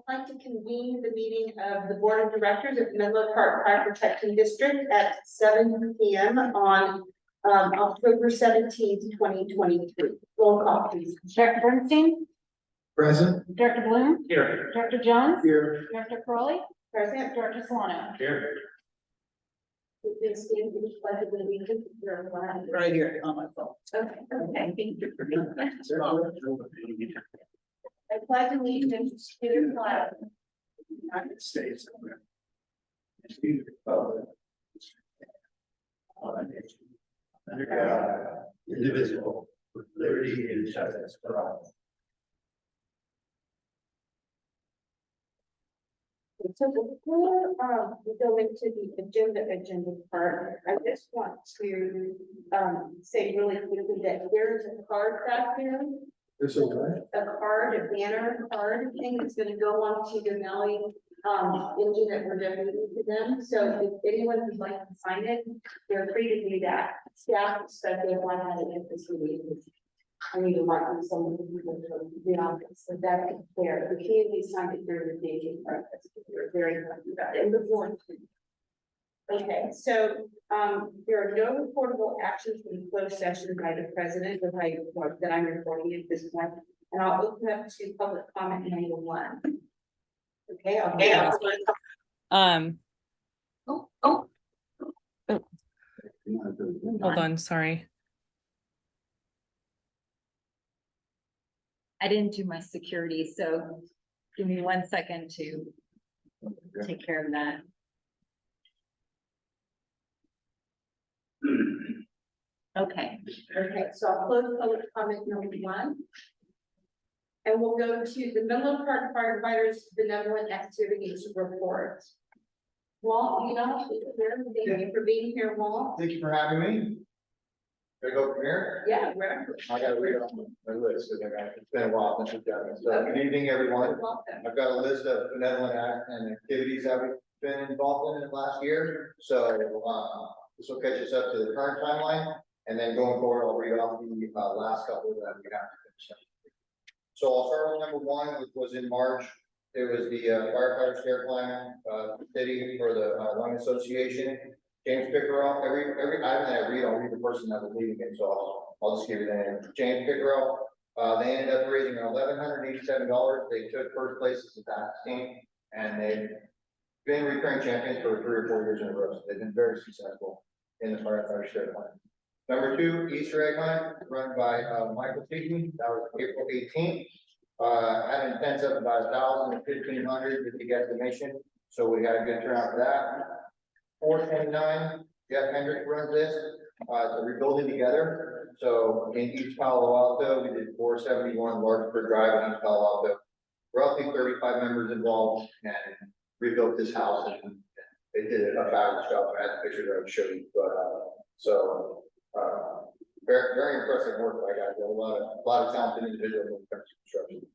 like to convene the meeting of the Board of Directors of Menlo Park Fire Protection District at 7 p.m. on October 17th, 2023. Roll call, please. Director Bernstein, Present. Director Bloom, Here. Director Jones, Here. Director Crowley, Present. Director Solano. Here. Please stand for the pledge of allegiance. Right here on my phone. Okay. Thank you. I pledge allegiance to the flag United States. Republic. Under God, indivisible, with liberty and justice for all. So before we go into the agenda part, I just want to say really quickly that there's a card back there, There's a what? a card, a banner card thing that's gonna go on to the Valley engine that we're donating to them. So if anyone would like to sign it, they're free to do that. Staff especially want to have it in this meeting. I need to mark them some of the people from the office, so that is there. The community signed it during the day. We're very happy about it. And the board too. Okay, so there are no reportable actions in closed session by the president that I'm reporting at this point. And I'll open up to public comment number 1. Okay, Hold on, sorry. I didn't do my security, so give me 1 second to take care of that. Okay, Okay, so I'll close public comment number 1. And we'll go to the Menlo Park Firefighters Benevolent Activities Report. Walt, you know, thank you for being here, Walt. Thank you for having me. Can I go from here? Yeah, wherever. I gotta read off my list, because it's been a while since we've done this. So, good evening, everyone. Welcome. I've got a list of benevolent act and activities that we've been involved in the last year. So, this will catch us up to the current timeline, and then going forward, I'll read off the last couple that we have to finish. So I'll start with number 1, which was in March. It was the firefighter stair climb city for the Lung Association. James Pickerel, every item that I read, I'll read the person that was leading it, so I'll just give you the name. James Pickerel, they ended up raising $1,187. They took first place as a task team, and they've been recurring champions for 3 or 4 years in a row. So they've been very successful in the firefighter stair climb. Number 2, Easter egg hunt, run by Michael Seaton. That was April 18th. Had an intent of about 1,000 to 1,500 with the guesstimation, so we had a good turnout for that. 429, Jeff Hendrick runs this. It's a rebuilding together. So in East Palo Alto, we did 471 Larkspur Drive in East Palo Alto. Roughly 35 members involved and rebuilt this house, and they did a fabulous job. I had the pictures I would show you, but very, very impressive work by guys. A lot of talented individuals when it comes to construction.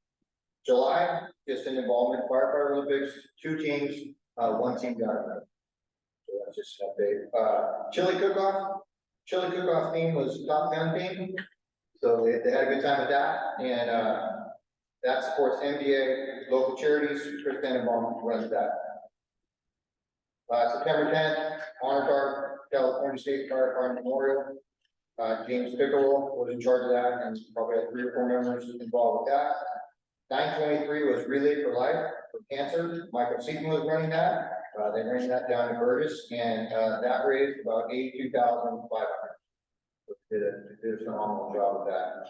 July, just an involvement firefighter Olympics, 2 teams, 1 team got it. So that's just an update. Chili cook-off team was Top Gun team. So they had a good time with that. And that supports MDA, local charities. Chris Tannenbaum runs that. September 10th, Honor Guard, California State Firefighter Memorial. James Pickerel was in charge of that, and probably had 3 or 4 members involved with that. 923 was Relay for Life for cancer. Michael Seaton was running that. They ran that down to Burgess, and that raised about $82,500. Did a phenomenal job with that.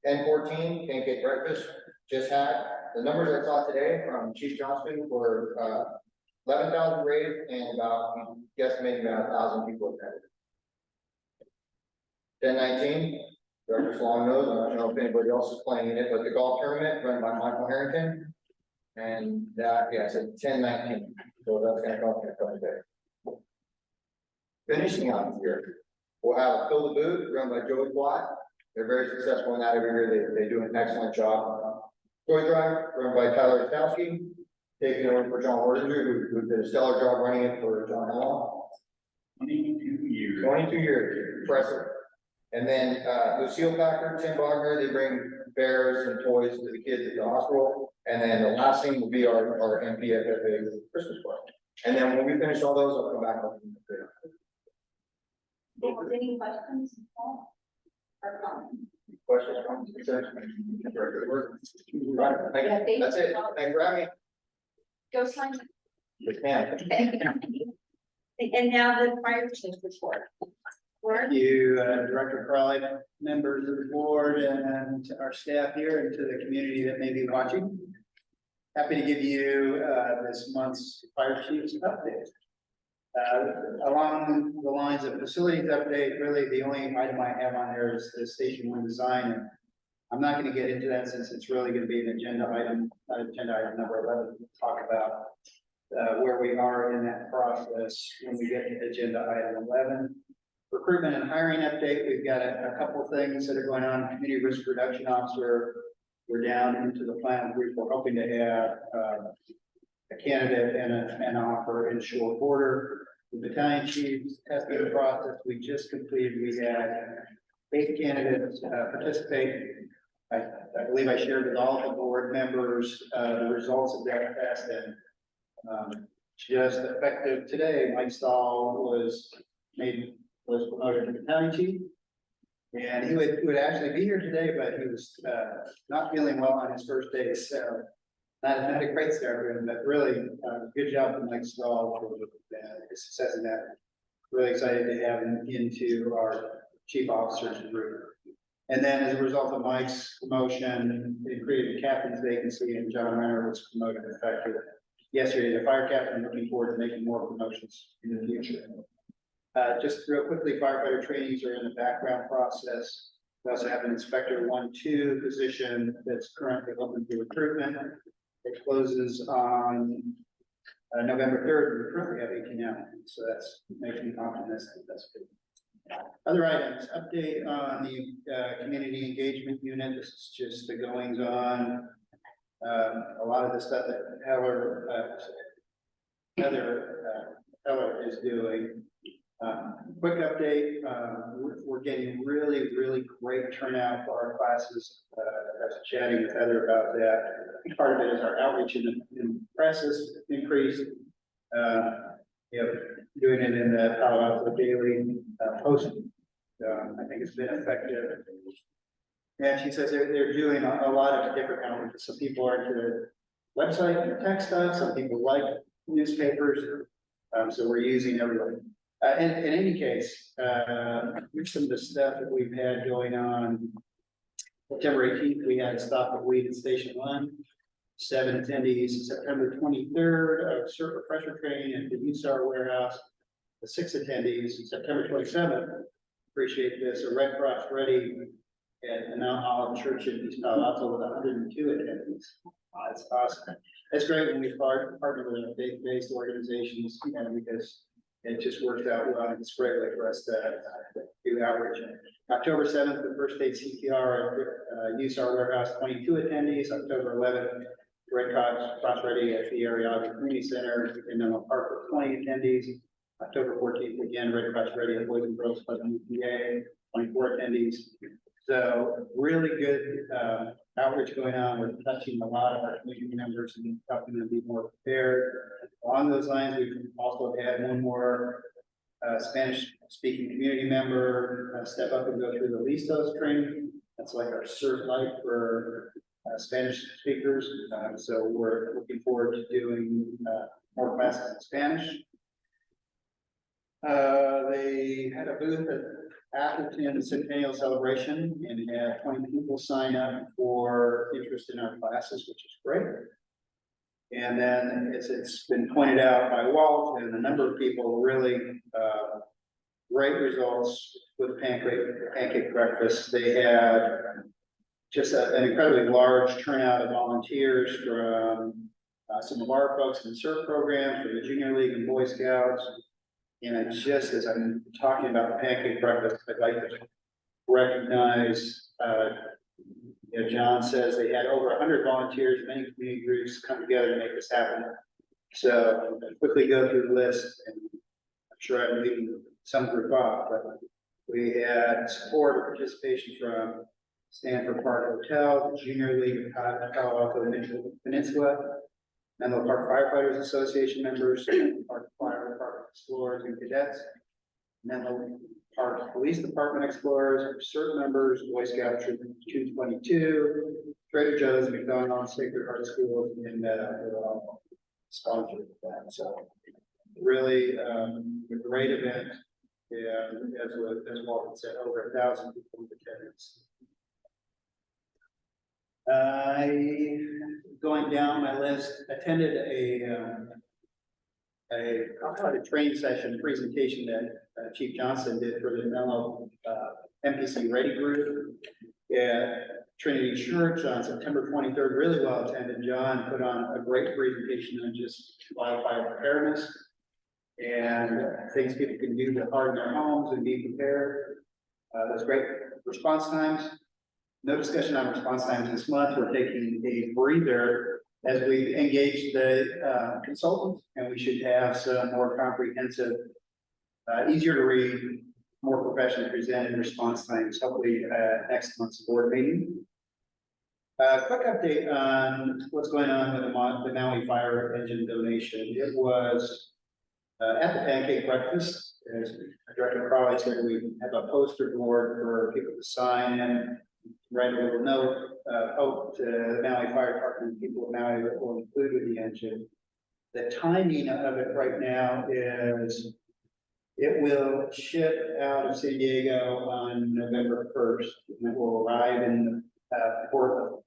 N14 pancake breakfast just had the numbers I saw today from Chief Johnston were 11,000 raised, and about guesstimating about 1,000 people attended. 1019, Director Long knows, I don't know if anybody else is playing in it, but the golf tournament run by Michael Harrington. And that, yeah, it's at 1019, so that's gonna come in a couple of days. Finishing out the year, we'll have a Fill the Boot run by Joey Watt. They're very successful in that every year. They do an excellent job. Toy Drive run by Tyler Stowski, taking over for John Wordinger, who did a stellar job running it for John Hall. 22 years. 22 years, impressive. And then Lucille Packer, Tim Wagner, they bring bears and toys to the kids at the hospital. And then the last thing will be our MPFFA Christmas party. And then when we finish all those, I'll come back up. Any questions? Or comments? Questions, comments, concerns? Very good work. Right, thank Yeah, you. thank That's you. it. Thank you for having me. Go sign. You can. And now the fire chief report. Word? Thank you, Director Crowley, members of the board, and our staff here, and to the community that may be watching. Happy to give you this month's fire chief's update. Along the lines of facilities update, really the only item I have on there is the Station 1 design. And I'm not going to get into that since it's really going to be an agenda item number 11, to talk about where we are in that process when we get to agenda item 11. Recruitment and hiring update, we've got a couple of things that are going on. Community risk reduction officer, we're down into the plan group. We're hoping to have a candidate and an offer in short order. The battalion chiefs testing process we just completed. We had 8 candidates participate. I believe I shared with all of the board members the results of that test, and just effective today, Mike Stahl was promoted to battalion chief. And he would actually be here today, but he was not feeling well on his first day, so not a great start for him, but really good job to Mike Stahl for his success in that. Really excited to have him into our chief officers group. And then as a result of Mike's promotion, it created a captain's vacancy, and John Renner was promoted effective yesterday. The fire captain, looking forward to making more promotions in the future. Just real quickly, firefighter trainings are in the background process. We also have an inspector 1-2 position that's currently open for recruitment. It closes on November 3rd. We currently have 18 applicants, so that's making me optimistic. That's good. Other items, update on the community engagement unit. This is just the goings on. A lot of the stuff that Heller is doing. Quick update, we're getting really great turnout for our classes. I was chatting with Heather about that. Part of it is our outreach in the press has increased. Doing it in the Palo Alto Daily Post. I think it's been effective. And she says they're doing a lot of different outreach. Some people are into website and tech stuff. Some people like newspapers. So we're using everybody. In any case, here's some of the stuff that we've had going on. September 18th, we had Stop the Weed at Station 1. 7 attendees. September 23rd, CERT refresher training at the USAR warehouse. The 6 attendees. September 27th, appreciate this, a Red Cross Ready at Mount Olive Church in East Palo Alto with 102 attendees. That's awesome. It's great when we partner with faith-based organizations, because it just works out well. It's great way for us to do outreach. October 7th, the first aid CPR at USAR warehouse, 22 attendees. October 11th, Red Cross Ready at the Ariaga Community Center in Menlo Park with 20 attendees. October 14th, again, Red Cross Ready at Boys and Girls Club in UPA, 24 attendees. So really good outreach going on. We're touching a lot of our community members and helping them be more prepared. Along those lines, we've also had one more Spanish-speaking community member step up and go through the Listos training. That's like our Cert Light for Spanish speakers. So we're looking forward to doing more classes in Spanish. They had a booth at Atherton Centennial Celebration and had 20 people sign up for interest in our classes, which is great. And then it's been pointed out by Walt and a number of people, really great results with pancake breakfast. They had just an incredibly large turnout of volunteers from some of our folks in the CERT programs, from the Junior League and Boy Scouts. And just as I'm talking about the pancake breakfast, I'd like to recognize, John says they had over 100 volunteers, many community groups come together to make this happen. So I'll quickly go through the list, and I'm sure I'm leaving some group off, but we had support and participation from Stanford Park Hotel, Junior League of Palo Alto Peninsula, Menlo Park Firefighters Association members, Menlo Park Fire Department Explorers and Cadets, Menlo Park Police Department Explorers, CERT members, Boy Scout Troop 222, Trader Joe's, McDonald's, Sacred Heart School, and sponsored that. So really, a great event. Yeah, as Walter said, over 1,000 people in attendance. Going down my list, attended I'll call it a training session presentation that Chief Johnson did for the Menlo MPC Ready Group. Yeah, Trinity Church on September 23rd, really well attended. John put on a great presentation on just wildfire preparedness and things people can do to harden their homes and be prepared. That's great. Response times. No discussion on response times this month. We're taking a breather as we engage the consultants, and we should have some more comprehensive, easier to read, more professionally presented response times, hopefully next month's board meeting. Quick update on what's going on with the Maui fire engine donation. It was at the pancake breakfast, as Director Crowley said, we have a poster board for people to sign in, write a little note, hope to the Maui Fire Department, people of Maui that will include with the engine. The timing of it right now is it will ship out of San Diego on November 1st, and it will arrive in port of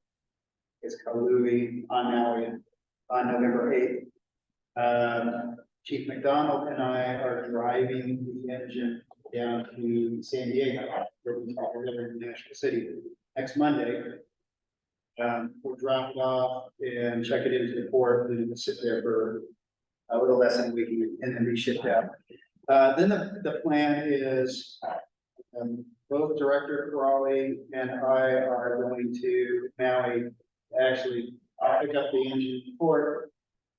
Kahului on Maui on November 8th. Chief McDonald and I are driving the engine down to San Diego, where we live in National City next Monday. We'll drop it off and check it into the port, and it'll sit there for a little less than a week and then be shipped out. Then the plan is both Director Crawley and I are going to Maui. Actually, I'll pick up the engine in port,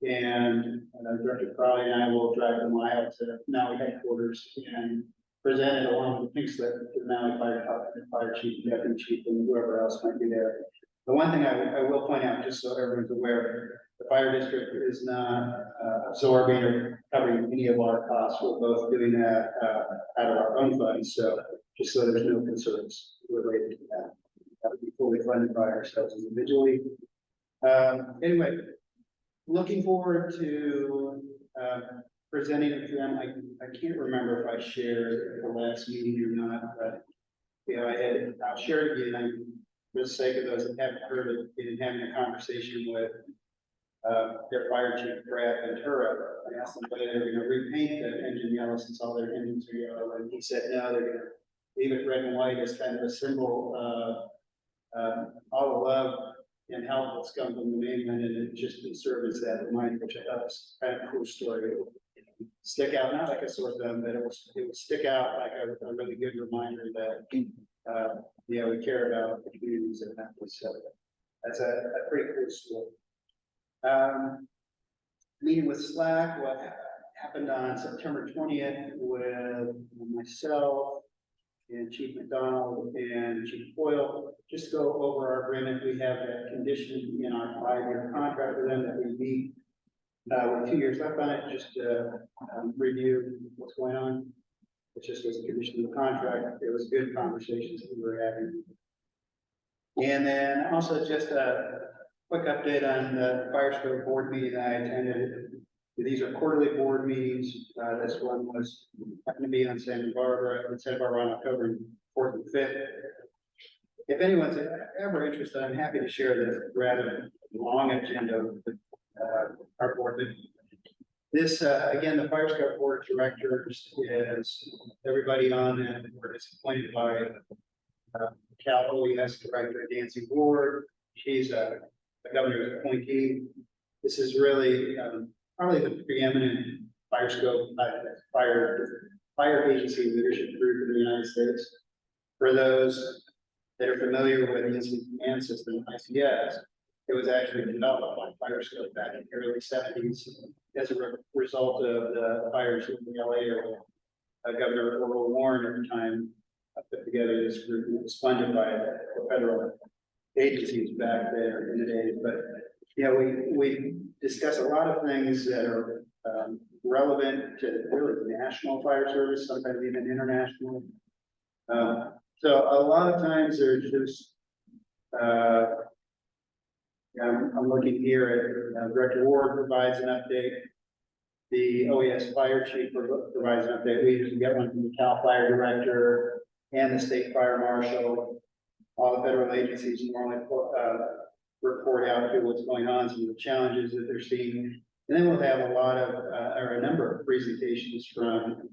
and Director Crawley and I will drive the mile to Maui headquarters and present it along with the pink slip to the Maui Fire Department, Fire Chief, Deputy Chief, and whoever else might be there. The one thing I will point out, just so everyone's aware, the fire district is not absorbing or covering any of our costs. We're both doing that out of our own funds, so just so there's no concerns related to that. That would be fully funded by ourselves individually. Anyway, looking forward to presenting it to them. I can't remember if I shared the last meeting or not, but I'll share it again. For the sake of those that haven't heard it, in having a conversation with their fire chief, Brad Ventura. I asked them whether they were going to repaint the engine yellow since all their engines are yellow, and he said no, they're going to leave it red and white as kind of a symbol of all the love and help that's come from the mainland, and it just can serve as that reminder, which I thought was kind of a cool story. It would stick out, not like a sore thumb, but it would stick out like a really good reminder that we care about the communities and that was so. That's a pretty cool story. Meeting with SLAC, what happened on September 20th with myself and Chief McDonald and Chief Boyle, just go over our agreement. We have a condition in our 5-year contract with them that we meet with 2 years left on it, just to review what's going on. It just was a condition of the contract. It was good conversations that we were having. And then also just a quick update on the Fire Scope board meeting that I attended. These are quarterly board meetings. This one was happened to be on Santa Barbara on October 4th and 5th. If anyone's ever interested, I'm happy to share the rather long agenda of our board meeting. This, again, the Fire Scout Board of Directors is everybody on that board is appointed by Cal OES Director Nancy Ward. She's the governor's appointee. This is really probably the preeminent fire scope, fire agency leadership group in the United States. For those that are familiar with the Incident Command System, ICS, it was actually developed by Fire Scope back in the early 70s as a result of the fires in the LA area. Governor Earl Warren at the time put together this group, it was funded by the federal agencies back there in the day, but, you know, we discuss a lot of things that are, relevant to really national fire service, sometimes even international. So a lot of times there's just, I'm looking here at, Director Ward provides an update. The OES fire chief provides an update. We usually get one from the CAL FIRE director and the state fire marshal. All the federal agencies normally, report out to what's going on, some of the challenges that they're seeing. And then we'll have a lot of, or a number of presentations from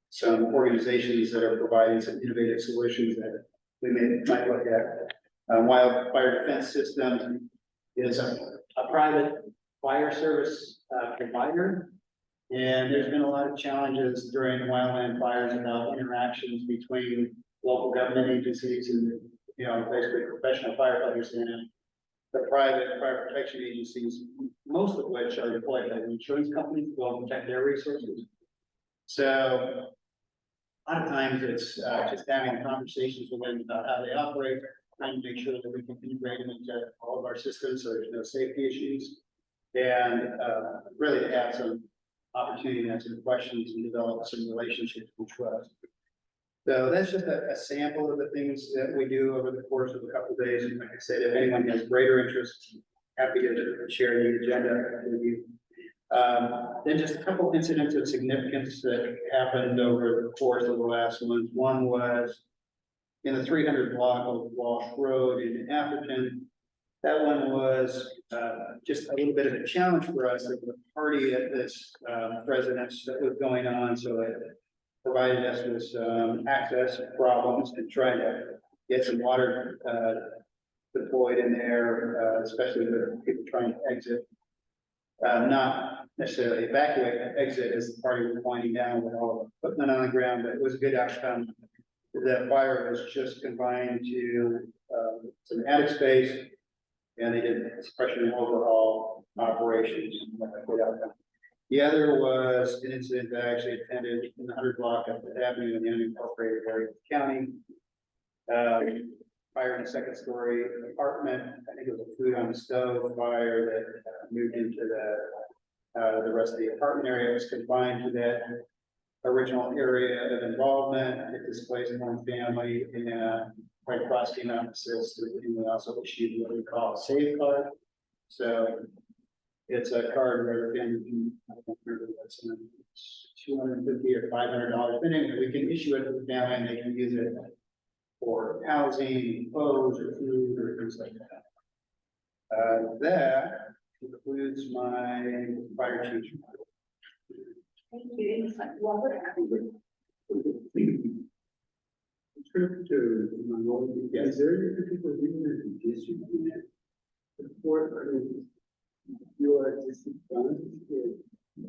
some organizations that are providing some innovative solutions that we might look at. Wildfire Defense System is a private fire service provider. And there's been a lot of challenges during the wildland fires about interactions between local government agencies and, you know, basically professional firefighters and the private fire protection agencies, most of which are employed by the insurance companies to go and protect their resources. So a lot of times it's just having conversations with them about how they operate, trying to make sure that we can integrate them into all of our systems so there's no safety issues. And really to have some opportunity to answer questions and develop some relationships and trust. So that's just a sample of the things that we do over the course of a couple of days. And like I said, if anyone has greater interest, happy to share the agenda with you. Then just a couple incidents of significance that happened over the course of the last month. One was in the 300 block of Walsh Road in Atherton. That one was just a little bit of a challenge for us. There was a party at this residence that was going on, so it provided us with some access problems and trying to get some water deployed in there, especially with people trying to exit. Not necessarily evacuate, exit as the party was winding down with all the equipment on the ground, but it was a good outcome. The fire was just confined to some attic space, and they did suppression and overhaul operations. The other was an incident that I actually attended in the 100 block of the Avenue in the unincorporated area of the county. Fire in a second story apartment. I think it was a food on the stove fire that moved into the rest of the apartment area. It was confined to that original area of involvement. It displaced one family and Red Cross came out and assisted, and we also issued what we call a save card. So it's a card where the family can, I don't remember what's in it, $250 or $500, but anyway, we can issue it to the family and they can use it for housing, clothes, or food, or things like that. That concludes my fire chief. Thank you. Robert. Is there any particular reason that you distribute it? Support, I mean, your existing funds?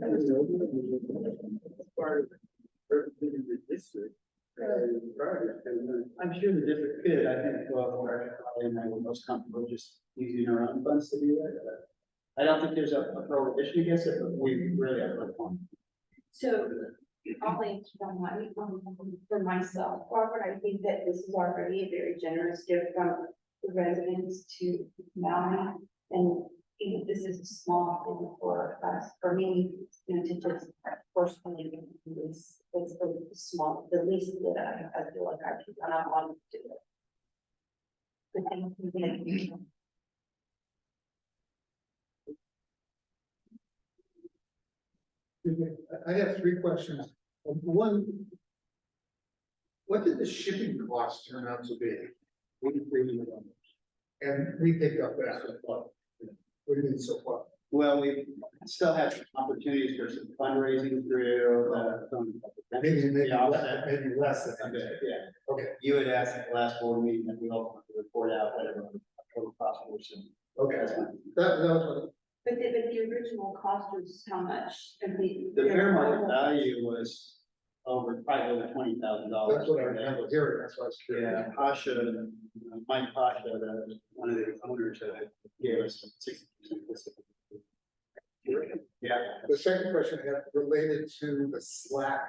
I don't know. Part of representing the district. I'm sure the district could, I think, well, and I would most comfortable just using our own funds to do that. But I don't think there's a prohibition against it, but we really have a point. So I'll answer for myself. Robert, I think that this is already a very generous gift from the residents to Maui. And you know, this is a small thing for us, for me, you know, to just personally do this. It's the small, the least that I feel like I can, and I want to do it. But thank you. I have three questions. One, what did the shipping cost turn out to be? And we picked up that so far. What do you mean so far? Well, we still have some opportunities for some fundraising through, Maybe offset. maybe less than Okay, that. yeah. Okay, You had asked at the last board meeting that we all report out whatever total cost was. okay. That's fine. That was, But the original cost was how much? And The fair market value was probably over $20,000. that's what I remember hearing. That's why I was curious. Yeah, Pasha, Mike Pasha, one of the owners, gave us 60%. Yeah. The second question I have related to the Slack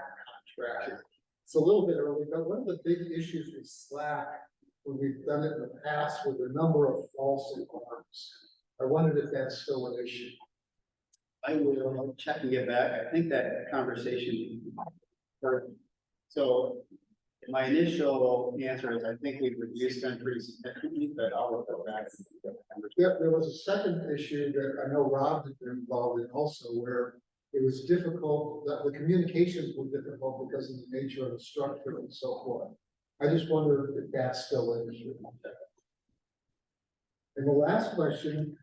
contract. It's a little bit early, but one of the big issues with Slack, when we've done it in the past, with the number of false alarms. I wondered if that's still an issue. I will check and get back. I think that conversation. So my initial answer is I think we've reduced them pretty significantly, but I'll go back. Yeah, there was a second issue that I know Rob had been involved in also, where it was difficult, that the communications were difficult because of the nature of the structure and so forth. I just wonder if that's still an issue. And the last question,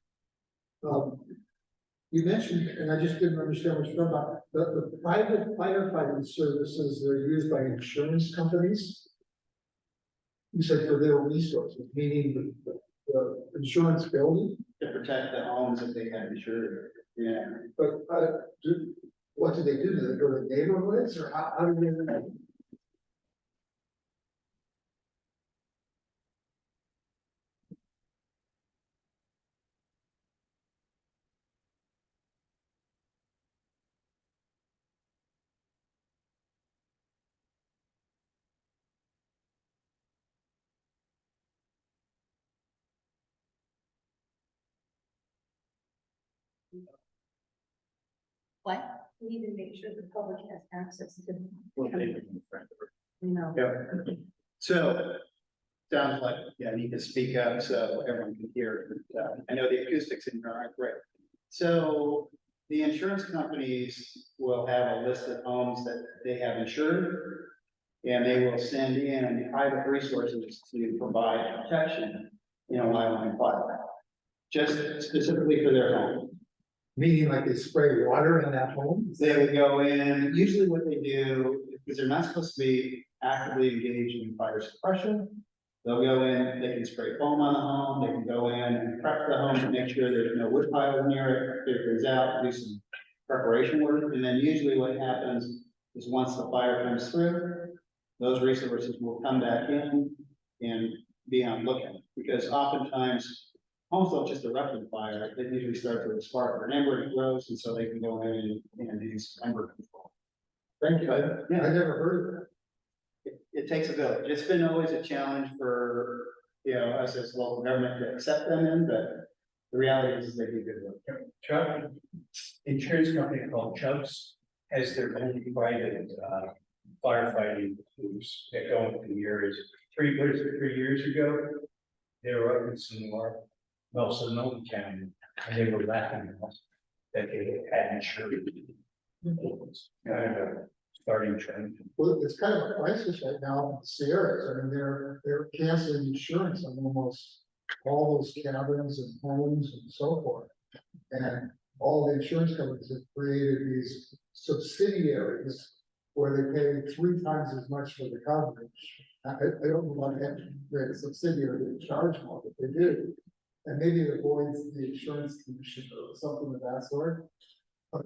you mentioned, and I just didn't understand what you're talking about, the private firefighting services that are used by insurance companies. You said for their resources, meaning the insurance building, To protect the homes if they have insured, yeah. but, what do? They go to neighborhoods, or how do they? What? We need to make sure the public has access to. Yeah. So, sounds like, yeah, I need to speak up so everyone can hear. I know the acoustics in here aren't great. So the insurance companies will have a list of homes that they have insured. And they will send in private resources to provide protection, wildland fire. Just specifically for their home. Meaning like they spray water in that home? They would go in, usually what they do, because they're not supposed to be actively engaged in fire suppression. They'll go in, they can spray foam on the home, they can go in and prep the home to make sure there's no wood pile near it, if there's out, do some preparation work, and then usually what happens is once the fire comes through, those resources will come back in and be on lookout, because oftentimes homes don't just erupt in fire, they usually start with a spark or an ember that grows, and so they can go in and do some ember control. Thank you. I Yeah. never heard of that. It takes a village. It's been always a challenge for, us as local government to accept them in, but the reality is they do good work. Chubb, insurance company called Chubb's has their own private firefighting groups that go into the areas. 3 years ago, they were up in Sonora, Sonoma County, and they were laughing at us that they had insurance. It was kind of a starting trend. Well, it's kind of a crisis right now in the Sierras. I mean, they're canceling insurance on almost all those cabins and homes and so forth. And all the insurance companies have created these subsidiaries where they pay 3 times as much for the coverage. I don't know why they have to create a subsidiary to charge more, but they do. And maybe it avoids the insurance commission or something of that sort. But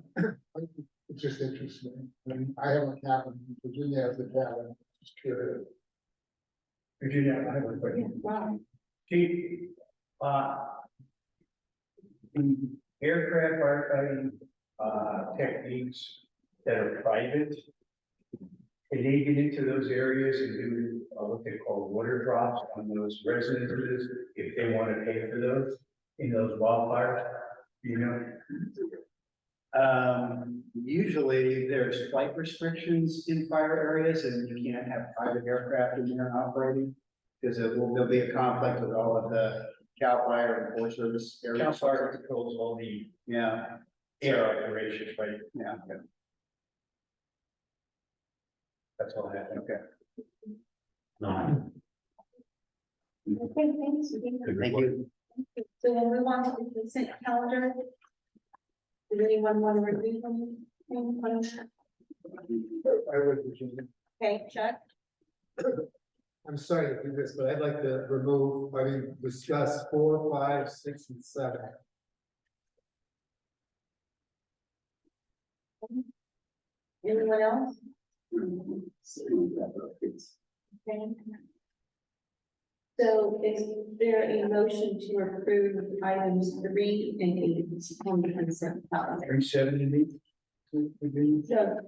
it's just interesting. I mean, I have a cabin, Virginia has a cabin, just curious. Virginia, I have a question. Wow. Chief, the aircraft firefighting techniques that are private, can they get into those areas and do what they call water drops on those residences if they want to pay for those in those wildfires? Usually there's flight restrictions in fire areas and you can't have private aircraft in there operating. Because there'll be a conflict with all of the CAL FIRE and Forest Service areas. CAL FIRE controls all the Yeah, air operations, right? yeah, That's all I have. okay. Okay, thanks. Thank you. So we'll move on to the consent calendar. Does anyone want to review them? I would, Virginia. Okay, Chuck, I'm sorry to do this, but I'd like to discuss 4, 5, 6, and 7. anyone else? Okay. So is there a motion to approve items 3 and 8 on the consent calendar? 370. So,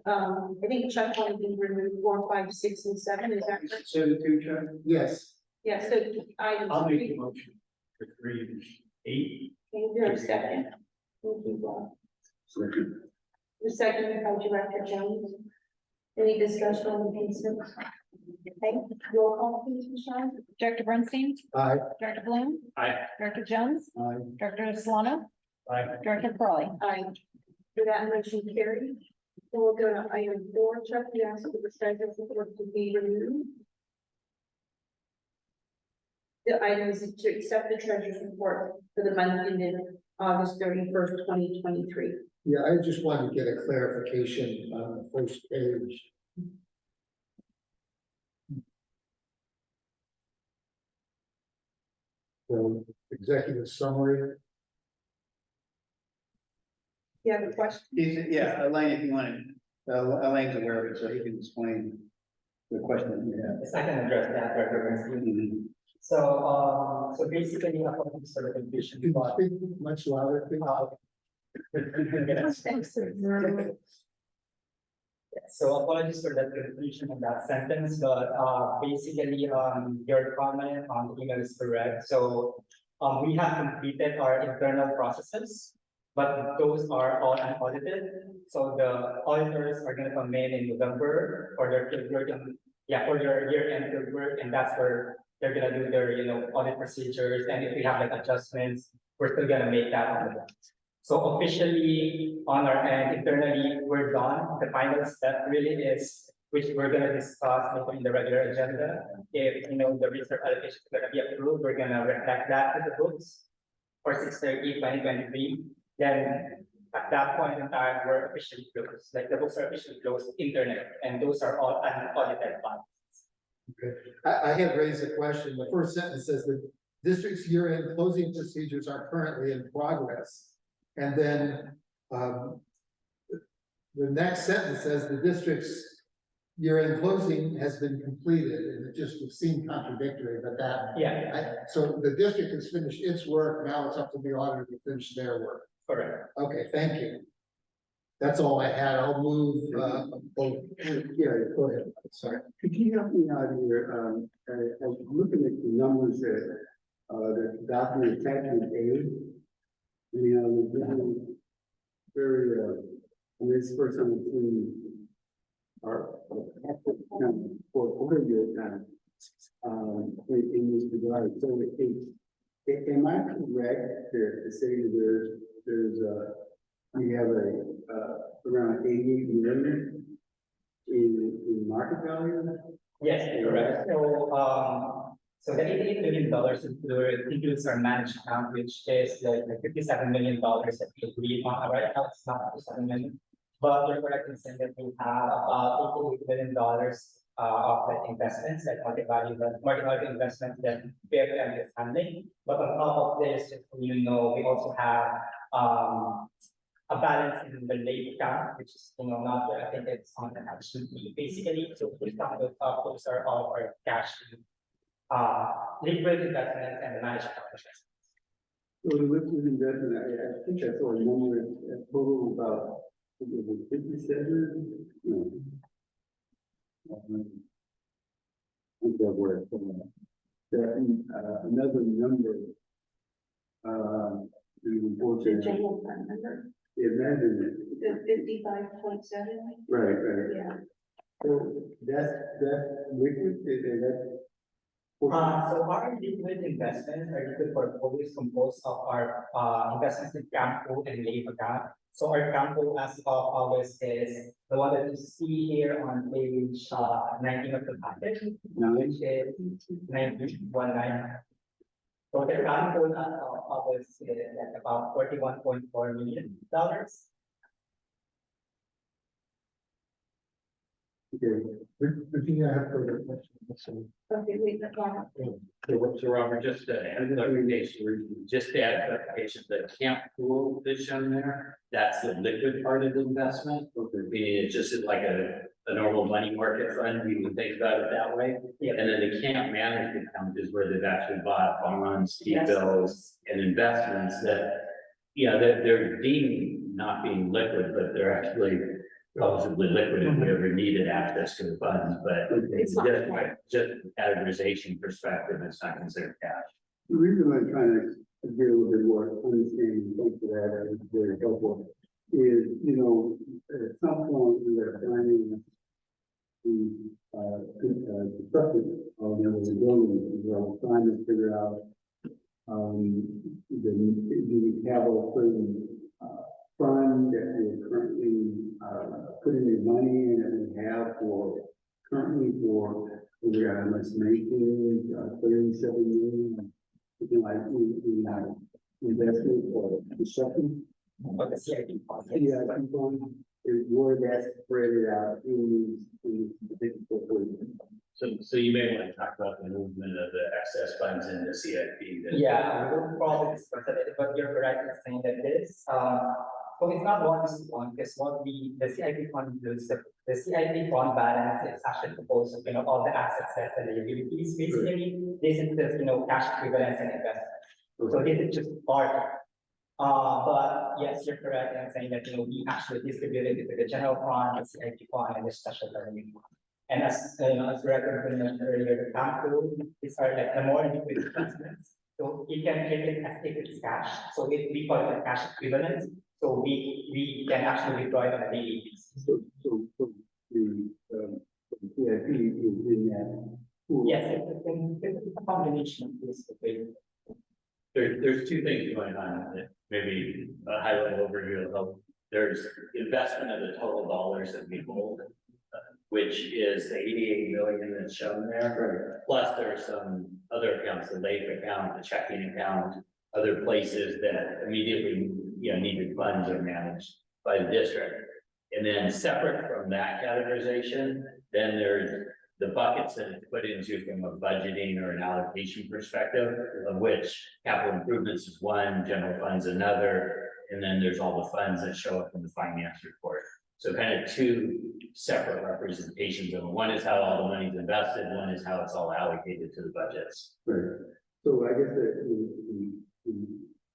I think Chuck wanted to remove 4, 5, 6, and 7, is that correct? So the two, Chuck, Yes, Yeah, so items I'll make the 3, motion for 3 and 8. can you do a second? Thank you, Bob. The second by Director Jones. Any discussion on the consent? Okay, roll call, please, Michelle. Director Bernstein, I, Director Bloom, Aye. Director Jones, I, Director Solano, Aye. Director Crawley. Aye. For that motion carried. Then we'll go to item 4, Chuck, we ask for the treasurer's report to be removed. The item is to accept the treasurer's report for the month ended August 31st, 2023. yeah, I just wanted to get a clarification on the first page. The executive summary, You have a question? Yeah, Elaine, if you want to, Elaine's aware of it, so he can explain the question that you have. Yes, I can address that, Director Bernstein. So basically, according to the condition, can you but. speak much louder, please? So apologies for that confusion in that sentence, but basically, your comment on the email is correct. So we have completed our internal processes, but those are all unaudited. So the auditors are gonna come in November for their fieldwork and, yeah, for their year-end fieldwork, and that's where they're gonna do their, audit procedures. And if we have like adjustments, we're still gonna make that on the books. So officially, on our end, internally, we're done. The final step really is, which we're gonna discuss maybe in the regular agenda. If, the reserve allocation is gonna be approved, we're gonna reflect that to the books for 6/30/2023. Then at that point in time, we're officially closed, like the books are officially closed internally, and those are all unaudited funds. I had raised a question. The first sentence says the district's year-end closing procedures are currently in progress. And then, the next sentence says the district's year-end closing has been completed, and it just would seem contradictory, but that. Yeah, So the district has finished its work, now it's up to the auditor to finish their work. correct. Okay, thank you. That's all I had. I'll move, yeah, go ahead. Sorry. Could you help me out here, I was looking at the numbers that document attachment A. It's very, it's first time I've seen our, for order your time, in this regard, so am I correct to say that we have around 88 million in market value? Yes, correct. So the $88 million includes our managed account, which is like $57 million that we agreed on, right now it's not $57 million. But you're correct in saying that we have about $88 million of the investments, like market value investments that BFM is handling. But on top of this, we also have a balance in the late account, which is, not, I think it's on the action fee, basically. So we count those are all our cash, liquid investments and the managed account investments. So the liquid investment, I think I saw a number, a total about 57, no. I think that word, another number, The general fund number, imagine the 55.7. right. Yeah. So that's liquid, is that? So our liquid investments are liquid portfolios composed of our investments in Campo and Lave account. So our Campo as of August is the one that you see here on page 19 of the package, which is 1919. So the Campo as of August is at about $41.4 million. Okay. Virginia, I have further questions. Okay, wait, that's all. So Robert, just to add clarification, just to add clarification, the camp pool that's shown there, that's the liquid part of the investment. Meaning it's just like a normal money market fund, we would think about it that way. Yeah. And then the camp management account is where they've actually bought bonds, T-bills, and investments that Yeah, they're deemed not being liquid, but they're actually relatively liquid if we ever needed access to the funds, but It's not. Mm-hmm. just categorization perspective, it's not considered cash. The reason I'm trying to get a little bit more understanding, thanks for that, it's very helpful, is, you know, at some point we are planning the, construction of the building, we're trying to figure out, the capital certain, fund that we're currently, putting the money in that we have currently for, we got an estimation, 37 million, something like, investment or construction. But the CIP fund. Yeah, I think is where that's spread it out in these particular. So you may want to talk about the movement of the excess funds in the CIP. Yeah, we will probably discuss it, but you're correct in saying that this, so it's not 1:1, because what the CIP fund includes, the CIP fund balance is actually composed of, all the assets that the utilities, basically, this is just, cash equivalents and investments. So this is just part of it. But yes, you're correct in saying that, we actually distributed it to the general fund, the CIP fund, and the special revenue fund. And as Greg mentioned earlier, the capital, these are like the more liquid investments. So you can treat it as if it's cash, so we call it a cash equivalent, so we can actually withdraw it on a daily basis. So the CIP is in that. pool. Yes, it's a combination of this. There's two things going on, maybe a high level overview of how there's investment of the total dollars that we hold, which is the 88 million that's shown there. Plus there are some other accounts, the LAIF account, the checking account, other places that immediately, needed funds are managed by the district. And then separate from that categorization, then there's the buckets that it's put into from a budgeting or an allocation perspective, of which capital improvements is one, general funds another, and then there's all the funds that show up in the finance report. So kind of two separate representations of one is how all the money's invested, one is how it's all allocated to the budgets. Right. So I guess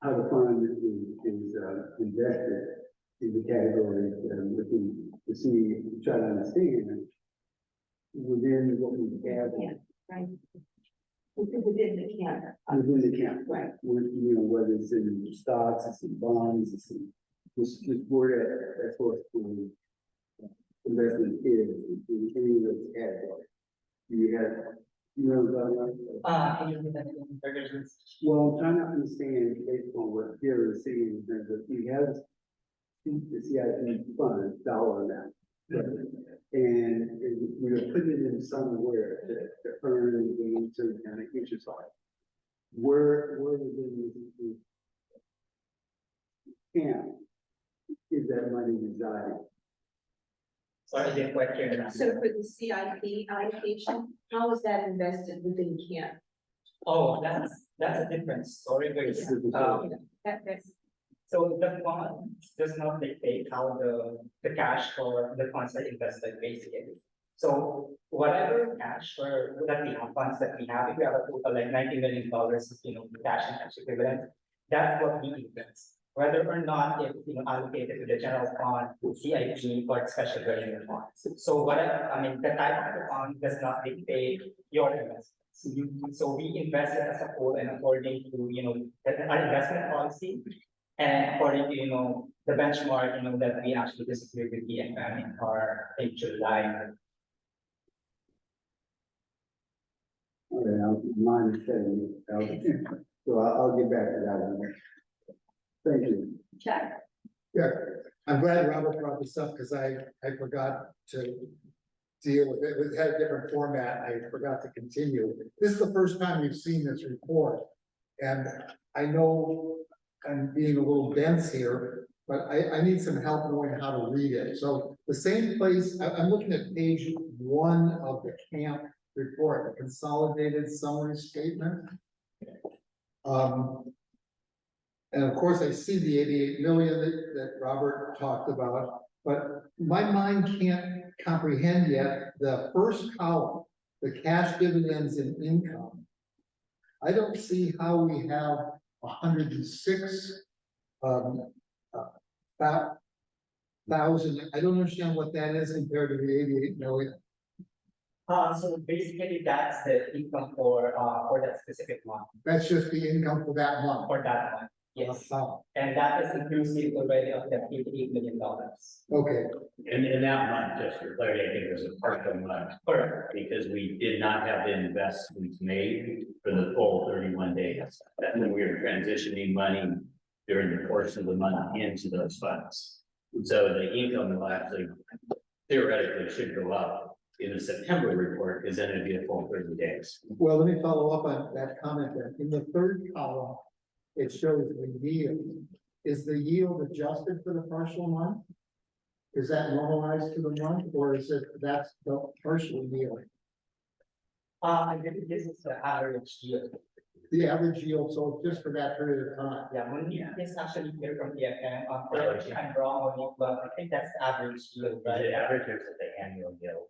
how the fund is invested in the categories that I'm looking to see, try to understand within what we have. Right. Within the camp. Within the camp. Right. With, whether it's in stocks, it's in bonds, it's in, just where that's what the investment is, in any of those categories. Do you have, Can you do that in further? well, I'm trying to understand based on what Gary is saying, in terms of he has the CIP fund dollar amount. And we're putting it in somewhere to earn and gain certain kind of interest on it. Where within this camp is that money residing? Sorry, I didn't quite hear that. So for the CIP allocation, how is that invested within camp? Oh, that's a different story, because, That's, so the fund does not dictate how the cash or the funds are invested, basically. So whatever cash or that we have, funds that we have, if we have a total like $90 million, cash and cash equivalent, that's what we invest. Whether or not it's, allocated to the general fund, CIP, or special revenue funds. So whatever, the type of the fund does not dictate your investments. So we invest it as a whole and according to, our investment policy and according to, the benchmark, that we actually disagree with DFM in July. Okay, mine is 70. So I'll get back to that one. Thank you. check. Yeah, I'm glad Robert brought this up because I forgot to deal with it. It had a different format. I forgot to continue. This is the first time we've seen this report. And I know I'm being a little dense here, but I need some help knowing how to read it. So the same place, I'm looking at page 1 of the camp report, the consolidated summary statement. And of course, I see the 88 million that Robert talked about, but my mind can't comprehend yet the first column, the cash dividends and income. I don't see how we have 106 About thousand, I don't understand what that is compared to the 88 million. So basically that's the income for that specific month, That's just the income for that month. for that month, yes. Oh, And that is inclusive already of the $88 million. okay, In that month, just for clarity, I think it was a partial month, Correct. because we did not have the investments made for the full 31 days. That's when we were transitioning money during the course of the month into those funds. So the income will actually theoretically should go up in the September report, because then it'd be a full 30 days. well, let me follow up on that comment then. In the third column, it shows the yield. Is the yield adjusted for the partial month? Is that normalized to the month, or is it, that's the partial yield? I think this is the average yield. The average yield, so just for that period of time. Yeah, when you, this actually here from the account, correct me if I'm wrong, Monique, but I think that's the average yield, Is right? it average or is it the annual yield?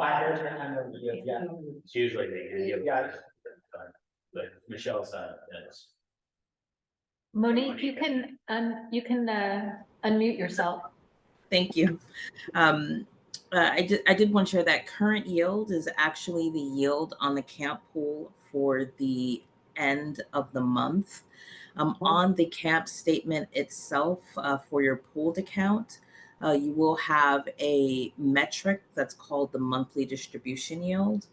Average annual yield, yeah. It's usually the annual. Yeah. But Michelle's that's. Monique, you can unmute yourself. Thank you. I did want to share that current yield is actually the yield on the camp pool for the end of the month. On the camp statement itself, for your pooled account, you will have a metric that's called the monthly distribution yield.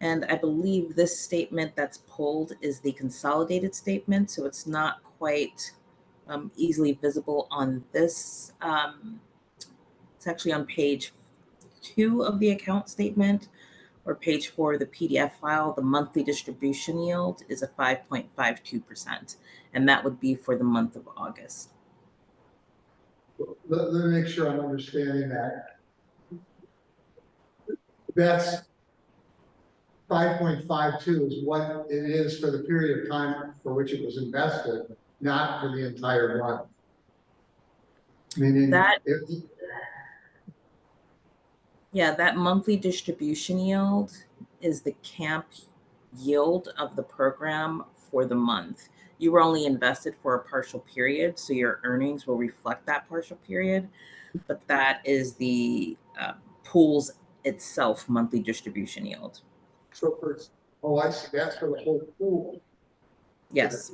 And I believe this statement that's pulled is the consolidated statement, so it's not quite easily visible on this. It's actually on page 2 of the account statement, or page 4 of the PDF file. The monthly distribution yield is a 5.52%, and that would be for the month of August. Let me make sure I'm understanding that. That's 5.52 is what it is for the period of time for which it was invested, not for the entire month. Meaning That- if, Yeah, that monthly distribution yield is the camp yield of the program for the month. You were only invested for a partial period, so your earnings will reflect that partial period, but that is the pool's itself monthly distribution yield. so for, oh, I see, that's for the whole pool. Yes.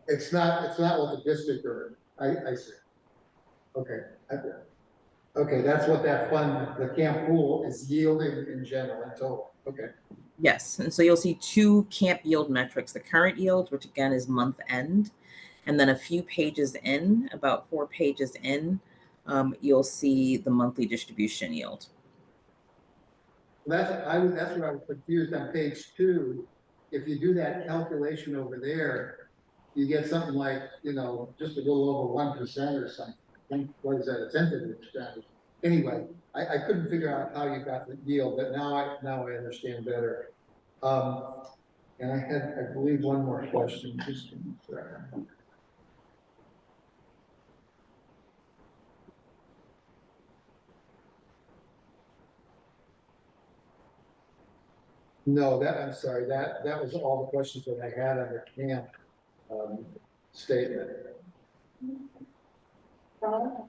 It's not what the district earned. I see. Okay. Okay, that's what that fund, the camp pool is yielding in general, in total. Okay. Yes, and so you'll see 2 camp yield metrics, the current yield, which again is month end, and then a few pages in, about 4 pages in, you'll see the monthly distribution yield. That's what I was confused on page 2. If you do that calculation over there, you get something like, just a little over 1% or something. I think, what is that, a tenth of a percent? Anyway, I couldn't figure out how you got the yield, but now I understand better. And I had, I believe, one more question. Just a second. No, I'm sorry, that was all the questions that I had on the camp statement. Oh,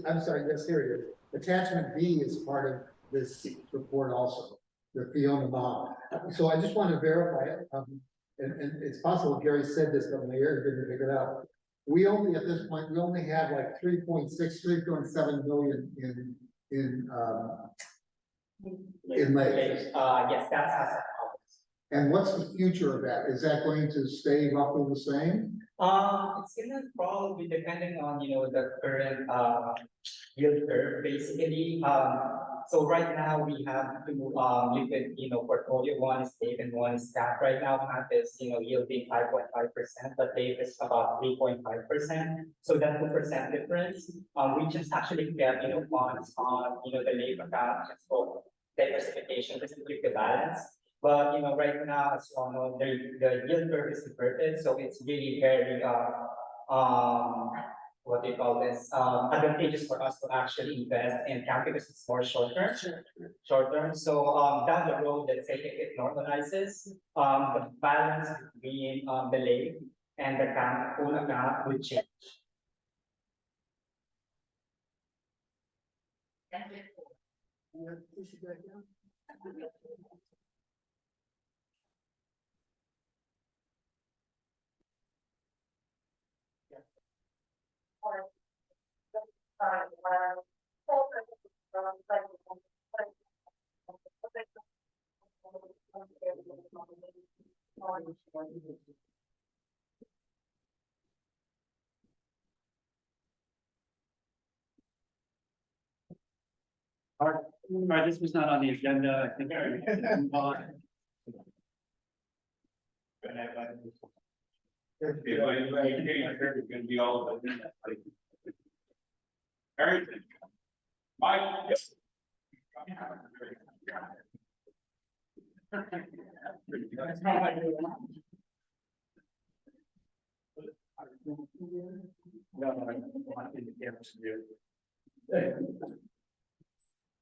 I'm sorry, yes, here it is. Attachment B is part of this report also, the Fiona Mom. So I just want to verify it. And it's possible Gary said this, but my ear didn't pick it up. We only, at this point, we only have like 3.7 million in Lake. Yes, that's as of August. And what's the future of that? Is that going to stay roughly the same? It's gonna probably depending on, the current, yield curve, basically. So right now we have 2, liquid, portfolio. One is tape and one is cap. Right now, cap is, yielding 5.5%, but tape is about 3.5%. So that 2% difference, we just actually get, bonds on, the lake account, just for diversification, just to keep the balance. But, right now, as you all know, the yield curve is inverted, so it's really very, what do you call this, advantageous for us to actually invest in cap because it's more short term. So, down the road, let's say if it normalizes, the balance between, the lake and the full account will change. All right, this was not on the agenda, I think. Move on. Okay, I heard it's gonna be all of it. Everything. Mike? Yes.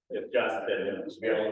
If Josh said it was real,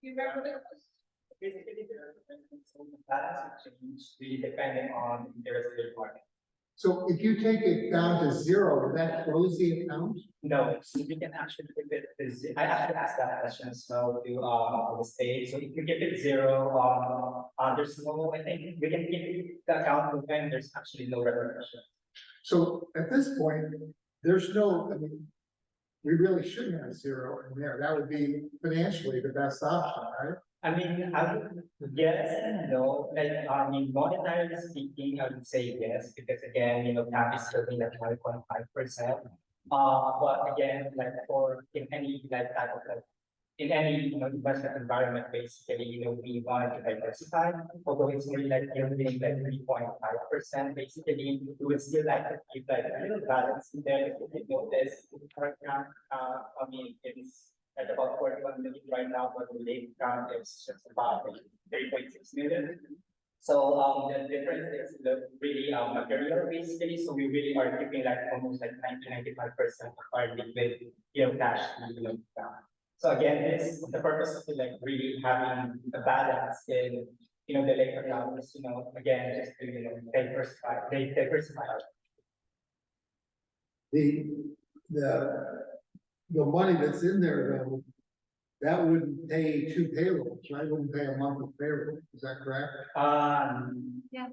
You remember Basically, the balance will change really depending on the interest rate market. So if you take it down to zero, would that close the account? No, so we can actually keep it, I actually asked that question as well to, the state, so if you keep it zero, there's no, I think we can keep the account open, there's actually no repercussion. So at this point, there's no, I mean, we really shouldn't have zero in there. That would be financially the best option, right? I mean, I would, yes and no, like, I mean, monetarily speaking, I would say yes, because again, CAP is serving at 1.5%. But again, like for in any like type of like, in any, investment environment, basically, we want to diversify, although it's really like yielding like 3.5%, basically, we would still like to keep like a little balance in there. If you notice, right now, I mean, it's at about 41 million right now, but the late count is just about 3.6 million. So, the difference is really material basically, so we really are keeping like almost like 95% of our liquid, cash, down. So again, this, the purpose of like really having a balance in, the late account is, again, just to, diversify our. The money that's in there though, that wouldn't pay 2 payrolls, right? Wouldn't pay a month of payroll, is that correct? Yeah.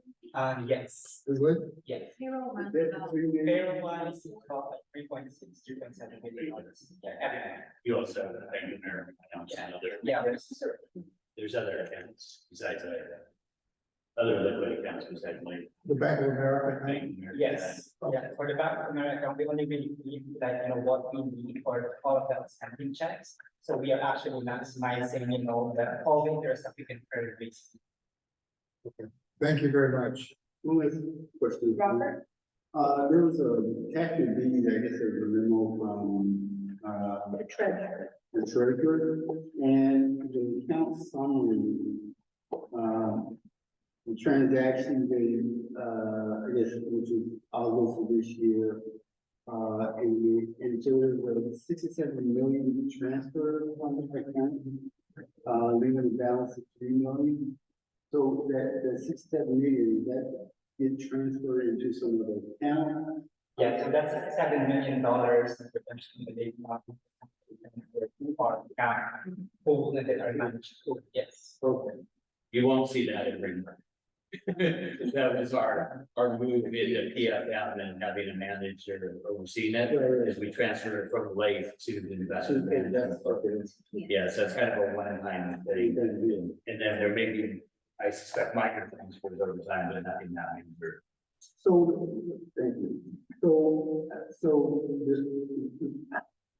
Yes, It would? yes. Payroll Is that the 3 million? Payroll wise, it's about like 3.6, 3.7 million dollars. Yeah, every month. You also have the Bank of America accounts and other, Yeah, there's other accounts besides that. Other liquid accounts besides like. The Bank of America Bank thing? of America. yes, yeah, for the Bank of America, we only really need like, what we need for all of the outstanding checks. So we are actually maximizing, all the interest that we can earn basically. Thank you very much. One last question. Robert? There was a tax review, I guess there was a memo from, the treasurer? the treasurer, and the account summary, the transaction date, I guess, which is August of this year, and so there was a 67 million transfer on the account, leaving a balance of 3 million. So that 67 million, that get transferred into some other account. Yeah, so that's $7 million potentially the date our account, hold that are managed, yes. Okay. You won't see that in Greenberg. That was our move into PFM and having a manager overseeing it, as we transfer it from Lake to the investment. management. Yeah, so it's kind of a one-time thing, and then there may be, I suspect, minor things for over time, but nothing that major. So, thank you. So,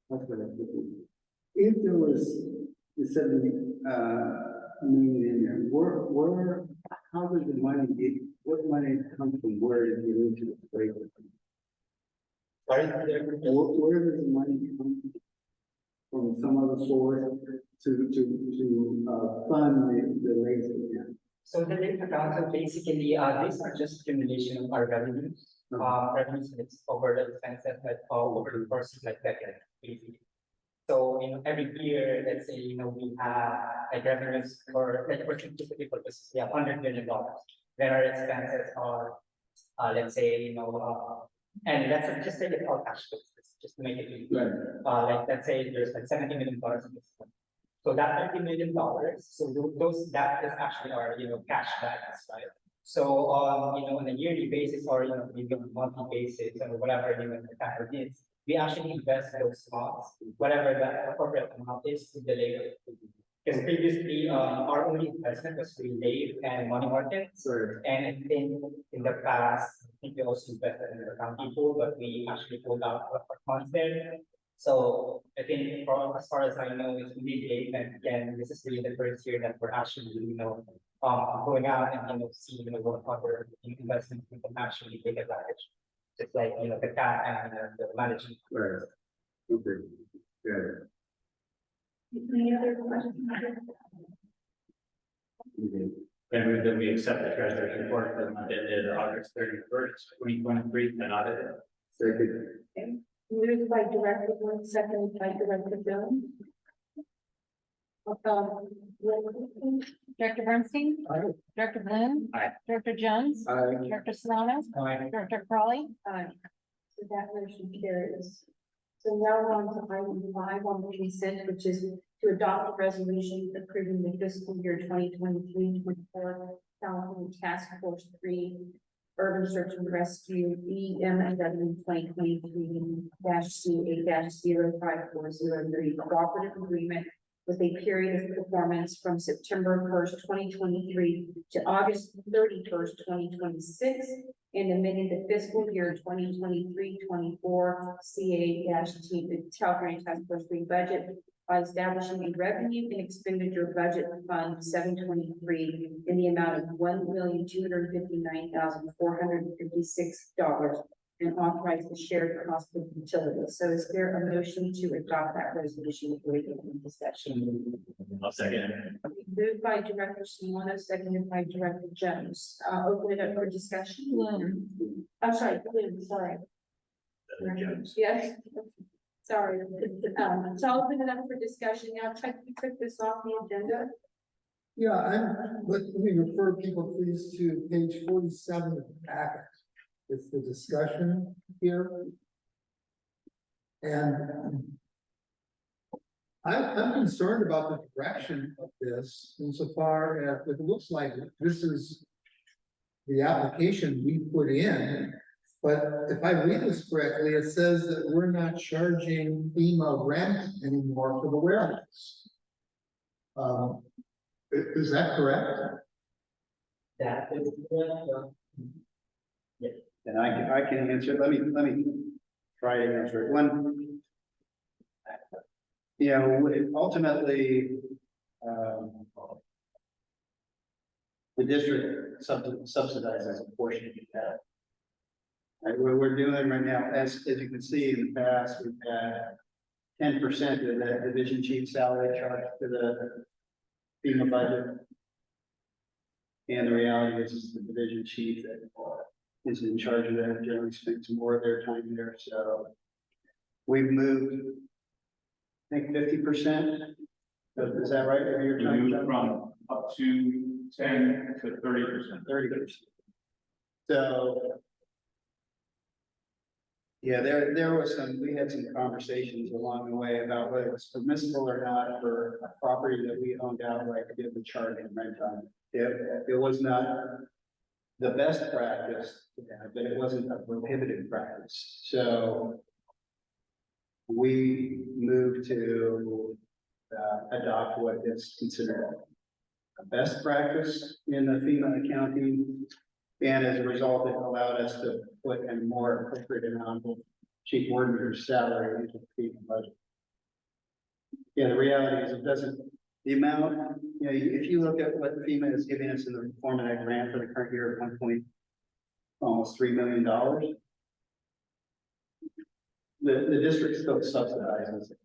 what's that? If there was the 70 million in there, where, how did the money get, what money come from, where did it get into the trade? Sorry, Where does the money come from some other source to fund the laser account? so the late account, so basically, these are just accumulation of our revenues. Revenues is over the expenses that over the course of like decade, basically. So, every year, let's say, we have like revenues for, like, for simplicity purposes, we have $100 million. Then our expenses are, let's say, and let's just say it's all cash flows, just to make it easy. Right. Like, let's say there's like $70 million in this one. So that $30 million, so that is actually our, cash balance, right? So, on a yearly basis or, maybe on a monthly basis or whatever, the kind of is, we actually invest those funds, whatever the appropriate amount is to the labor. Because previously, our only investment was Relay and money markets. Sure. And I think in the past, I think we also invested in the accounting pool, but we actually pulled out our funds there. So I think as far as I know, it's really late, and again, this is really the first year that we're actually, going out and, seeing, what other investments we can actually take advantage. Just like, the CAT and the management. Right. Okay. Good. Any other questions? And then we accept the treasurer's report for the month ended August 31st, 2023, and audited. Second. Moved by Director Wood, seconded by Director Jones. Director Bernstein? Aye. Director Bloom? Aye. Director Jones? Director Solana? Aye. Director Crawley? So that motion carries. So now we're on to item 5 on the consent, which is to adopt a resolution approving the fiscal year 2023-24 California Task Force 3 Urban Search and Rescue EMW 2023-CA-05403 cooperative agreement with a period of performance from September 1st, 2023 to August 31st, 2026, and amending the fiscal year 2023-24 CA-T California Task Force 3 budget by establishing a revenue and expenditure budget fund 723 in the amount of $1,259,456 and authorize the shared cost of utilities. So is there a motion to adopt that resolution before we get into discussion? I'll second. Moved by Director Simona, seconded by Director Jones. Open it up for discussion. I'm sorry, Bloom, sorry. Jones. Yes. Sorry. So I'll open it up for discussion now. Chuck, you took this off the agenda. Yeah, let me refer people please to page 47 of the packet. It's the discussion here. And I'm concerned about the direction of this insofar as it looks like this is the application we put in. But if I read this correctly, it says that we're not charging FEMA rent anymore for the warehouse. Is that correct? That is, And I can answer, let me try to answer it. One, you know, ultimately, the district subsidizes a portion of that. And what we're doing right now, as you can see in the past, we've had 10% of the division chief salary charged to the FEMA budget. And the reality is the division chief that is in charge of that, generally spends more of their time there, so. We've moved, I think 50%, is that right, of your time? moved from up to 10 to 30%. 30%. So. Yeah, there was we had some conversations along the way about whether it was permissible or not for a property that we owned outright to give the charge and rent on. It was not the best practice, but it wasn't a prohibited practice, so. We moved to adopt what is considered a best practice in the FEMA accounting. And as a result, it allowed us to put a more appropriate amount of chief warden's salary into the FEMA budget. Yeah, the reality is it doesn't, the amount, you know, if you look at what FEMA is giving us in the form of that grant for the current year of almost $3 million. The district still subsidizes the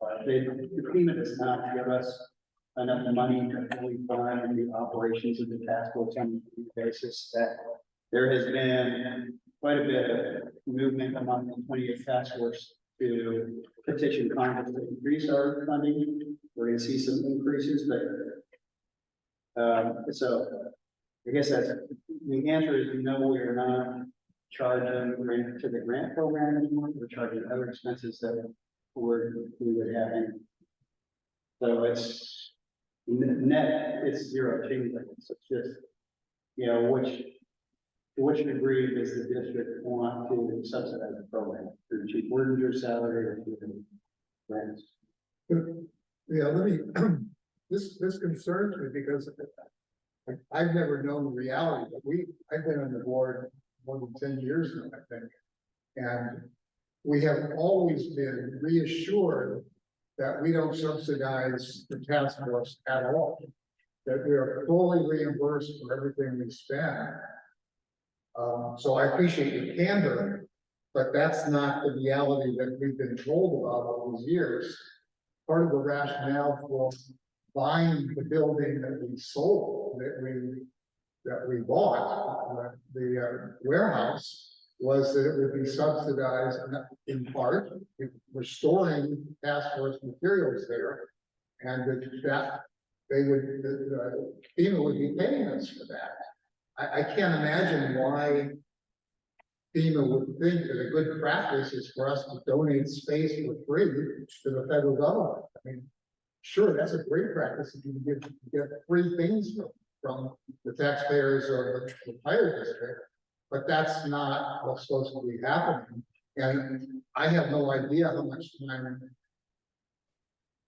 FEMA does not give us enough money to fully fund the operations of the task force on a basis. That there has been quite a bit of movement among the 28th task force to petition Congress to increase our funding. We're going to see some increases, but so I guess that's the answer is no, we are not charging grant to the grant program anymore. We're charging other expenses that we would have in. So it's net, it's zero change. So it's just, you know, to which degree does the district want to subsidize the program through the chief warden's salary or through the grants? Yeah, let me, this concerns me because I've never known the reality, but I've been on the board more than 10 years now, I think. And we have always been reassured that we don't subsidize the task force at all. That we are fully reimbursed for everything we spend. So I appreciate your candor, but that's not the reality that we've been told about all these years. Part of the rationale for buying the building that we sold, that we bought, the warehouse, was that it would be subsidized in part. We're storing task force materials there, and that they would, FEMA would be paying us for that. I can't imagine why FEMA would think that a good practice is for us to donate space for free to the federal government. I mean, sure, that's a great practice if you can get free things from the taxpayers of the fire district, but that's not what's supposed to be happening. And I have no idea how much time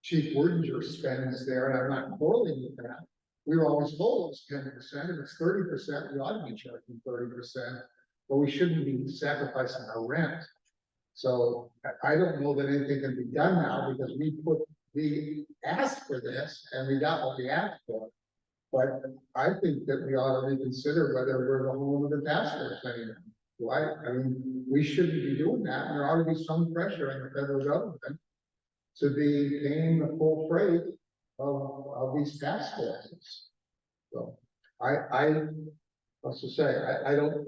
Chief Wordinger spends there, and I'm not quarreling with that. We were always told it's 10%, if it's 30%, we ought to be charging 30%, but we shouldn't be sacrificing our rent. So I don't know that anything can be done now because we asked for this and we got what we asked for. But I think that we ought to reconsider whether we're the home of the task force anymore. Why? I mean, we shouldn't be doing that. And there ought to be some pressure on the federal government to be paying the full freight of these task forces. So let's just say, I don't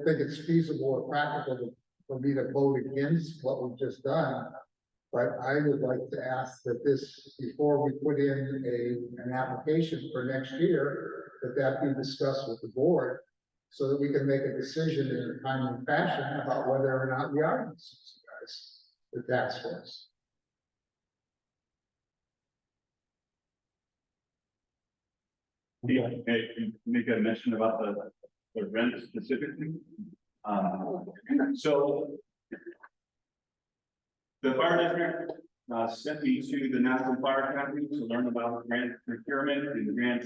think it's feasible or practical for me to vote against what we've just done. But I would like to ask that this, before we put in an application for next year, that be discussed with the board so that we can make a decision in a timely fashion about whether or not we are going to subsidize the task force. Yeah, make a mention about the rent specifically. So the fire district sent me to the National Fire Academy to learn about grant procurement and grant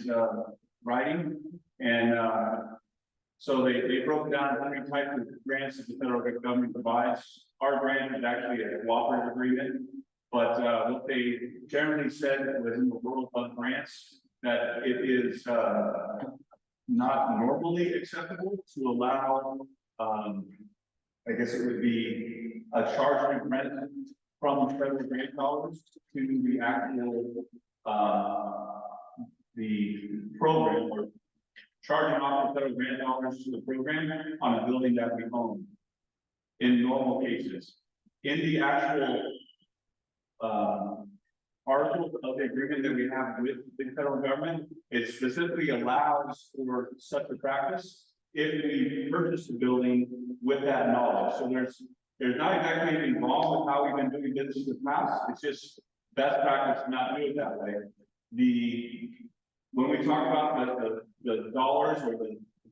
writing. And so they broke down 100 types of grants that the federal government provides. Our grant is actually a cooperative agreement, but what they generally said was in the world of grants that it is not normally acceptable to allow, I guess it would be a charge of rent from federal grant dollars to the actual, the program, or charging off the federal grant dollars to the program on a building that we own in normal cases. In the actual, article of the agreement that we have with the federal government, it specifically allows for such a practice if we purchase the building with that knowledge. So there's not exactly anything wrong with how we've been doing business in the past. It's just best practice to not do it that way. When we talk about the dollars or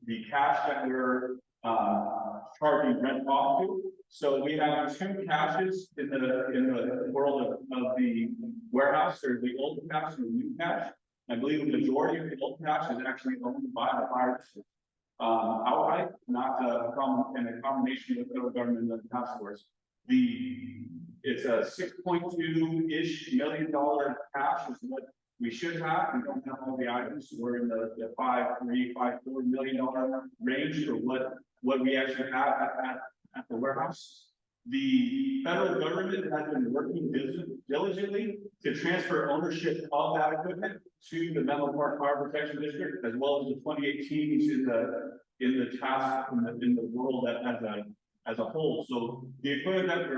the cash that we're charging rent off to, so we have two caches in the world of the warehouse. There's the old cache and the new cache. I believe the majority of the old cache is actually owned by the fire district outright, not in a combination with the federal government and the task force. It's a $6.2-ish million cache is what we should have. We don't have all the items. We're in the $5.4 million range for what we actually have at the warehouse. The federal government has been working diligently to transfer ownership of that equipment to the Menlo Park Fire Protection District, as well as the 28 teams in the task in the world as a whole. So the equipment that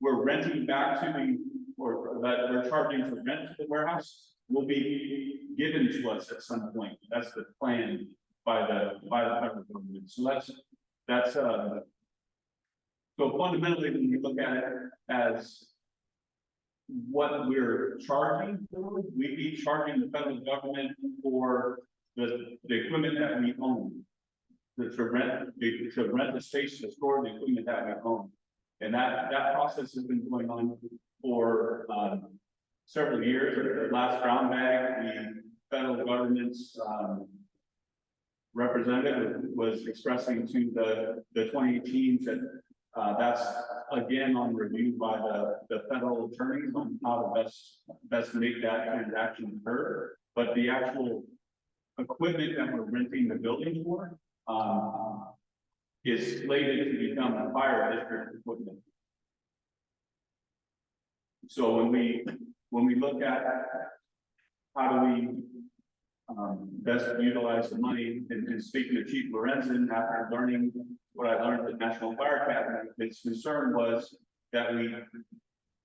we're renting back to or that we're charging for rent to the warehouse will be given to us at some point. That's the plan by the federal government. So that's so fundamentally, when you look at it as what we're charging for, we'd be charging the federal government for the equipment that we own, to rent the space to store the equipment that we own. And that process has been going on for several years. The last brown bag, the federal government's representative was expressing to the 20 teams that that's again on review by the federal attorneys on how to best make that transaction occur. But the actual equipment that we're renting the building for is slated to become a fire district equipment. So when we look at how do we best utilize the money, and speaking to Chief Lorenzen, after learning what I learned at National Fire Academy, his concern was that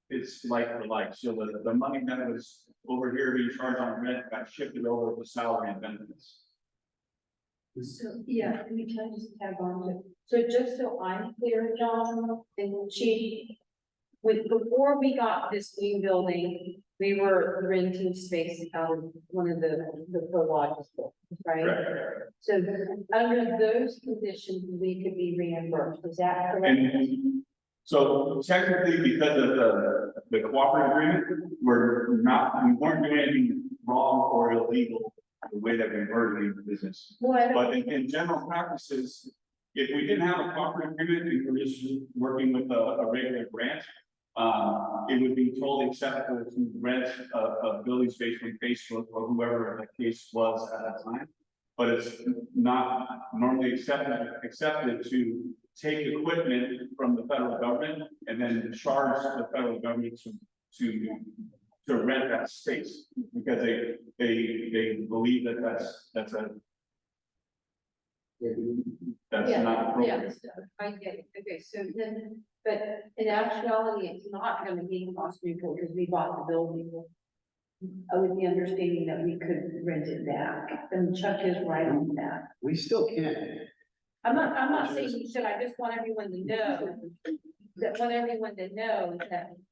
it's like for like. So the money that was over here being charged on rent got shifted over to salary and benefits. So, yeah, let me try to just tag on to, so just so I'm clear, John and Chief. Before we got this new building, we were renting space out of one of the lodges, right? Correct. So under those conditions, we could be reimbursed, is that correct? And so technically, because of the cooperative agreement, we weren't doing anything wrong or illegal the way that we were doing the business. Well, But in general practices, if we didn't have a cooperative agreement, and we were just working with a regular grant, it would be totally acceptable to rent a building space from Facebook or whoever the case was at that time. But it's not normally accepted to take equipment from the federal government and then charge the federal government to rent that space, because they believe that that's Yeah, not appropriate. yeah, so I get it, okay, so then, but in actuality, it's not gonna be cost neutral because we bought the building. With the understanding that we could rent it back, and Chuck is right on that. We still can. I'm not saying you should, I just want everyone to know. That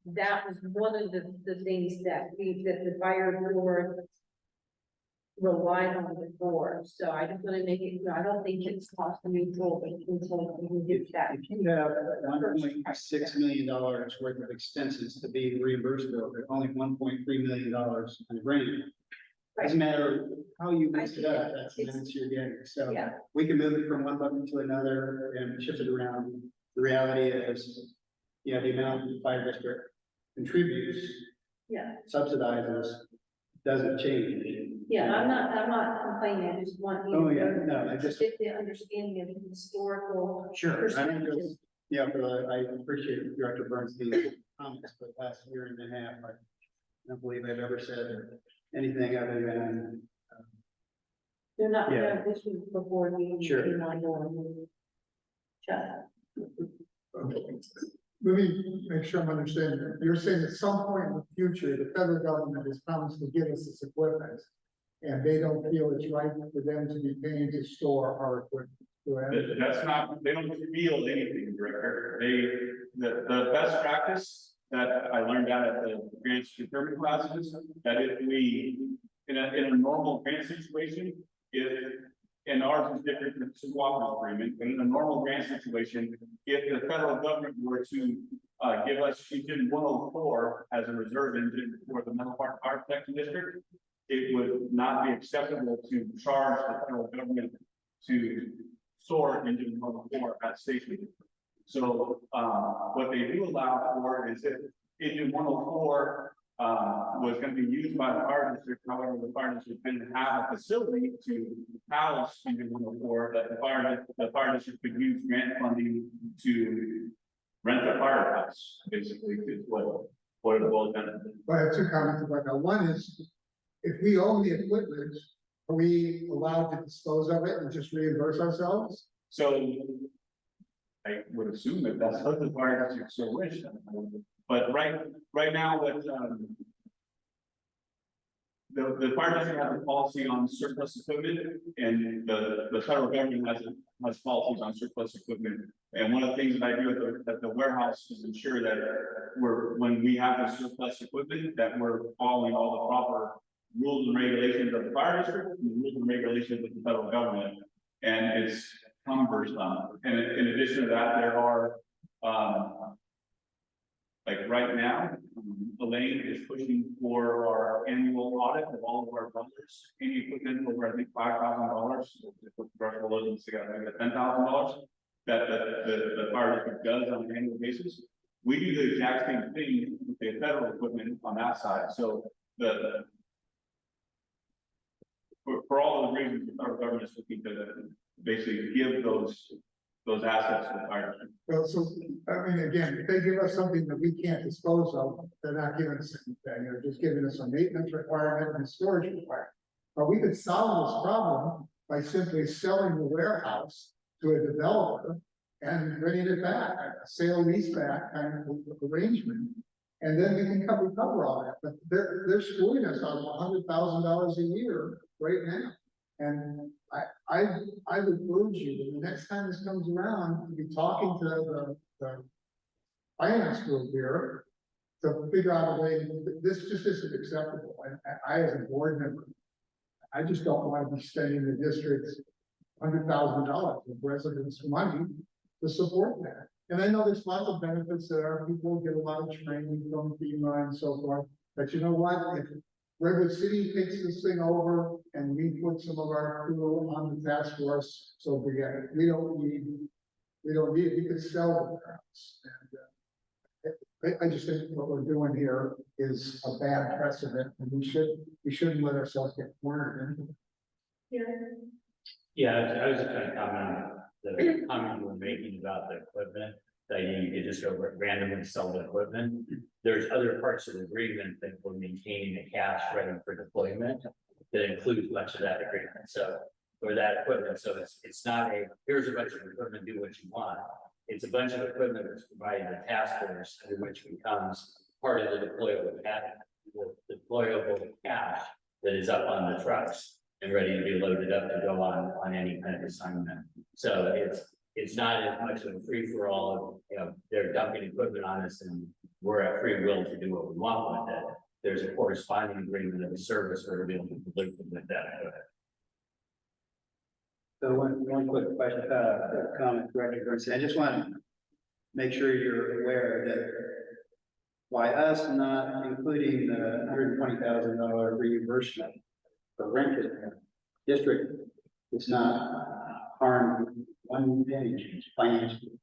that was one of the things that the fire board relied on before, so I just wanna make it clear, I don't think it's cost neutral until we get that. If you have $1.6 million worth of expenses to be reimbursed over, only $1.3 million in grant. Doesn't matter how you mix it up, that's the answer you're getting. So Yeah. we can move it from one bucket to another and shift it around. The reality is, the amount the fire district contributes, Yeah, subsidizes, doesn't change. yeah, I'm not complaining, I just want you Oh, to yeah, know, no, I just, get the understanding of the historical. sure, I perspective. don't just, yeah, I appreciate Director Bernstein's comments for the last year and a half. I don't believe I've ever said anything other than, They're not, Yeah. this was before you. Sure. came on board. Chuck. Let me make sure I'm understanding. You're saying at some point in the future, the federal government has promised to give us this equipment. And they don't feel it's right for them to be paying to store our equipment. Correct? That's not, they don't feel anything, Director. The best practice that I learned out at the grant procurement classes, that if we, in a normal grant situation, and ours is different from the cooperative agreement, but in a normal grant situation, if the federal government were to give us Engine 104 as a reserve engine for the Menlo Park Fire Protection District, it would not be acceptable to charge the federal government to store Engine 104 at station. So what they do allow for is if Engine 104 was going to be used by the fire district, however, the fire district didn't have a facility to house Engine 104, that the fire district could use grant funding to rent a firehouse, basically, is what it boils down to. But I have two comments about that. One is, if we own the equipment, are we allowed to dispose of it and just reimburse ourselves? So I would assume that that's what the fire district so wish. But right now, what the fire district has a policy on surplus equipment, and the federal government has policies on surplus equipment. And one of the things that I do at the warehouse is ensure that when we have the surplus equipment, that we're following all the proper rules and regulations of the fire district, and the rules and regulations of the federal government, and it's cumbersome. And in addition to that, there are like right now, Elaine is pushing for our annual audit of all of our builders. Any equipment over, I think, $5,000. The threshold is maybe $10,000 that the fire district does on an annual basis. We do the exact same thing with the federal equipment on that side. So for all those reasons, the federal government is looking to basically give those assets to the fire district. Well, so, I mean, again, if they give us something that we can't dispose of, they're not giving us anything, they're just giving us a maintenance requirement and a storage requirement. But we could solve this problem by simply selling the warehouse to a developer and bringing it back, a sale lease back kind of arrangement. And then we can recover all that, but they're screwing us on $100,000 a year right now. And I would urge you, the next time this comes around, to be talking to the finance group here to figure out a way, this just isn't acceptable. And I, as a board member, I just don't want to be spending the district's $100,000 of residents' money to support that. And I know there's lots of benefits there. People get a lot of training from FEMA and so forth. But you know what? If Redwood City takes this thing over and we put some of our crew on the task force, so be it. We don't need it. We could sell the grounds. And I just think what we're doing here is a bad precedent, and we shouldn't let ourselves get cornered into it. Yeah, I was just trying to comment on the comment you were making about the equipment, that you could just go randomly sell the equipment. There's other parts of the agreement that we're maintaining the cash ready for deployment that includes much of that agreement. So for that equipment, so it's not a, here's a bunch of equipment, do what you want. It's a bunch of equipment that's provided the task force, which becomes part of the deployable cash that is up on the trucks and ready to be loaded up to go on any kind of assignment. So it's not as much of a free for all of, you know, they're dumping equipment on us and we're at free will to do what we want with it. There's a corresponding agreement of the service we're able to deliver with that. So one quick question, comment, Director Bernstein. I just want to make sure you're aware that by us not including the $120,000 reimbursement for rented district, it's not harmed one penny financially.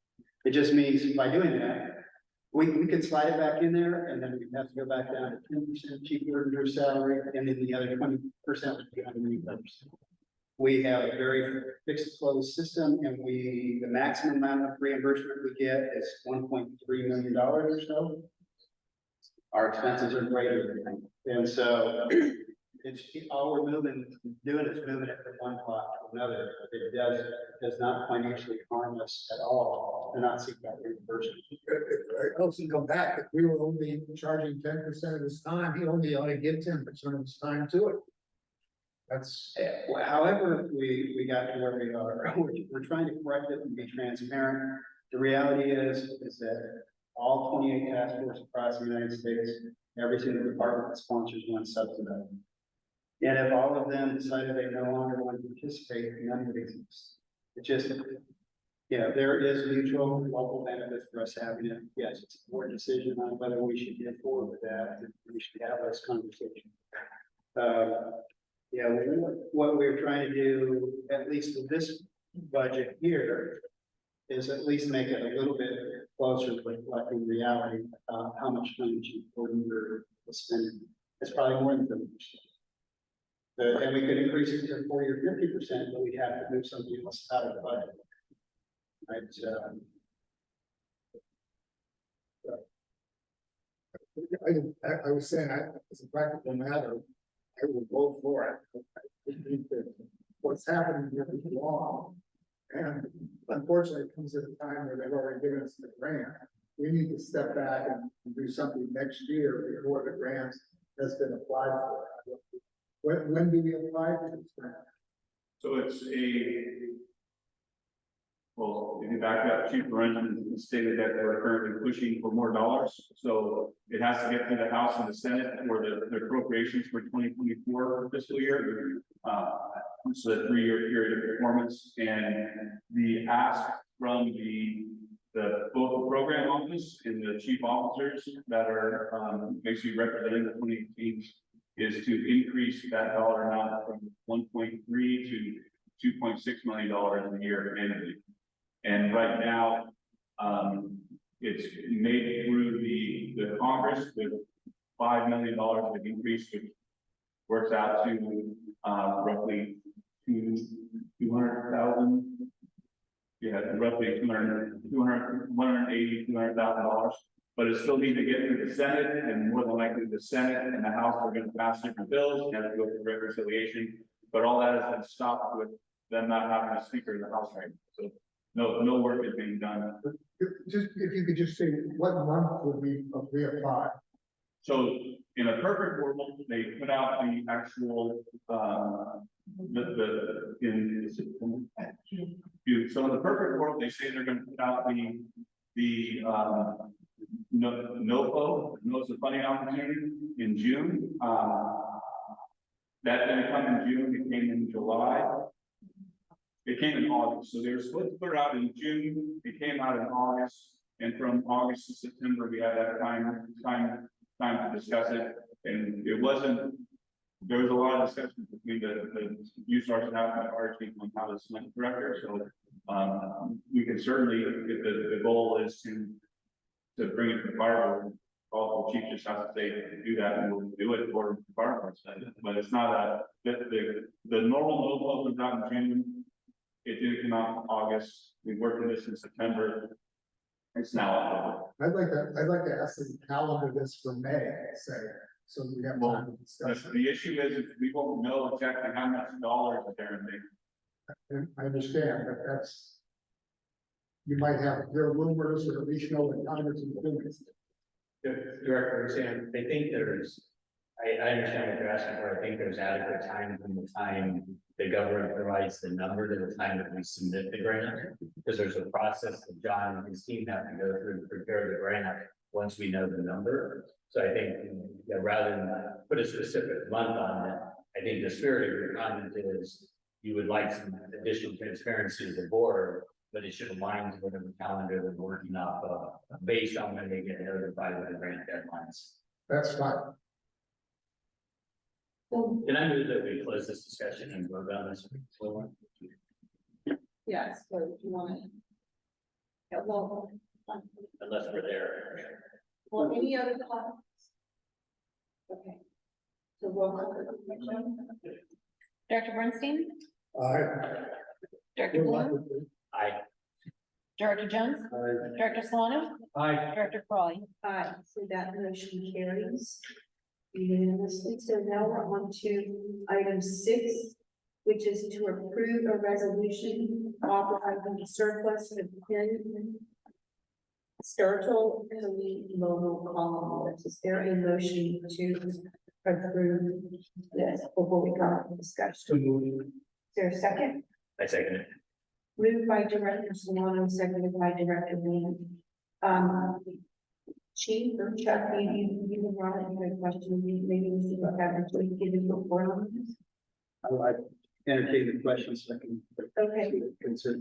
It just means by doing that, we can slide it back in there, and then we have to go back down to 10% cheaper than your salary, and then the other 20% would be underneath that. We have a very fixed closed system, and the maximum amount of reimbursement we get is $1.3 million or so. Our expenses are greater than that. And so it's all we're doing is moving it from one pot to another. It does not financially harm us at all to not seek that reimbursement. I also come back, if we were only charging 10% of his time, he only ought to give 10% of his time to it. That's. However, we got to where we are, we're trying to correct it and be transparent. The reality is that all 28 task forces across the United States, every single department that sponsors one subsidize. And if all of them decided they no longer want to participate, none would exist. It just, you know, there is mutual local benefit for us having it. Yes, it's a board decision on whether we should get forward with that. We should have this conversation. Yeah, what we're trying to do, at least with this budget here, is at least make it a little bit closer to reflecting reality, how much money you're spending. It's probably more than 30%. And we could increase it to 40 or 50%, but we'd have to move something else out of the budget. Right, I was saying, as a practical matter, I will vote for it. I think that what's happening here is wrong. And unfortunately, it comes at a time where they've already given us the grant. We need to step back and do something next year before the grant has been applied for. When do we apply for this grant? So it's well, if you back up, Chief Lorenzen stated that we're currently pushing for more dollars. So it has to get through the House and the Senate for the appropriations for 2024 fiscal year. It's a 3-year period of performance, and the ask from both the program office and the chief officers that are basically representing the 20 teams is to increase that dollar amount from 1.3 to $2.6 million a year annually. And right now, it's made through the Congress with $5 million of increase, which works out to roughly 200,000. Yeah, roughly $200,000, but it still needs to get through the Senate, and more than likely the Senate and the House are going to pass different bills and have to go through reconciliation. But all that has been stopped with them not having a speaker in the House right now. So no work is being done. Just if you could just say what month would we apply? So in a perfect world, they put out the actual, so in the perfect world, they say they're gonna put out NOFO, Notice of Funding Opportunity in June. That didn't come in June, it came in July. It came in August, so they were supposed to put it out in June, it came out in August, and from August to September, we had that time to discuss it, and it wasn't, there was a lot of discussion between the USAR staff and our team on how to select director, so we can certainly, if the goal is to bring it to the fire board, all the chief just has to say to do that, and we'll do it for the fire board, but it's not the normal no comes out in June. It didn't come out in August, we worked on this in September. It's now. I'd like to ask them to calendar this for May, say, so we have time to discuss it. The issue is, we won't know exactly how much dollars are there in I understand, but that's. You might have, there are rumors, or at least know that Congress is doing this. Director Sam, I think I understand what you're asking for. I think there's adequate time from the time the government provides the number to the time that we submit the grant. Because there's a process that John and his team have to go through to prepare the grant once we know the number. So I think, rather than put a specific month on it, I think the spirit of your comment is you would like some additional transparency to the board, but it should align to whatever calendar they're working off of based on when they get notified of the grant deadlines. That's fine. Can I move that we close this discussion and vote on this? Yes, so if you want to. Yeah, well, Unless we're there. any other comments? Okay. So roll call for the commission. Director Bernstein, Aye. Director Bloom, Director Jones, Director Solano, Aye. Director Crawley. Aye, so that motion carries unanimously. So now we're on to item 6, which is to approve a resolution authorizing the surplus of 10 Sturgill mobile columns. Is there a motion to approve this before we go into discussion? Is there a second? I second it. Moved by Director Solano, seconded by Director Lehman. Chief or Chuck, you can run into a question, maybe we see what happens, we can give you a report on this. I entertain the questions, so I can. Okay. Consider.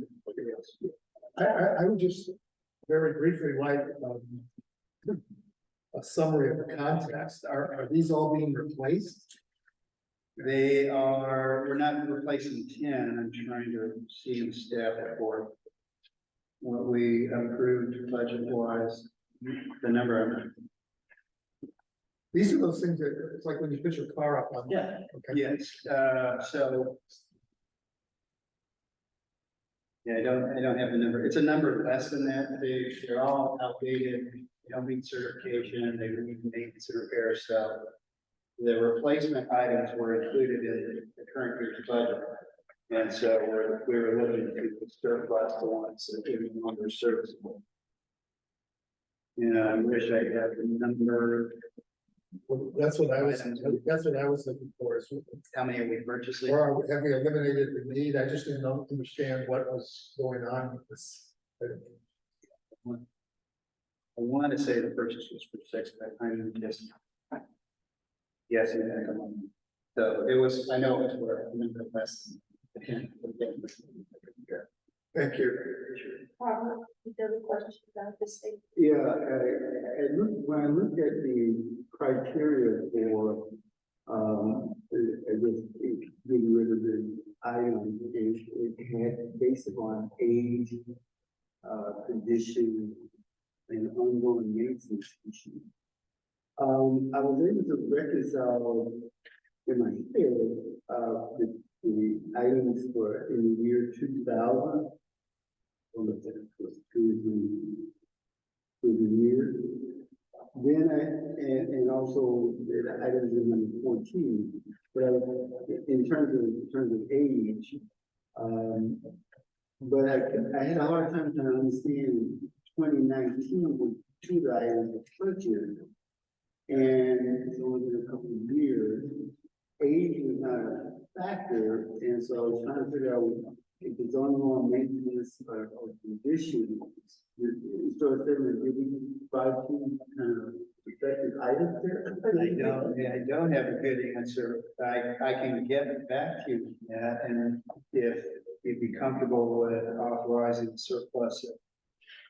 I would just very briefly like, a summary of the context. Are these all being replaced? They are, we're not replacing 10, I'm trying to see the staff report. What we approved budget wise, the number of. These are those things that, it's like when you put your car up on. Yeah. Okay. Yes, so. Yeah, I don't have the number. It's a number less than that. They're all outdated. They don't meet certification. They need maintenance and repair stuff. The replacement items were included in the current year's budget. And so we were looking to surplus the ones that are no longer serviceable. And I wish I had the number. Well, that's what I was looking for, is How many are we purchasing? or have we eliminated the need? I just didn't understand what was going on with this. I want to say the purchase was for 6, but I'm just. Yes, so it was, I know it was worth a number less than. Thank you. Robert, you have a question about this thing? Yeah, when I looked at the criteria for, I guess, getting rid of the item, it had based upon age, condition, and ongoing maintenance issue. I was able to reconcile in my head, the items for in the year 2000. To the year. Then and also the items in number 14, but in terms of age, but I had a hard time to understand 2019 with 2 items of purchase. And it's only been a couple of years. Age was not a factor, and so I was trying to figure out if it's ongoing maintenance or conditions. So it's been really 5 kind of effective items there. I don't have a good answer. I can get back to you on that, and if you'd be comfortable with authorizing surplus of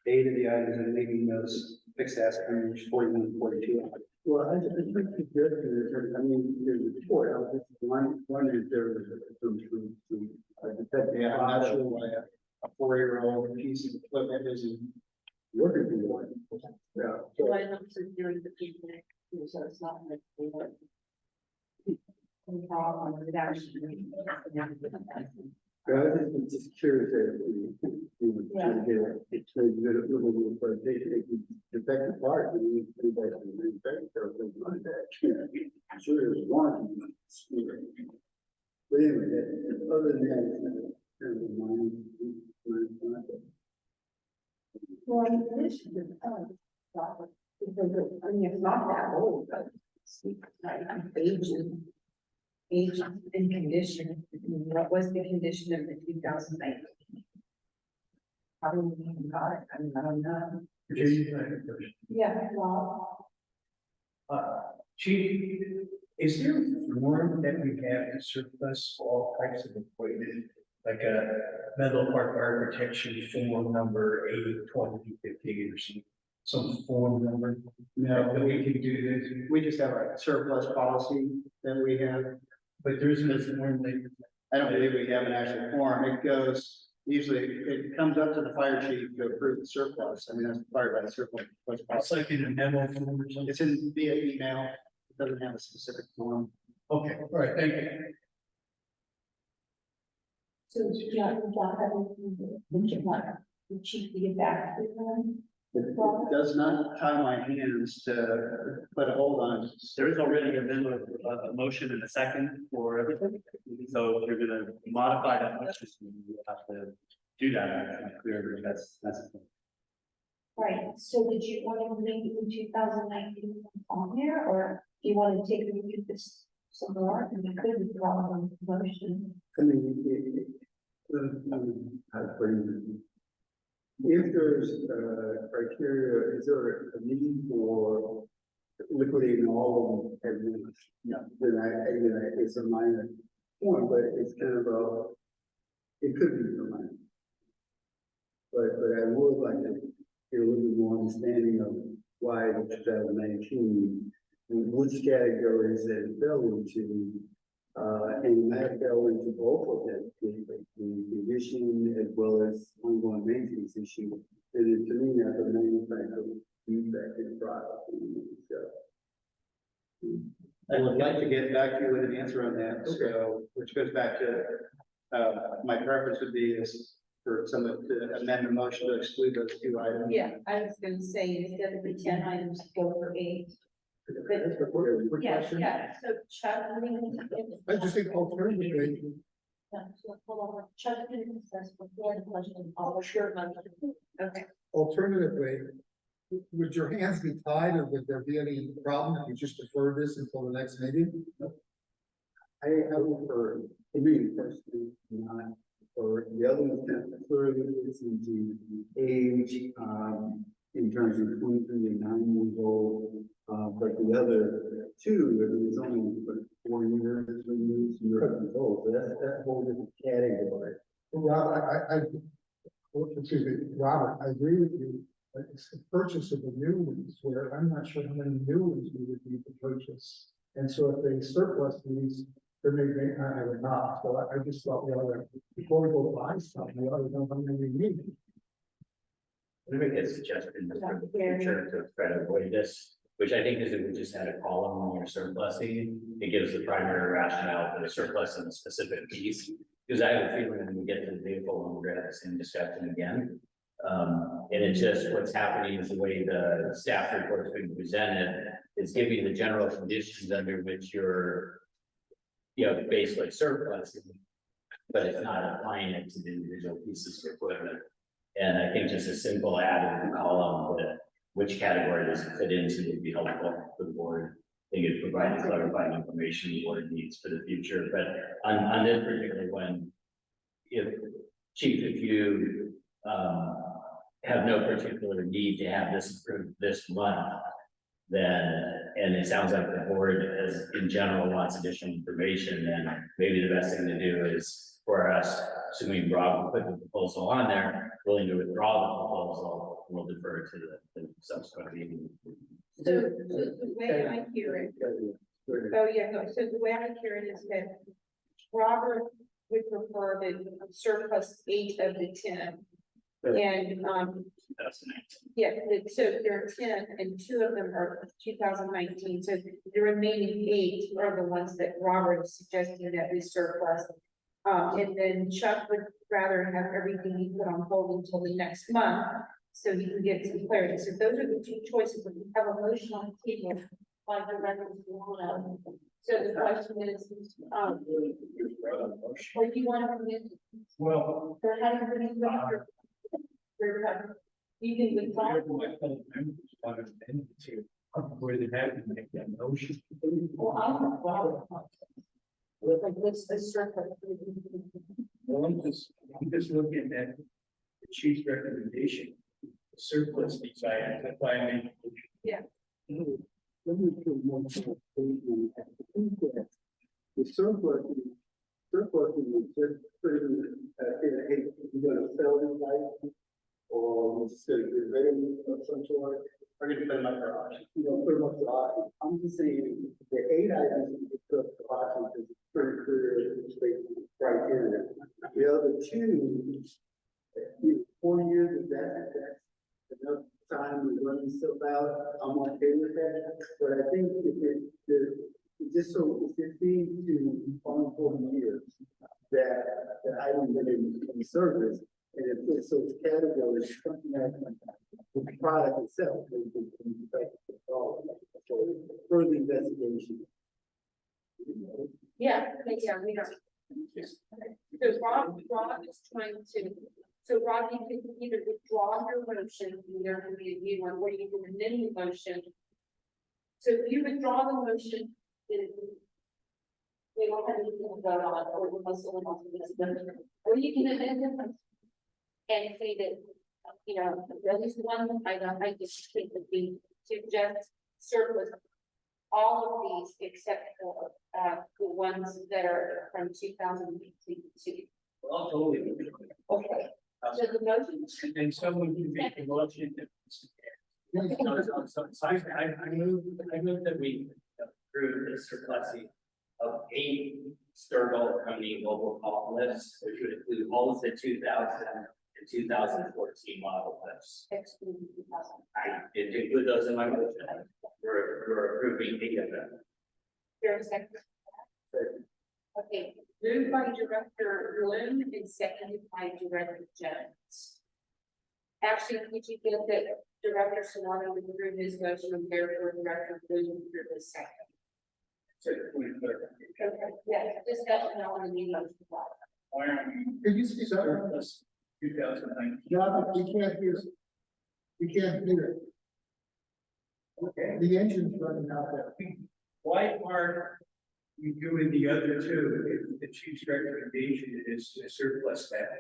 8 of the items and making those fixed asset numbers 41, 42. Well, I think suggestion is, I mean, there's a report, I was just wondering if there was some, Yeah, I'm not sure why a 4-year-old piece of equipment isn't working for one. Yeah. So I don't see during the picnic, so it's not like they were. Problem with actually. I was just curious if you trying to get it, so you get a little bit of presentation, if you defect the part, then you do that and manufacture everything like that. I'm sure there's one. But anyway, other than that, it's kind of mine. Well, this is the because I mean, it's not that old, but it's like aging. Age and condition, what was the condition of the 2019? Probably even got it, I mean, I don't know. Yeah, well. Chief, is there a form that we have to surplus all types of equipment? Like a metal part fire protection form number 802050 or some form number? No, That we can do this, we just have a surplus policy that we have. but there isn't a form that. I don't believe we have an actual form. It goes, usually it comes up to the fire chief to approve the surplus. I mean, that's required by the surplus. It's policy. like in a memo form or something. It's in via email. It doesn't have a specific form. Okay, all right, thank you. So, the chief to get back to them? It does not tie my hands to put a hold on it. There is already a motion and a second for everything. So if you're gonna modify that motion, you have to do that. It's clear, that's. Right, so did you want to make it in 2019 on here, or do you want to take a look at this some more, and we could withdraw on the motion? I mean, if there's criteria, is there a need for liquidating all of them at once? No, then it's a minor point, but it's kind of it could be a minor. But I would like to get a little bit more understanding of why in 2019, which categories that it fell into. And that fell into both of them, the condition as well as ongoing maintenance issue. And to me, that's a manufacturer defect in the product. I would like to get back to you with an answer on that, so, which goes back to, my preference would be is for someone to amend the motion to exclude those 2 items. Yeah, I was gonna say, instead of the 10 items, go for 8. Yeah, so Chuck. I just think alternatively, Yeah, so hold on, Chuck didn't discuss before the question, all sure, okay. alternatively, would your hands be tied, or would there be any problem if you just defer this until the next meeting? I would prefer, to me personally, not, or the other one, clearly it's into age, in terms of 23 and 9 years old. But the other 2, it's only 4 years, 3 years, you're old, so that's a whole different category. Robert, excuse me, Robert, I agree with you, but it's the purchase of the new ones where I'm not sure how many new ones we would need to purchase. And so if they surplus these, there may not have enough, so I just thought we ought to, before we go buy something, we ought to know how many we need. Let me make a suggestion for the future to try to avoid this, which I think is if we just had a column on your surplusing, it gives the primary rationale for the surplus in a specific piece. Because I have a feeling when we get to the vehicle, and we're gonna have the same discussion again. And it's just what's happening is the way the staff report's being presented is giving the general conditions under which you're, basically surplusing, but it's not applying it to the individual pieces of equipment. And I think just a simple add in the column that which category does it fit into would be helpful for the board. I think it provides clarifying information the board needs for the future, but on this particular one, if, Chief, if you, have no particular need to have this approved this month, then, and it sounds like the board as in general wants additional information, then maybe the best thing to do is for us, assuming Rob will put the proposal on there, willing to withdraw the proposal, we'll defer to the subsequent meeting. So the way I hear it, oh, yeah, no, so the way I hear it is that Robert would prefer the surplus 8 of the 10. And, yeah, so there are 10 and 2 of them are 2019, so the remaining 8 are the ones that Robert is suggesting that we surplus. And then Chuck would rather have everything he put on hold until the next month, so he can get some clarity. So those are the 2 choices, but we have a motion on the table by the records. So the question is, what do you want to do? Well. So how do you you can withdraw. Where they have to make that motion. Well, I'm like, what's the surplus? Well, I'm just looking at the chief's recommendation, surplus these items, that's why I made. Yeah. Let me put one more statement. I think that the surplus is just pretty, hey, you're gonna sell this item, or you're just gonna get rid of some sort. We're gonna put them up for auction. You know, pretty much, I'm just saying, the 8 items that you put up for auction is pretty clear, criteria. The other 2, 4 years, that's enough time to run stuff out, I'm okay with that, but I think if it just so, if it seems to on 4 years, that item that in service, and it fits those categories, something that the product itself, further investigation. Yeah, yeah, we don't. So Rob is trying to, so Rob, you can either withdraw your motion, there can be a new one, or you can amend the motion. So if you withdraw the motion, then we don't have anything to vote on, or we must someone else to this, or you can amend it and say that, you know, at least one item, I just think that we suggest surplus all of these except for the ones that are from 2022. Well, totally. Okay, so the motion. And someone can make a motion. So I move that we approve the surplusing Of 8 Sturgill Company local call lists, which would include all of the 2000 and 2014 model lists. Excluding 2000. I did include those in my motion. We're approving 8 of them. There's a second. Okay, moved by Director Bloom and seconded by Director Jones. Actually, could you get that Director Solano would approve his motion and therefore Director Bloom would approve his second? Okay, yes, discussion on the new motion. Could you speak up? 2019. No, we can't hear. We can't hear it. Okay. The engine's running out there. Why aren't we doing the other 2 if the chief's recommendation is to surplus that?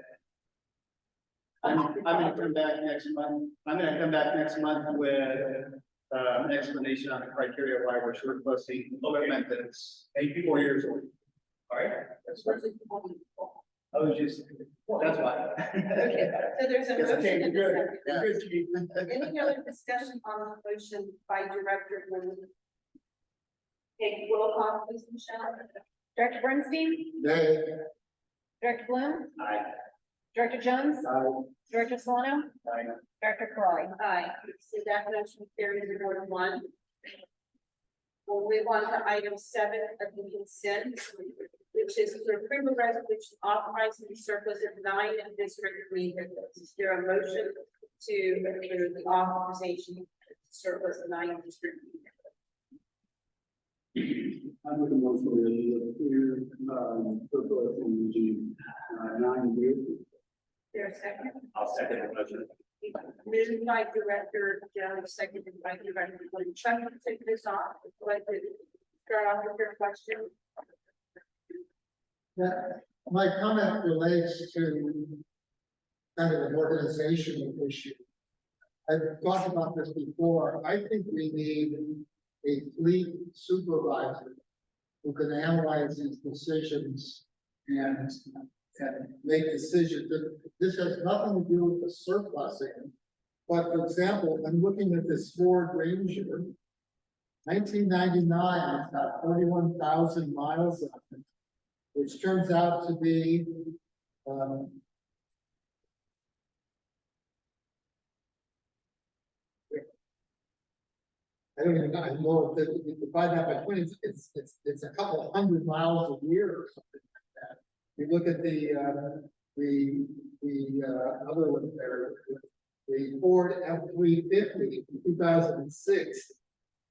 I'm gonna come back next month. I'm gonna come back next month with an explanation on the criteria why we're surplusing equipment that's 4 years old. All right, that's what I was just. That's why. Okay, so there's a Yes, okay, motion and a good. second. Good, Chief. Any other discussion on the motion by Director Bloom? Okay, roll call, please, Michelle. Director Bernstein, They, Director Bloom, Aye. Director Jones, Director Solano, Director Caroli. Aye, so that motion carries a vote of 1. We'll move on to item 7 of the consent, which is to approve a resolution authorizing the surplus of 9 district vehicles. Is there a motion to approve the authorization to surplus of 9 district vehicles? I would most of it, surplus in the 9 years. Is there a second? I'll second the motion. Moved by Director Jones, seconded by Director Wood. Chuck, take this off, like, start off with your question. Yeah, my comment relates to kind of an organizational issue. I've talked about this before. I think we need a fleet supervisor who can analyze these decisions and make decisions. This has nothing to do with the surplusing. But for example, I'm looking at this Ford Ranger. 1999, it's got 41,000 miles on it, which turns out to be, I don't even know if you divide that by 20, it's a couple hundred miles a year or something like that. You look at the other one there, the Ford F-350 from 2006.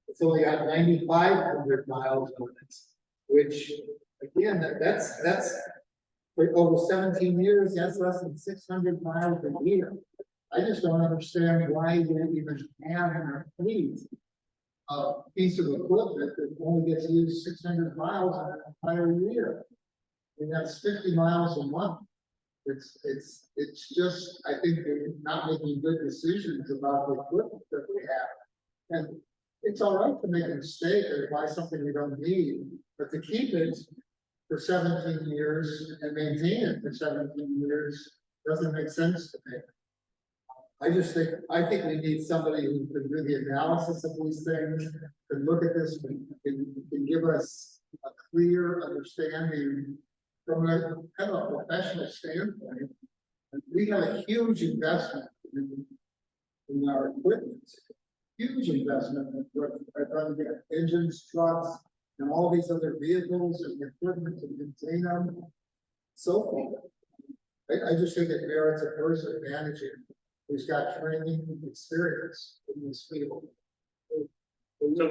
It's only got 9,500 miles on it, which again, that's for over 17 years, that's less than 600 miles a year. I just don't understand why you even have in our fleet a piece of equipment that only gets used 600 miles in an entire year. And that's 50 miles a month. It's just, I think they're not making good decisions about the equipment that we have. And it's all right to make a mistake or buy something we don't need, but to keep it for 17 years and maintain it for 17 years doesn't make sense to me. I think we need somebody who can do the analysis of these things, can look at this, can give us a clear understanding from a kind of a professional standpoint. And we have a huge investment in our equipment, huge investment in engines, trucks, and all these other vehicles and equipment to maintain them, so forth. I just think it merits a person managing who's got training and experience in this field. So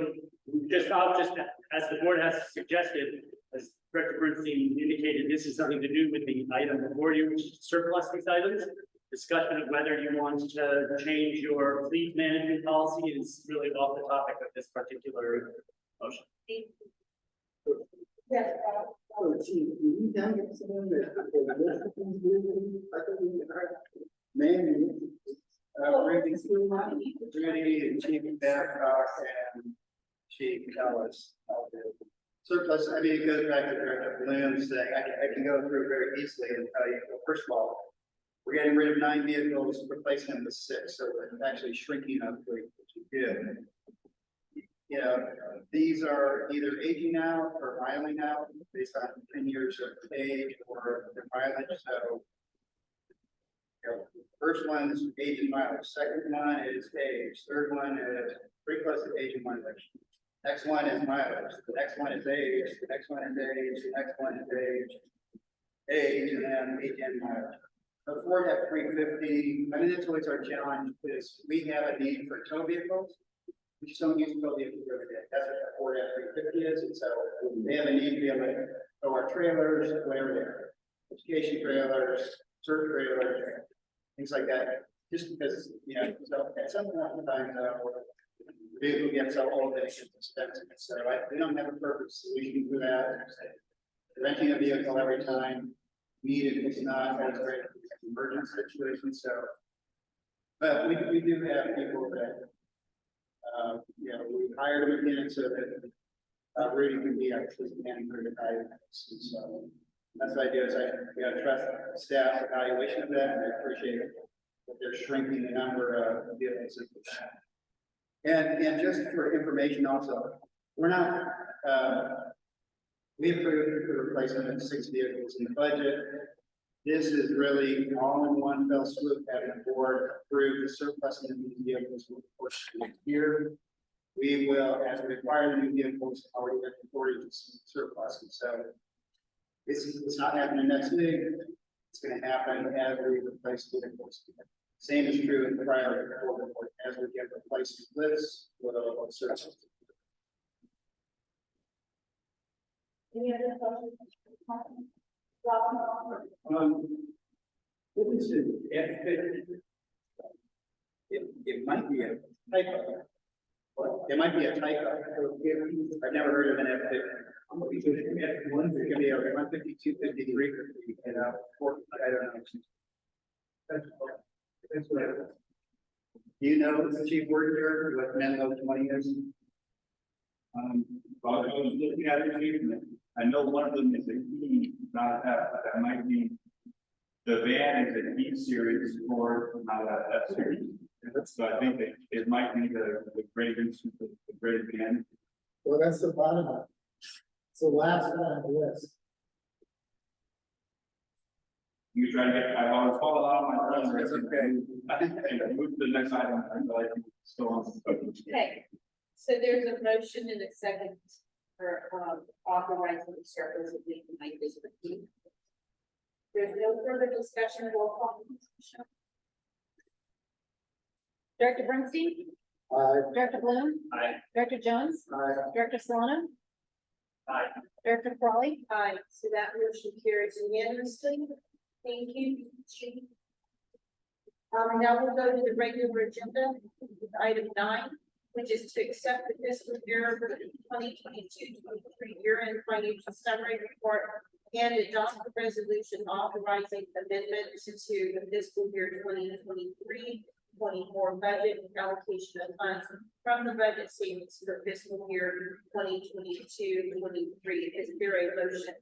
I'll just, as the board has suggested, as Director Bernstein indicated, this is something to do with the item before you, which is surplus these items. Discussion of whether you want to change your fleet management policy is really off the topic of this particular motion. Yes. Oh, gee, we done get some of the man. Rudy, Chief Babcock, and Chief Ellis. Surplus, I mean, it goes back to Director Bloom's saying, I can go through very easily and tell you, well, first of all, we're getting rid of 9 vehicles, replacing them with 6, so we're actually shrinking up, which is good. You know, these are either aging out or miling out based on 10 years of age or their mileage, so. You know, first one is age and mileage, second one is age, third one is pretty close to age and mileage. Next one is mileage, the next one is age, the next one is age, the next one is age, and then age and mileage. The Ford F-350, I mean, that's always our challenge, is we have a need for tow vehicles. We just don't use tow vehicles every day. That's what the Ford F-350 is, and so they have a need to be able to tow our trailers, whatever they are. Education trailers, surf trailers, things like that. Just because, you know, so at some point in time, the vehicle gets so old that it gets expensive. So we don't have a perfect solution for that. Renting a vehicle every time needed is not as great an emergency situation. So, but we do have people that, you know, we hired them again so that Rudy can be actually managing the guidance. So that's what I do is I trust staff evaluation of that, and I appreciate it. That they're shrinking the number of vehicles. And just for information also, we're not, we approved the replacement of 6 vehicles in the budget. This is really all in one fell swoop, having the board approve the surplus of these vehicles for the course of the year. We will, as we acquire the new vehicles, already have authority to surplus. And so it's not happening next week. It's going to happen as we replace vehicles. Same is true in the prior report. As we get replacement lists, we'll surplus. Any other questions? What is it? it might be a typo. It might be a typo. I've never heard of an F fifty. It could be a 152, 53, you know, I don't know. That's what it is. Do you know the chief word here, what Menlo 20 is? Well, I was looking at it, I know one of them is a E, not a F, but that might be. The van is an E series or not a F series. So I think that it might be the greatest, the great van. Well, that's the bottom of it. It's the last one on the list. You try to get, I was following out my friends. That's okay. Move to the next item, I feel like it's still on. Okay, so there's a motion and a second for, authorizing the surplus of the United District. There's no further discussion, roll call. Director Bernstein, Director Bloom, Aye. Director Jones, Director Solano, Aye. Director Crawley. Aye, so that motion carries unanimously. Thank you, Chief. Now we'll go to the regular agenda, item 9, which is to accept the fiscal year 2022-23 year-end financial summary report and adopt the resolution authorizing amendments to the fiscal year 2023-24 budget and allocation of funds from the budget statements for fiscal year 2022-23. Is there a motion?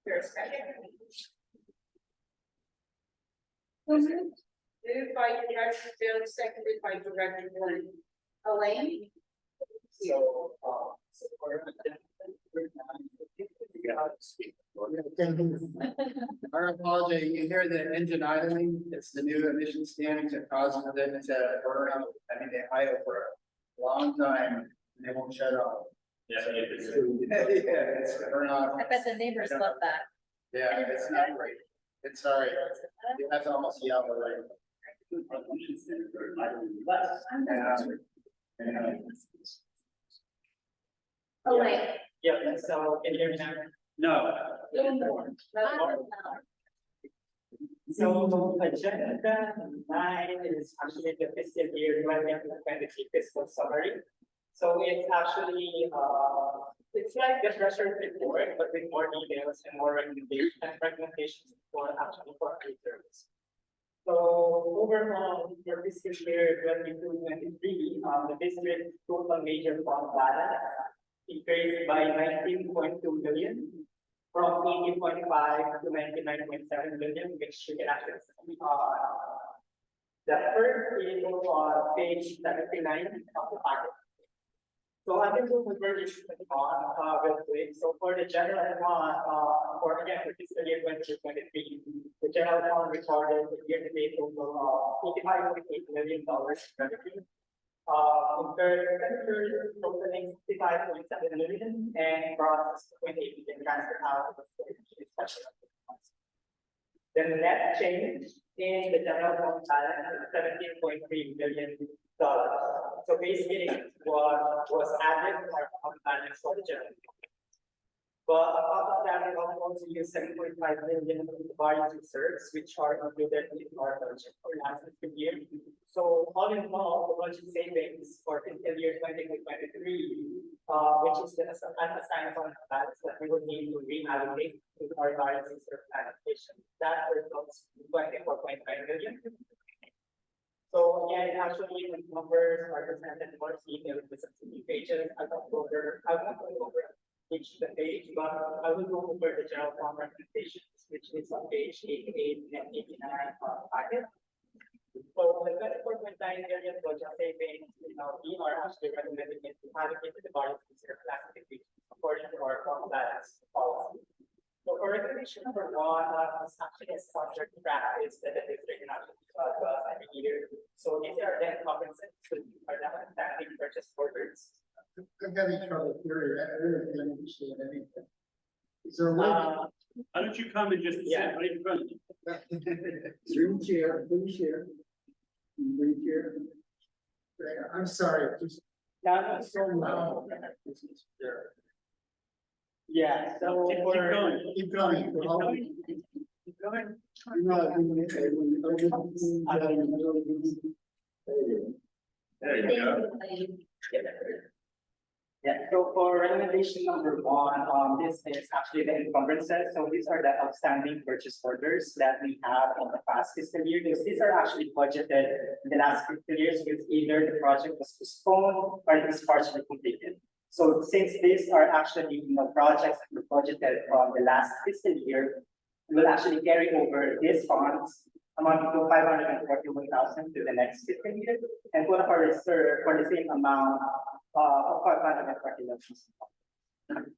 There a second? Moved by Director Jones, seconded by Director Bloom. Elaine? So, Our apology, you hear the engine idling, it's the new emission standards that causes them to burn out. I mean, they idle for a long time, and they won't shut off. Yeah, it's. Yeah, it's burn off. I bet the neighbors love that. Yeah, it's not great. It's sorry. You have to almost yell right. Elaine? yeah, so can you hear me now? No. Little more. So agenda 9 is actually the fiscal year 2023 fiscal summary. So it's actually, it's like the treasurer's report, but with more details and more recommendations for actually for reserves. So overall, for fiscal year 22-23, the district total major fund balance increased by 19.2 billion. From 80.5 to 99.7 billion, which you can actually see the first table on page 79 of the packet. So I think we'll convert this on real quick. So for the general fund, for again for fiscal year 2023, the general fund recorded a year-to-date total of $85.8 million revenue. Incurred totaling 65.7 million and processed 28 million transfer out of the The net change in the general fund balance is $17.3 million. So basically what was added to our fund balance for the general fund. But apart from that, we also use 7.5 million of the various reserves, which are included in our budget for last fiscal year. So all in all, the budget savings for fiscal year 2023, which is the unassigned fund balance that we would need to reallocate to our various reserve allocation. That results in 24.5 million. So again, actually, the numbers are presented more detailed with the pages. I won't go over each the page, but I will go over the general fund recommendations, which is on page 88 and 89 of the packet. So the 24.9 million budget savings, we are actually recommending it to allocate to the various reserve classifications according to our fund balance policy. So for recommendation number 1, it's actually a structured practice that the district actually does every year. So these are then compensated to our standing purchase orders. I'm having trouble hearing, I really can't understand anything. Is there a way? Why don't you come and just sit right in front of me? Through chair, please share. Through chair. I'm sorry, just Now, so loud. yeah, so Keep for going. Keep going. There you go. Yeah, so for recommendation number one, this is actually the encumbrances. So these are the outstanding purchase orders that we have in the past fiscal year. These are actually budgeted in the last fiscal years with either the project was postponed or it was partially completed. So since these are actually, projects that were budgeted from the last fiscal year, we will actually carry over these funds amounting to 541,000 to the next fiscal year and put up a reserve for the same amount of 541,000.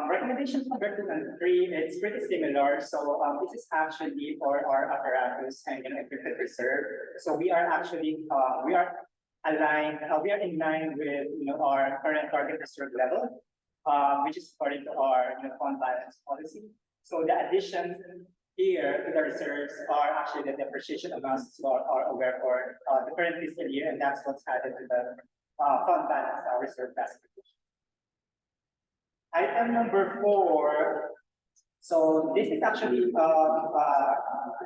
Recommendations number 2 and 3, it's pretty similar. So this is actually for our apparatus and equipment reserve. So we are actually we are aligned, we are in line with our current target reserve level, which is according to our fund balance policy. So the additions here to the reserves are actually the depreciation amounts you are aware for the current fiscal year, and that's what's added to the fund balance reserve classification. Item number 4. So this is actually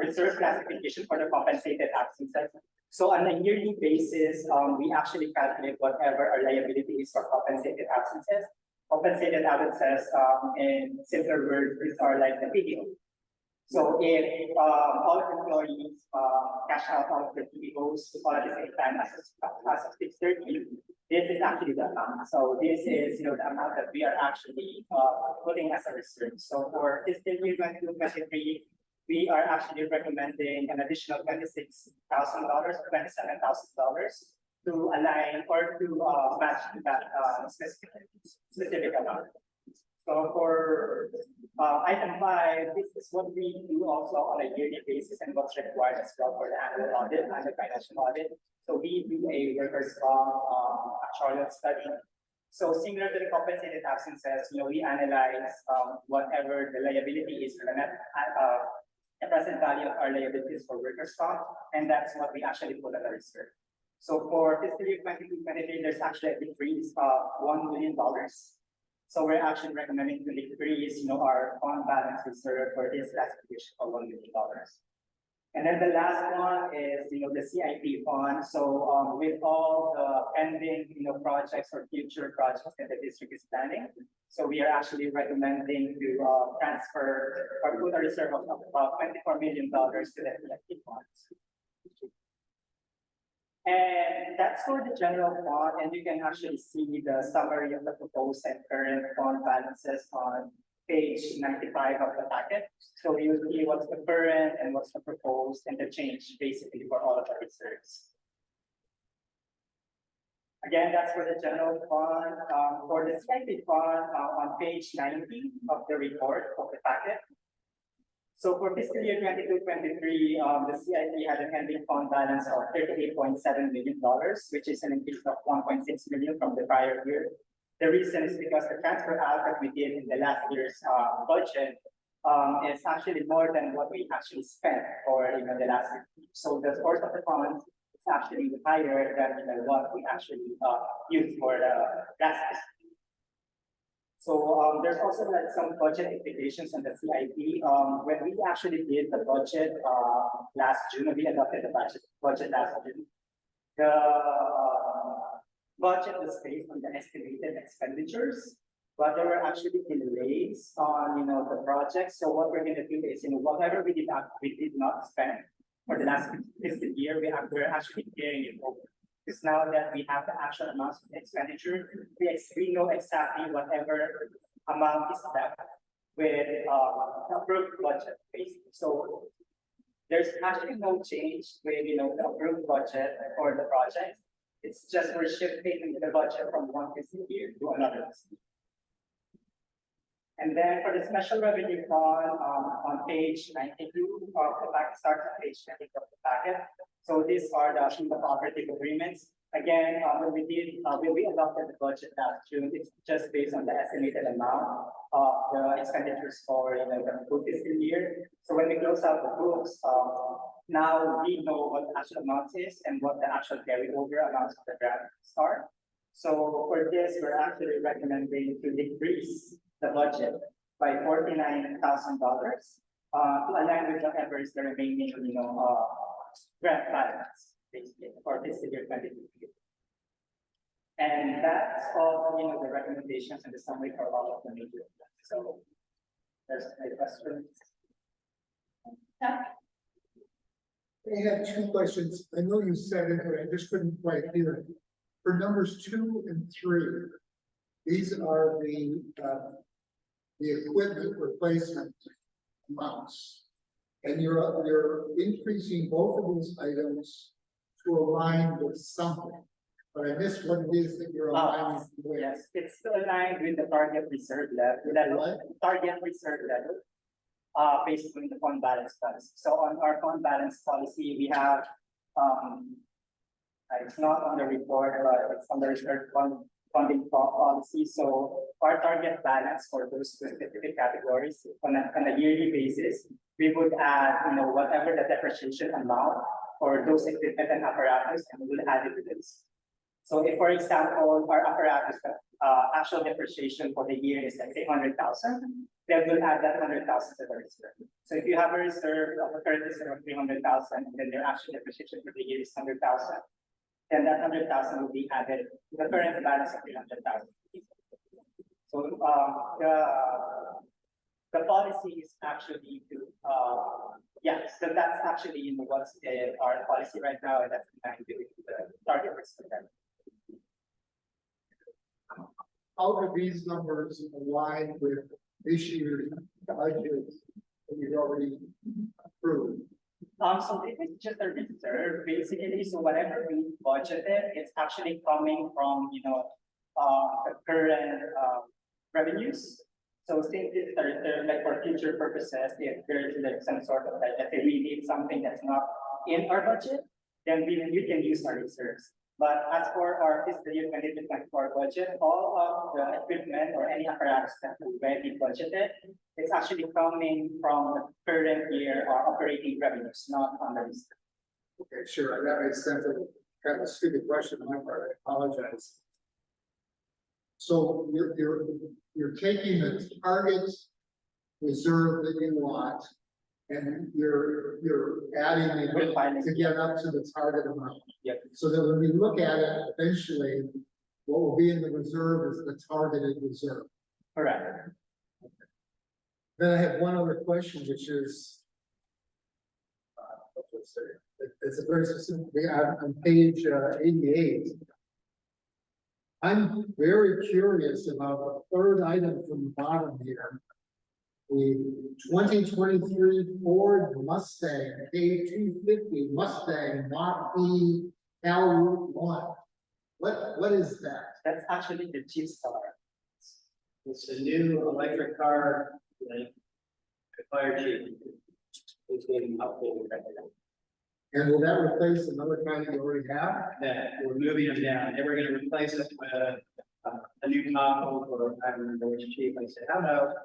reserve classification for the compensated absences. So on a yearly basis, we actually calculate whatever our liability is for compensated absences. Compensated absences, in simpler words, these are like the PTO. So if all employees cash out all of the PTOs all at the same time as of 6/30, this is actually the amount. So this is the amount that we are actually putting as a reserve. So for fiscal year 2022-23, we are actually recommending an additional $26,000 or $27,000 to align or to match that specific amount. So for item 5, this is what we do also on a yearly basis and what's required as well for the annual audit and the financial audit. So we do a workers' comp actuarial study. So similar to the compensated absences, we analyze whatever the liability is for the net the present value of our liabilities for workers' comp, and that's what we actually put at the reserve. So for fiscal year 2022-23, there's actually a decrease of $1 million. So we're actually recommending to decrease, our fund balance reserve for this classification of $1 million. And then the last one is, the CIP fund. So with all the pending, projects or future projects that the district is planning, so we are actually recommending to transfer or put a reserve of about $24 million to the CIP funds. And that's for the general fund, and you can actually see the summary of the proposed and current fund balances on page 95 of the packet. So you see what's the current and what's the proposed and the change basically for all of the reserves. Again, that's for the general fund. For the CIP fund, on page 90 of the report of the packet. So for fiscal year 22-23, the CIP had an ending fund balance of $38.7 million, which is an increase of $1.6 million from the prior year. The reason is because the transfer out that we did in the last year's budget is actually more than what we actually spent for the last year. So the source of the funds is actually higher than what we actually used for the last year. So there's also some budget implications on the CIP. When we actually did the budget last June, we adopted the budget last June. The budget was based on the estimated expenditures, but there were actually delays on the project. So what we're going to do is whatever we did not spend for the last fiscal year, we're actually carrying it over. Because now that we have the actual amounts of expenditure, we know exactly whatever amount is left with approved budget basically. So there's actually no change with the approved budget for the project. It's just we're shifting the budget from one fiscal year to another fiscal year. And then for the special revenue fund, on page 92 of the packet, starts on page 92 of the packet. So these are the operative agreements. Again, when we adopted the budget last June, it's just based on the estimated amount of the expenditures for the full fiscal year. So when we close out the books, now we know what the actual amount is and what the actual carryover amounts of the grants are. So for this, we're actually recommending to decrease the budget by $49,000 to align with whatever is the remaining, grant balance, basically, for fiscal year 2023. And that's all, the recommendations and the summary for all of the major plans. So there's my question. I have two questions. I know you said it, but I just couldn't quite hear it. For numbers 2 and 3, these are the equipment replacement amounts. And you're increasing both of these items to align with something. But I missed what it is that you're aligning with. Yes, it's aligned with the target reserve level, target reserve level. Based on the fund balance policy. So on our fund balance policy, we have, it's not on the report, but it's on the reserve funding policy. So our target balance for those specific categories on a yearly basis, we would add, whatever the depreciation amount for those equipment and apparatus, and we will add it to this. So if, for example, our apparatus, actual depreciation for the year is like 100,000, then we'll add that 100,000 to the reserve. So if you have a reserve of a current reserve of 300,000, and then your actual depreciation for the year is 100,000, then that 100,000 will be added to the current balance of 300,000. So the policy is actually to so that's actually what's our policy right now, and that's the target reserve. How do these numbers align with this year's budget that you've already approved? So this is just a reserve, basically. So whatever we budgeted, it's actually coming from, the current revenues. So since it's a reserve, like for future purposes, if there's like some sort of like, if we need something that's not in our budget, then we can use our reserves. But as for our fiscal year 2024 budget, all of the equipment or any apparatus that we already budgeted, it's actually coming from the current year or operating revenues, not on the reserve. Okay, sure, that makes sense. Kind of a stupid question on my part, I apologize. So you're taking the target reserve that you want, and you're adding it to get up to the target amount. Yep. So that when we look at it, eventually, what will be in the reserve is the targeted reserve. Correct. Then I have one other question, which is, it's a very specific, on page 88. I'm very curious about the third item from the bottom here. The 2023 Ford Mustang A250 Mustang Mach E Cal Route 1. What is that? That's actually the Chief's car. It's a new electric car, like, the fire chief is getting updated right now. And will that replace another car you already have? That we're moving them down, and we're gonna replace it with a new Tahoe, or I don't remember which chief, I said, how about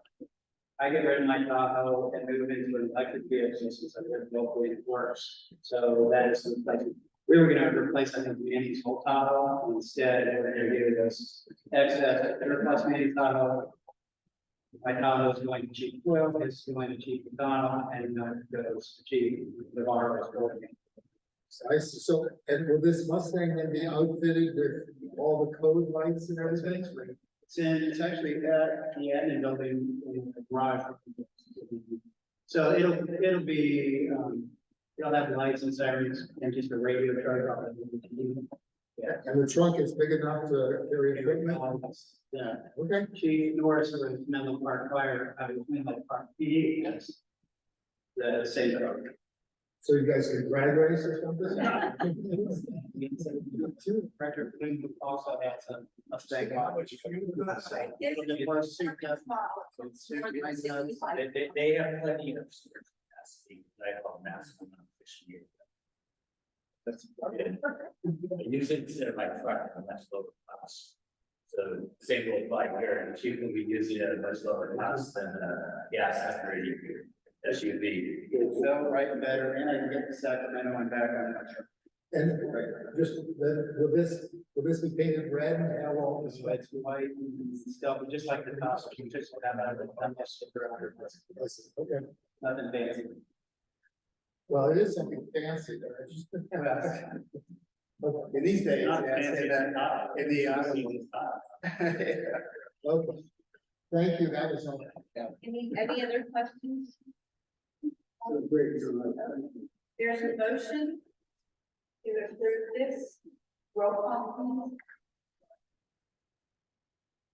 I get rid of my Tahoe and move into an electric vehicle since I live locally, it works. So that is like, we were gonna replace, I think, Manny's whole Tahoe, instead, we're gonna do this excess, plus Manny's Tahoe. My Tahoe is going to Chief Will, it's going to Chief McDonald, and goes to Chief Navarro is going. I see. So, and will this Mustang then be outfitted with all the code lights and everything? It's actually at the end and building in the garage. So it'll be, it'll have lights and sirens and just a radio charge on it. Yeah. And the trunk is big enough to carry equipment? Yeah. Okay. Chief Norris was Menlo Park Fire, Menlo Park PD, yes. The same road. So you guys can drag race or something? Director also has a Mustang. They have plenty of storage capacity, I call maximum efficient. Use it instead of my truck, and that's lower cost. So same will apply here, and you can be using it at a much lower cost than gas after a year. SUV. It's so right better, and I can get to Sacramento and back on my truck. And just, will will this be painted red and have all this red? It's white and stuff, just like the costume, just what I'm Okay, nothing fancy. well, it is something fancy there. I just- In these days, Not yeah, fancy, say that not- in the, Okay. Thank you, that was all. Any other questions? Great. There's a motion to approve this. Roll call.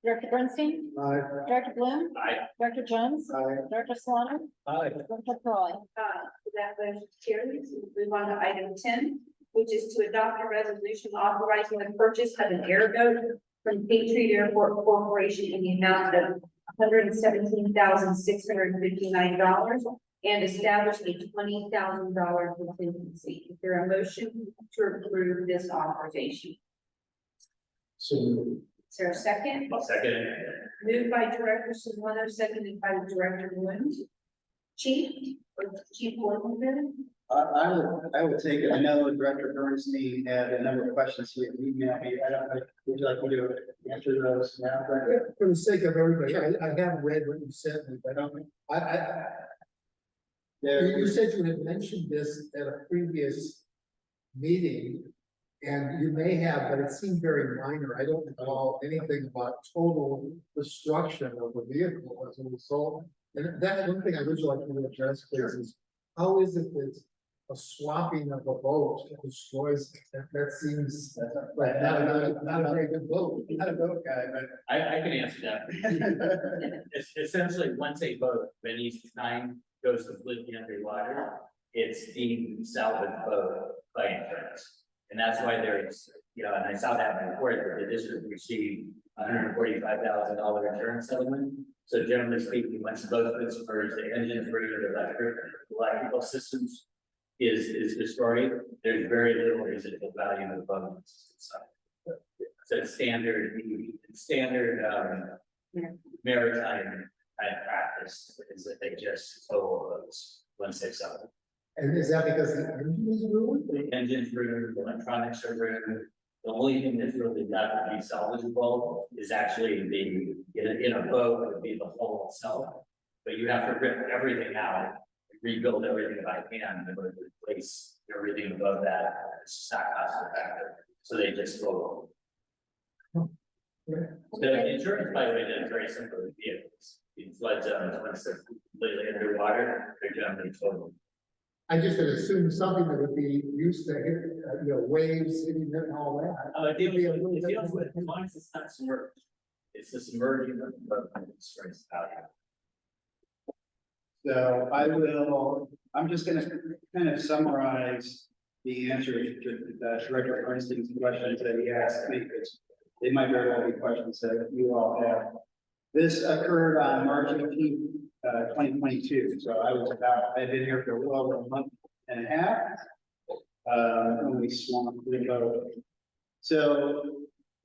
Director Bernstein, Director Bloom, I, Director Jones, Director Solano, Hi. Director Crowley. That motion carries. We move on to item 10, which is to adopt a resolution authorizing the purchase of an airboat from Patriot Airport Corporation in the amount of $117,659 and establish a $20,000 contingency. Is there a motion to approve this authorization? So, Is there a second? I'll second it. Moved by Director Solano, seconded by Director Williams. Chief Worthington? I would take it. I know Director Bernstein had a number of questions he had emailed me. I don't know, would you like me to answer those now? for the sake of everybody, I have read what you sent me, but you said you had mentioned this at a previous meeting. And you may have, but it seemed very minor. I don't recall anything about total destruction of the vehicle as a result. And that's one thing I would like to address, please, is how is it that a swapping of a boat destroys, that seems like not a very good boat. Not a boat guy, but. I can answer that. It's essentially, once a boat, when each time goes completely underwater, it's deemed salvage boat by insurance. And that's why there's, and I saw that in the report that the district received $145,000 insurance settlement. So generally speaking, once the boat is submerged, the engine for the electrical systems is destroyed, there's very little residual value in the boat. So standard maritime practice is that they just total boats once they sell it. And is that because the engine is ruined? The engine's ruined, the electronics are ruined. The only thing that's really left to be salvageable is actually in a boat, it would be the hull itself. But you have to rip everything out, rebuild everything by hand, and replace everything above that. It's not cost effective, so they just go. The insurance, by the way, is very simple with vehicles. In flood zones, once they're completely underwater, they're generally total. I just had assumed something that would be used to hit, waves, hitting it and all that. It deals with, as long as it's not submerged. It's the submerging of the boat that destroys value. So I'm just gonna kind of summarize the answer to Director Bernstein's questions that he asked me, because they might very well be questions that you all have. This occurred on March 18th, 2022, so I've been here for a little over a month and a half. When we swamped the boat. So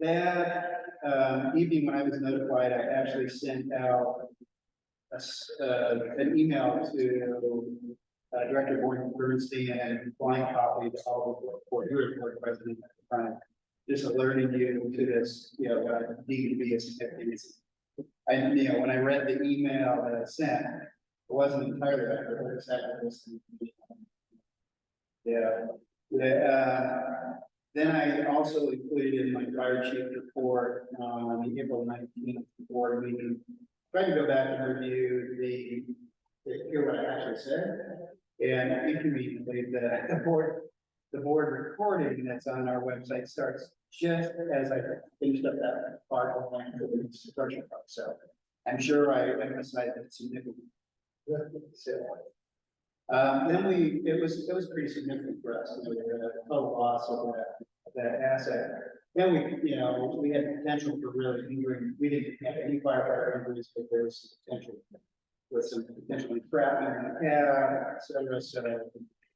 that evening when I was notified, I actually sent out an email to Director Bernstein and blind copy to all the report president at the time, just alerting you to this, what I deem to be a significant. When I read the email that I sent, it wasn't entirely accurate, but exactly this. Then I also included in my fire chief report on the April 19th board meeting. Tried to go back and review hear what I actually said. And inconveniently, the board recording that's on our website starts just as I finished up that part of the construction part. So I'm sure I emphasized it significantly. Then it was pretty significant for us. We had a total loss of that asset. Then we had potential for really injuring. We didn't have any firefighter injuries, but there was some potential with some potential entrapment in the cab, et cetera. So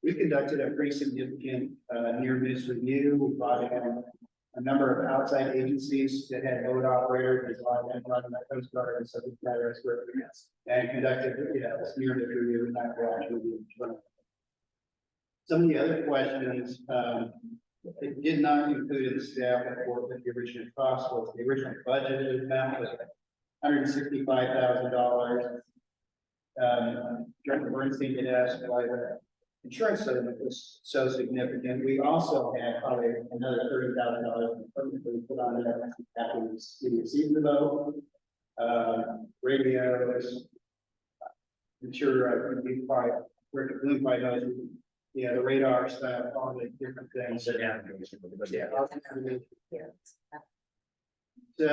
we conducted a pretty significant near miss review. We brought in a number of outside agencies that had boat operators, there's a lot of them running the Coast Guard and subject matter experts, and conducted, this near miss review and not watch review. Some of the other questions, It did not include the staff report that the original cost was, the original budgeted amount was $165,000. Director Bernstein did ask why the insurance settlement was so significant. We also had probably another $30,000 we put on there after we received the vote. Radios. I'm sure you probably, Rick Bloom probably knows, the radar stuff, all the different things. Yeah. So,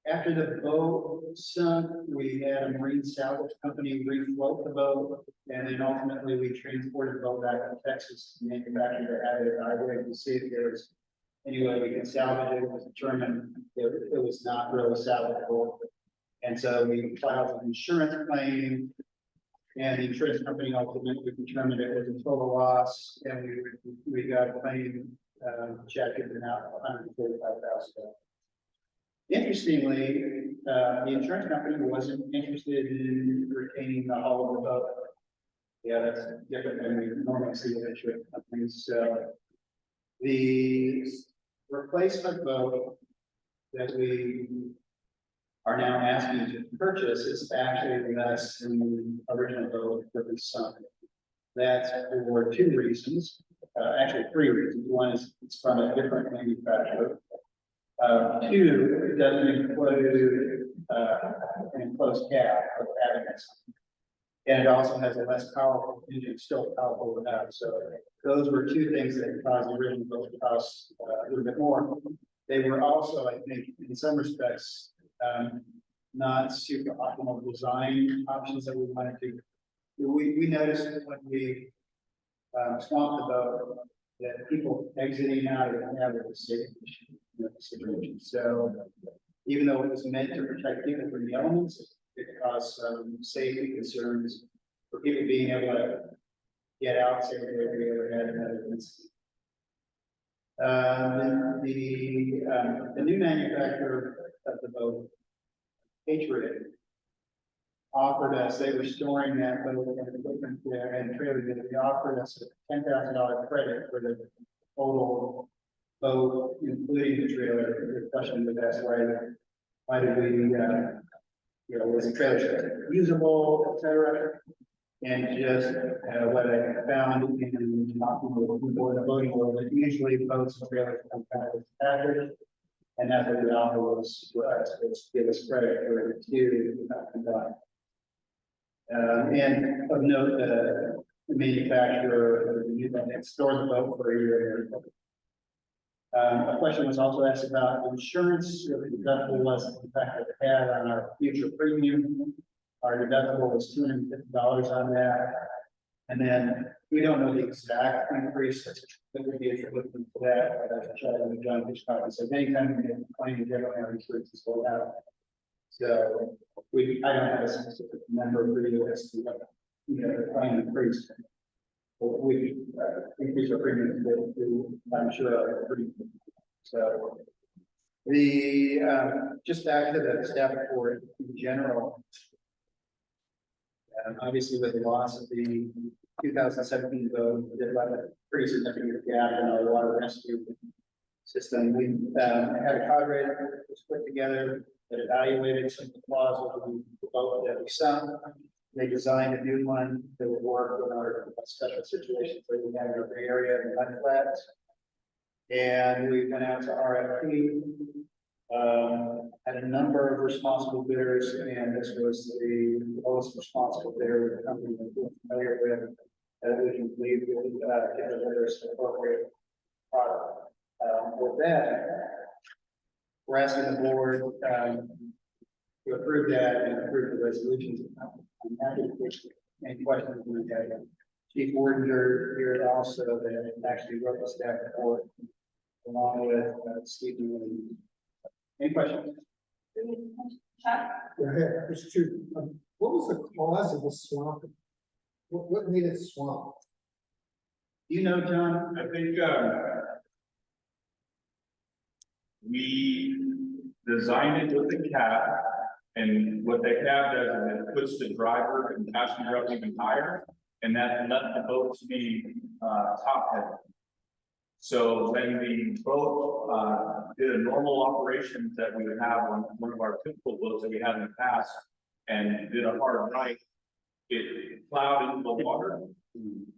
after the boat sunk, we had a marine salvage company refloat the boat, and then ultimately we transported the boat back to Texas to manufacture the additive highway to see if there was any way we could salvage it. It was determined it was not really salvageable. And so we filed an insurance claim, and the insurance company ultimately determined it was a total loss, and we got a claim check in the amount of $145,000. Interestingly, the insurance company wasn't interested in retaining the hull of the boat. Yeah, that's different than we normally see with insurance companies. So the replacement boat that we are now asking to purchase is actually less than the original boat that we sunk. That's for two reasons, actually three reasons. One is it's from a different manufacturer. Two, it doesn't include an enclosed cab for cabinets. And it also has a less powerful engine, still powerful without. So those were two things that caused the original boat to cost a little bit more. They were also, I think, in some respects, not super optimal design options that we wanted to. We noticed when we swamped the boat that people exiting out of it have a safety situation. So even though it was meant to protect people from the elements, it caused some safety concerns for people being able to get out safely if we ever had another incident. The new manufacturer of the boat, Patriot, offered us, they were storing that boat and equipment there and trailer, they offered us a $10,000 credit for the total boat, including the trailer. The question was asked, why did we, was the trailer usable, et cetera? And just what I found in talking with people in the boating world, that usually boats and trailers come kind of packaged. And that's what the offer was for us, was give us credit for the two combined. And of note, the manufacturer, that stored the boat for a year. A question was also asked about insurance. The deductible was the fact that it had on our future premium. Our deductible was $250 on that. And then we don't know the exact increase that would be if you're looking for that. But I've chatted with John Hitchcock and said, anytime we get a claim, generally our insurance is sold out. So I don't have a specific number for you as to what, the claim increase. We increase our premium to, I'm sure, so just back to the staff report in general. Obviously, with the loss of the 2017 vote, it left a pretty significant gap in our water rescue system. We had a cadre that was put together that evaluated some of the flaws of the boat that we sunk. They designed a new one that would work with our special situations where we have our area and mud flats. And we went out to RFP, had a number of responsible bidders, and this was the lowest responsible bidder with the company that we're familiar with, that we can believe will get the bidders an appropriate product. With that, we're asking the board to approve that and approve the resolutions. I'm happy to take any questions we have. Chief Wardinger here also that actually wrote the staff report along with Stephen. Any questions? Chuck? Yeah, there's two. What was the cause of the swamp? What made it swamp? You know, John, I think, we designed it with the cab, and what the cab does is it puts the driver and passenger up even higher, and that left the boat to be top heavy. So when the boat, did a normal operation that we would have on one of our typical boats that we had in the past, and did a hard right, it plowed into the water,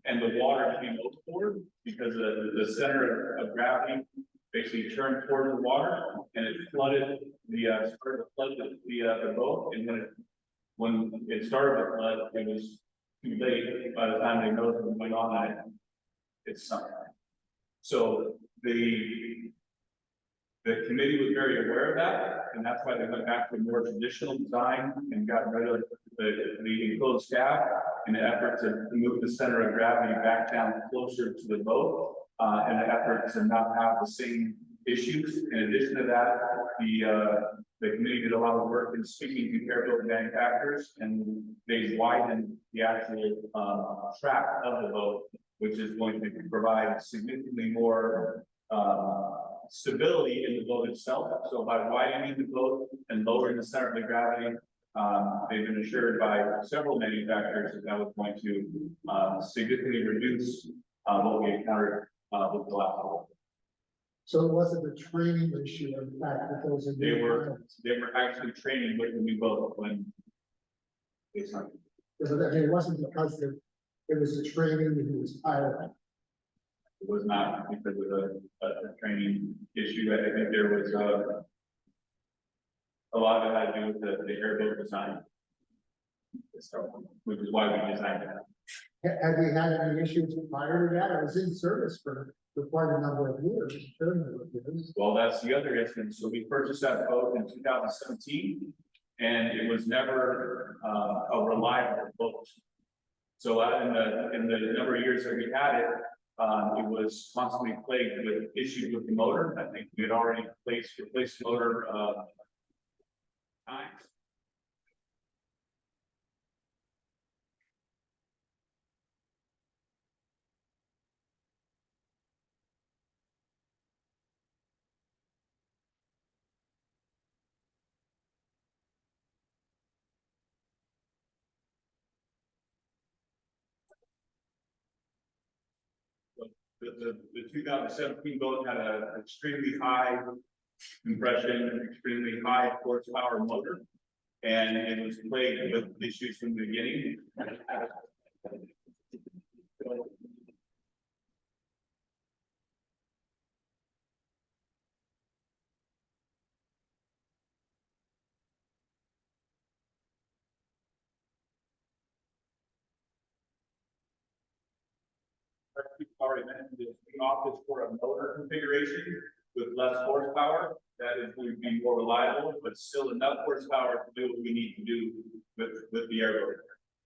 and the water came overboard because the center of gravity basically turned towards the water, and it flooded the boat, and when it started to flood, it was too late by the time they noticed what was going on, and it sunk. So the committee was very aware of that, and that's why they went back to a more traditional design and got rid of the enclosed cab in an effort to move the center of gravity back down closer to the boat, in an effort to not have the same issues. In addition to that, the committee did a lot of work in speaking to airboat manufacturers, and they widened the actual track of the boat, which is going to provide significantly more stability in the boat itself. So by widening the boat and lowering the center of the gravity, they've been assured by several manufacturers that was going to significantly reduce what we encountered with the last boat. So it wasn't a training issue, in fact, that those are. They were actually training with the new boat when they started. I mean, it wasn't because it was a training that he was piloting. It was not because of a training issue. I think there was a lot of it had to do with the airboat design. So, which is why we designed it. Have we had any issues prior to that? I was in service for quite a number of years. Well, that's the other instance. So we purchased that boat in 2017, and it was never a reliable boat. So in the number of years that we had it, it was constantly plagued with issues with the motor. I think we had already replaced the motor times. The 2017 boat had an extremely high compression, extremely high horsepower motor, and it was plagued with issues from the beginning. Already mentioned this, we opted for a motor configuration with less horsepower. That is going to be more reliable, but still enough horsepower to do what we need to do with the airboat.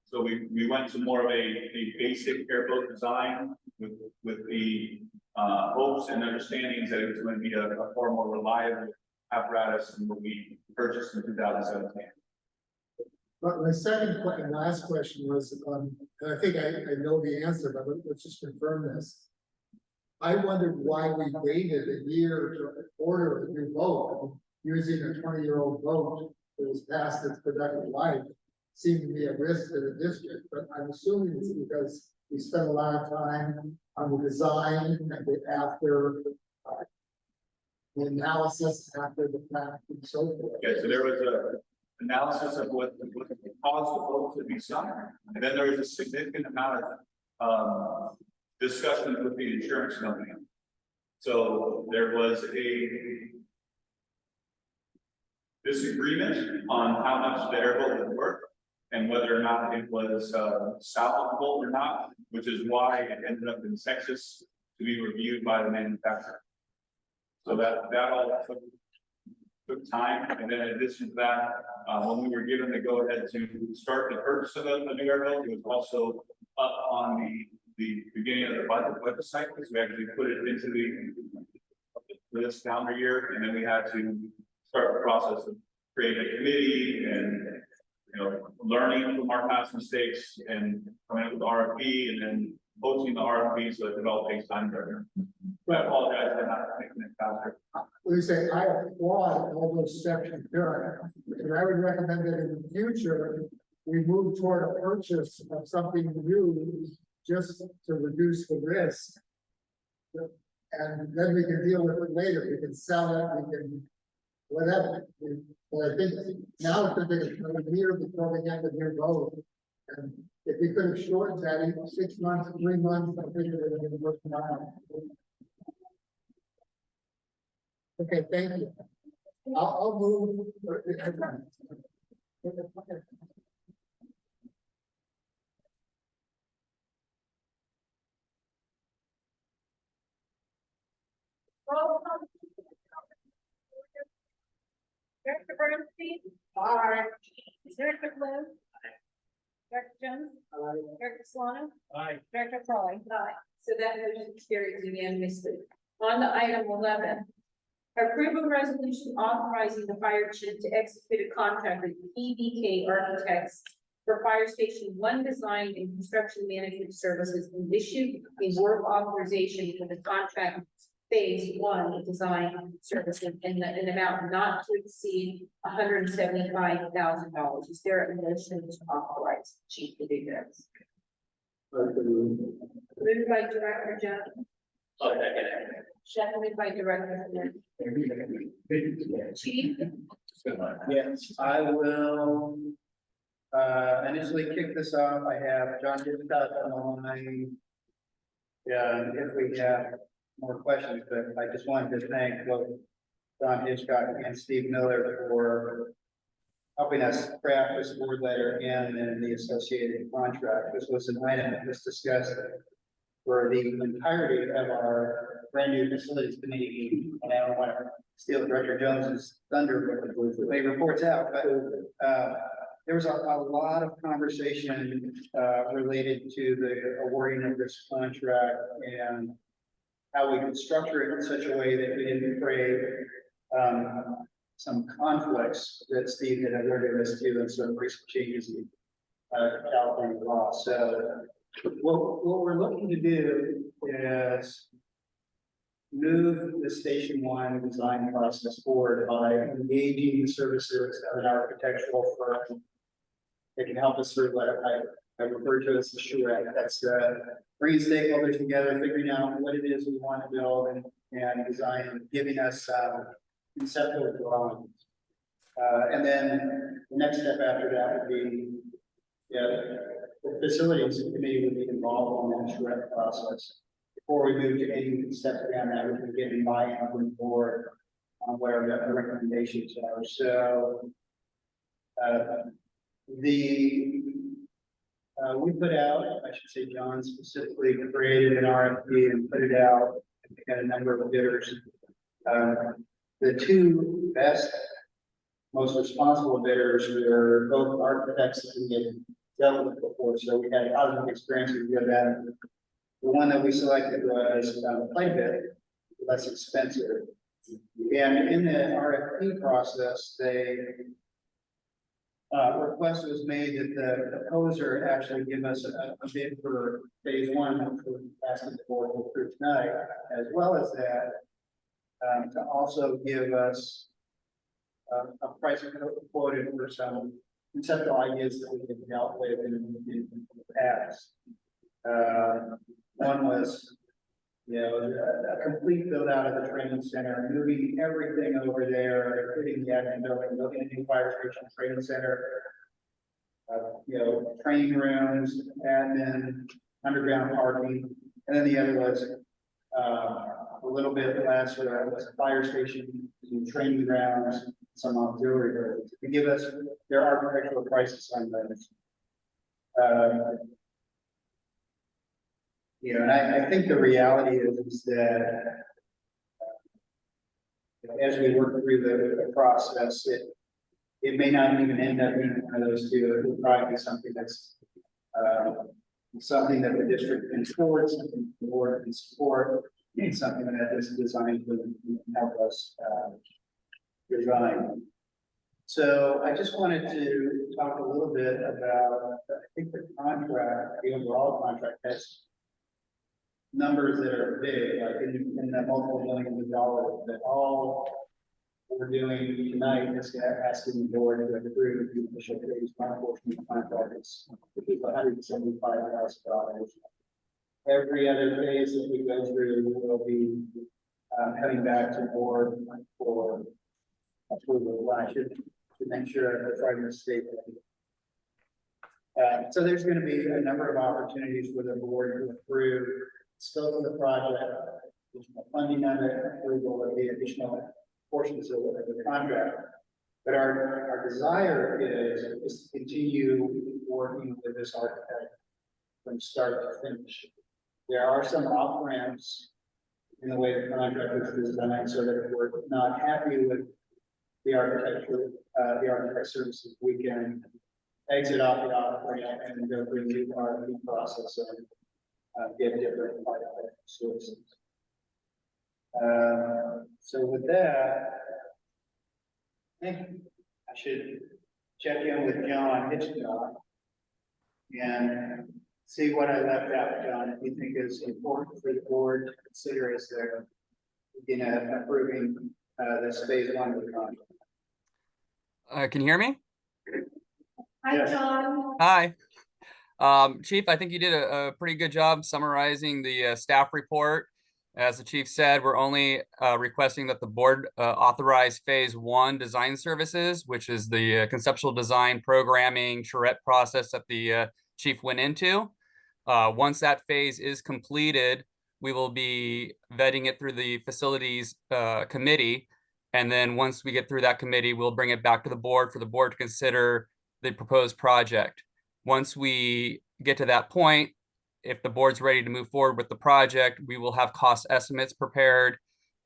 So we went to more of a basic airboat design with the hopes and understandings that it was going to be a far more reliable apparatus than what we purchased in 2017. But my second and last question was, and I think I know the answer, but let's just confirm this. I wondered why we waited a year to order a new boat, using a 20-year-old boat that was past its productive life. Seemed to be a risk to the district, but I'm assuming it's because we spent a lot of time on the design and after the analysis after the fact and so forth. Okay, so there was a analysis of what caused the boat to be sunk, and then there was a significant amount of discussions with the insurance company. So there was a disagreement on how much the airboat was worth and whether or not it was salvageable or not, which is why it ended up in Texas to be reviewed by the manufacturer. So that all took time, and then in addition to that, when we were given the go ahead to start the purchase of a new airboat, it was also up on the beginning of the budget cycle, because we actually put it into for this calendar year, and then we had to start the process of creating a committee and learning from our past mistakes and coming up with the RFP and then posting the RFP, so it all takes time. I apologize for not making it faster. We say, I applaud all those steps you've done, and I would recommend that in the future, we move toward a purchase of something new, just to reduce the risk. And then we can deal with it later, we can sell it, we can, whatever. But I think now it's a bit of a year before we get the new vote. And if we could have shortened that, even 6 months, 3 months, I think it would have been worth now. Okay, thank you. I'll move. Director Bernstein? Aye. Director Flynn? Director Jones? Director Solano? Aye. Director Crowley? Aye. So that motion carries unanimously. On to item 11. Approve a resolution authorizing the fire chief to execute a contract with PBK Architects for Fire Station 1 design and construction management services, and issue a work authorization for the contract phase 1 design services in an amount not to exceed $175,000. Is there a motion to authorize the chief to do this? Moved by Director Jones, Oh, second. seconded by Director Flynn. Chief? Yes, I will. Initially kick this off. I have John Hitchcock on the line. Yeah, if we have more questions, but I just wanted to thank both John Hitchcock and Steve Miller for helping us craft this board letter and the associated contract. This was an item that was discussed for the entirety of our brand new facilities committee meeting. And I don't want to steal Director Jones's thunder with the way it reports out, but there was a lot of conversation related to the awarding of this contract and how we could structure it in such a way that we didn't create some conflicts that Steve had alerted us to and some recent changes in California law. So what we're looking to do is move the Station 1 design process forward by engaging the services of an architectural firm that can help us through what I refer to as the charrette. That's bringing stakeholders together, figuring out what it is we want to build and design, and giving us conceptual drawings. And then the next step after that would be, the facilities committee would be involved in that charrette process. Before we move to any steps beyond that, we can get in buy-in from the board on what our recommendations are. So we put out, I should say John specifically created an RFP and put it out, and we had a number of bidders. The two best, most responsible bidders were both architects that we had dealt with before, so we had positive experiences with them. The one that we selected was quite a bit less expensive. And in the RFP process, they request was made that the proposer actually give us a bid for phase 1, which we're asking the board to approve tonight, as well as that, to also give us a price quoted for some conceptual ideas that we had dealt with in the past. One was, a complete build out of the training center, moving everything over there, including the admin building, building a new fire station, training center, training rooms, admin, underground parking. And then the other was a little bit less, where it was a fire station, some training grounds, some auxiliary buildings. To give us their architectural prices on those. And I think the reality is that as we work through the process, it may not even end up being one of those two. It will probably be something that's something that the district can afford, something the board can support, and something that this design will help us design. So I just wanted to talk a little bit about, I think the contract, the overall contract has numbers that are big, like in the multiple millions of dollars, that all we're doing tonight is asking the board to approve the official phase 1 portion of the contract, which is $175,000. every other phase that we go through will be coming back to board for approval. I should make sure I try to state that. So there's going to be a number of opportunities for the board to approve scope of the project, additional funding on it, approval of the additional portions of the contract. But our desire is to continue working with this architect from start to finish. There are some off ramps in the way the contract is designed, so that if we're not happy with the architecture, the architect services, we can exit off the off ramp and go through the RFP process and get different sources. So with that, I think I should check in with John Hitchcock and see what I left out, John, if you think is important for the board to consider as they're approving this phase one of the contract. Can you hear me? Hi, John. Hi. Chief, I think you did a pretty good job summarizing the staff report. As the chief said, we're only requesting that the board authorize phase one design services, which is the conceptual design, programming, charrette process that the chief went into. Once that phase is completed, we will be vetting it through the facilities committee. And then once we get through that committee, we'll bring it back to the board for the board to consider the proposed project. Once we get to that point, if the board's ready to move forward with the project, we will have cost estimates prepared,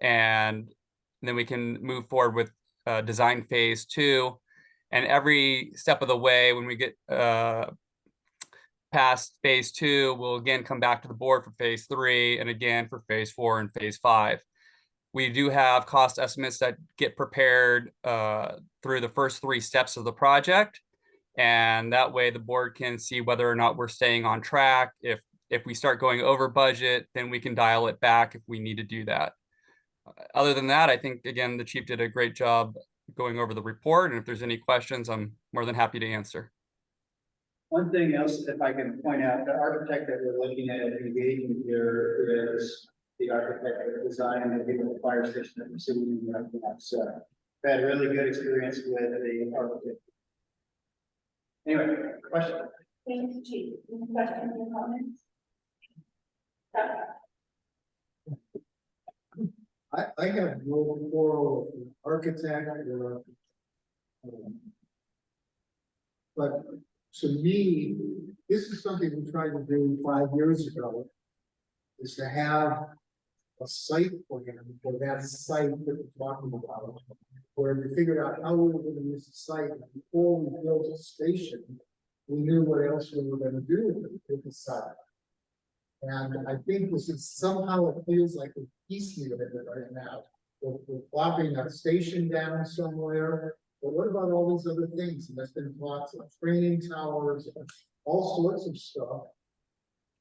and then we can move forward with design phase two. And every step of the way, when we get past phase two, we'll again come back to the board for phase three, and again for phase four and phase five. We do have cost estimates that get prepared through the first three steps of the project. And that way the board can see whether or not we're staying on track. If we start going over budget, then we can dial it back if we need to do that. Other than that, I think, again, the chief did a great job going over the report. And if there's any questions, I'm more than happy to answer. One thing else, if I can point out, the architect that we're looking at engaging here is the architect that designed the fire station that we're sitting in right now. So I've had really good experience with the architect. Anyway, question? Thank you, Chief. Any questions or comments? I have no quarrel with the architect or, but to me, this is something we tried to do 5 years ago, is to have a site plan for that site that we're talking about, where we figured out how we were going to use the site. Before we built a station, we knew what else we were going to do with the site. And I think this is somehow, it feels like a piecemeal of it right now. We're plopping a station down somewhere, but what about all these other things? And there's been lots of training towers, all sorts of stuff.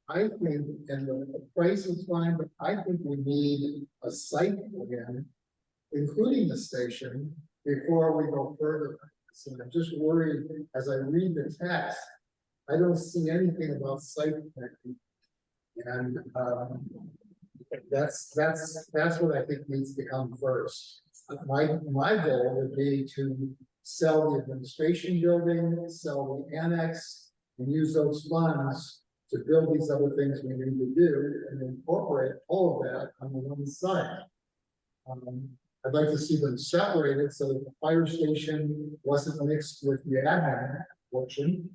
I think, and the price is fine, but I think we need a site plan, including the station, before we go further. So I'm just worried, as I read the text, I don't see anything about site plan. And that's what I think needs to come first. My goal would be to sell the administration building, sell the annex, and use those funds to build these other things we need to do and incorporate all of that on the one side. I'd like to see them separated so that the fire station wasn't mixed with the admin portion.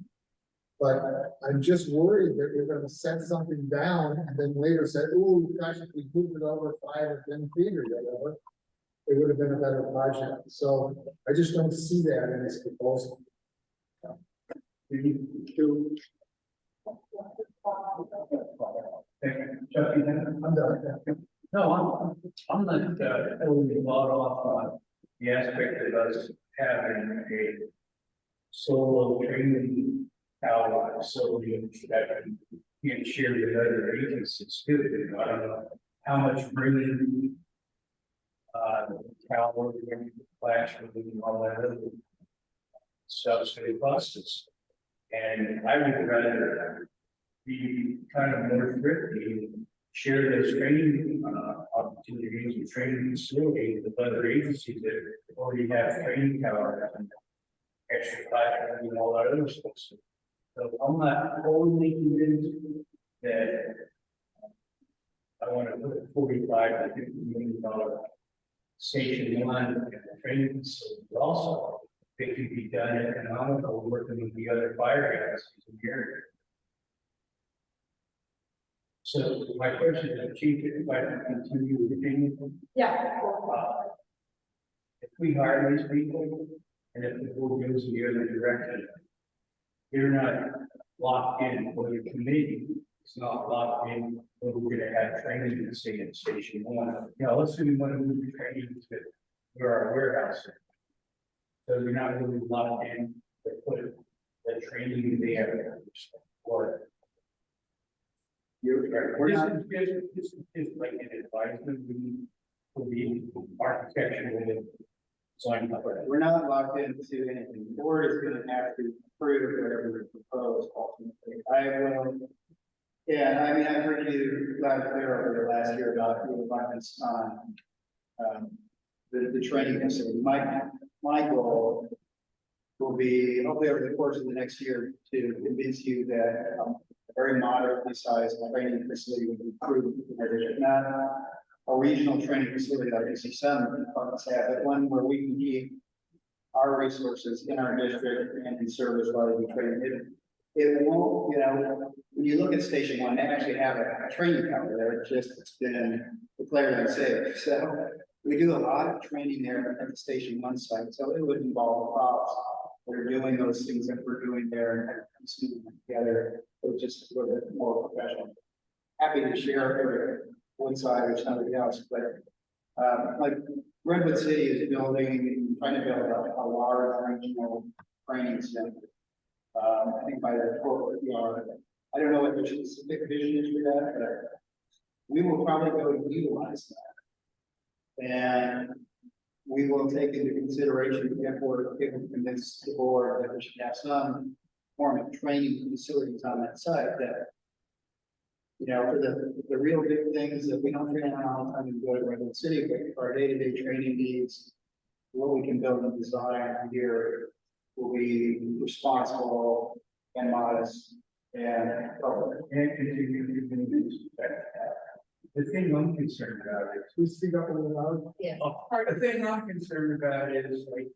But I'm just worried that we're gonna set something down and then later say, oh, gosh, if we moved it over 5 or 10 feet or whatever, it would have been a better project. So I just don't see that in this proposal. I'm done. No, I'm not totally bought off on the aspect of us having a solo training tower facility that can share with other agencies too. I don't know how much bringing tower, classroom, and all that other stuff's going to cost us. And I would rather be kind of more thrifty, share those training, opportunities and training facilities with other agencies that already have training power and extra classroom and all that other stuff. So I'm not totally convinced that I want to put $45 to $50 million station one training facility also. It could be done economical, working with the other fire agencies in the area. So my question is, Chief, if I can continue with the Yeah. if we hire these people, and if the board goes in the other direction, you're not locked in for your committee. It's not locked in when we're gonna have training to say in station one. You know, let's say we want to move the training to where our warehouse is. So we're not really locked in to put the training there or. You're right. We're not just like an advisement, we will be architectural design. We're not locked into anything. The board is gonna have to approve whatever we propose ultimately. I will. Yeah, I mean, I heard you loud and clear over the last year about the abundance on the training facility. My goal will be hopefully over the course of the next year to convince you that a very moderately sized training facility would be approved in our district. Not a regional training facility like I see some departments have, but one where we can keep our resources in our district and in service while we train. It won't, you know, when you look at Station One, they actually have a training counter there. It's been declared unsafe. So we do a lot of training there at the Station One site. So it would involve props that are doing those things that we're doing there and seeing them together. It's just a little bit more professional. Happy to share for Woodside or somebody else, but like Redwood City is building, trying to build a large regional training center. I think by the corporate yard. I don't know what the specific vision is for that, but we will probably go and utilize that. And we will take into consideration if we're able to convince the board that we should have some form of training facilities on that site that, you know, for the real big things that we don't train on all the time in go to Redwood City, but for our day-to-day training needs, what we can build and design here will be responsible and modest and continue to do the thing I'm concerned about is. We speak up a little louder. Yeah. The thing I'm concerned about is like.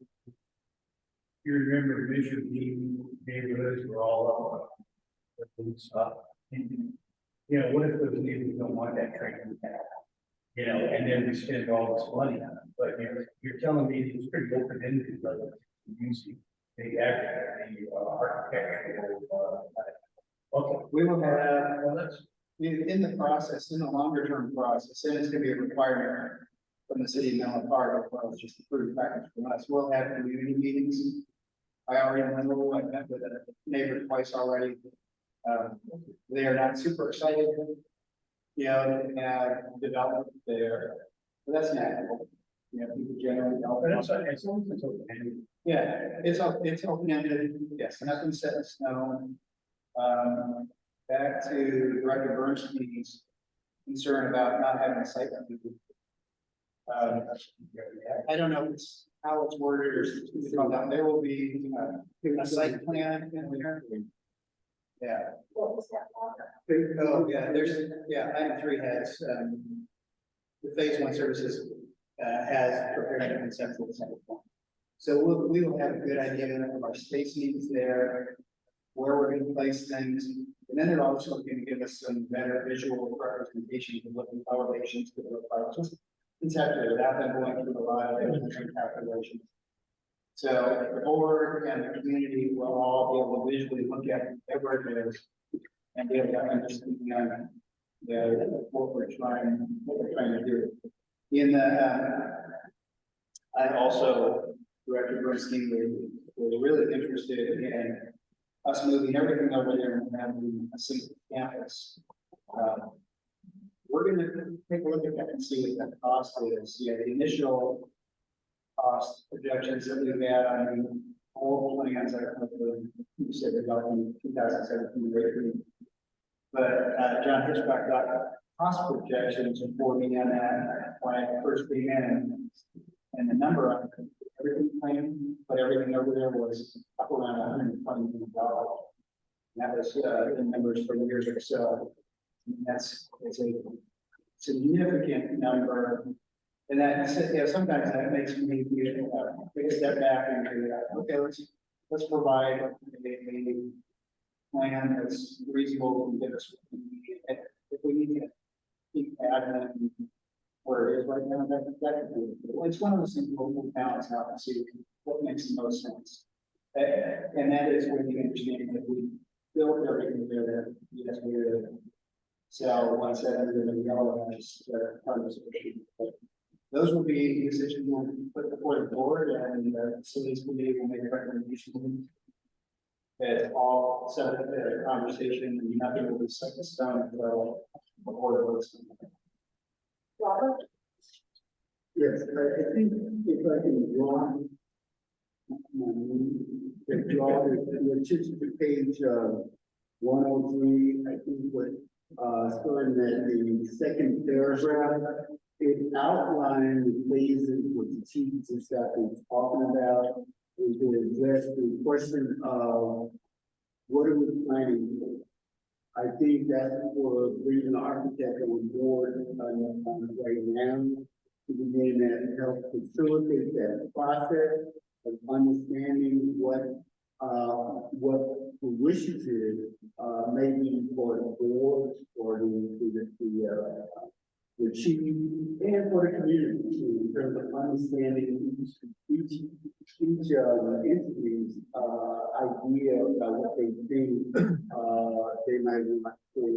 You remember Mission View neighborhoods were all up. And stuff. And, you know, what if those neighbors don't want that training? You know, and then we spend all this money on it, but you're telling me it's pretty open ended, like using the architectural. Okay, we will have, well, that's in the process, in the longer term process, and it's gonna be a requirement from the city of Menlo Park, well, it's just approved package from us. We'll have community meetings. I already know, I met with a neighbor twice already. They are not super excited, you know, to have development there, but that's natural. You know, people generally don't. but it's open. Yeah, it's open-ended, yes, nothing set in stone. Back to Director Bernstein's concern about not having a site. I don't know how it's worded or something like that. There will be a site plan in there. Yeah. Oh, yeah, item 3 has, the phase 1 services, has prepared a conceptual site plan. So we will have a good idea of our space needs there, where we're going to place things, and then they're also going to give us some better visual representation of what the elevations could look like, just conceptually, without them going through a lot of engineering calculations. So the board and the community will all be able to visually look at whatever it is and be able to understand what we're trying to do. In the I also, Director Bernstein was really interested in us moving everything over there and having a single campus. We're going to take a look at that and see what that cost is. Yeah, the initial cost projections that we've had on all plans, I think you said about in 2017, But, John Hitchcock got cost projections for me on that when I first came in. And the number on everything claimed, but everything over there was up around $120 million. And that was, the numbers for years or so. And that's, it's a significant number. And that, you know, sometimes that makes me take a step back and do that. Okay, let's provide a plan that's reasonable and give us what we need. And if we need to keep adding where it is right now, that could be. It's one of those things we'll balance out and see what makes the most sense. And that is when you understand that we built everything there that yes, we're sell 170 and yellow as part of the solution. Those will be decisions we'll put before the board, and the facilities committee will make a recommendation. It's all set up a conversation, and nothing will be set in stone until before the votes. Robert? Yes, I think if I can draw which is the page 103, I think what starting at the second paragraph, it outlines the phases what the chief just got been talking about, is to address the question of what are we planning for. I think that's for bringing the architect on board right now to begin and help facilitate that process of understanding what the wishes is, maybe for the board or the chief and for the community in terms of understanding each entity's idea about what they think they might want for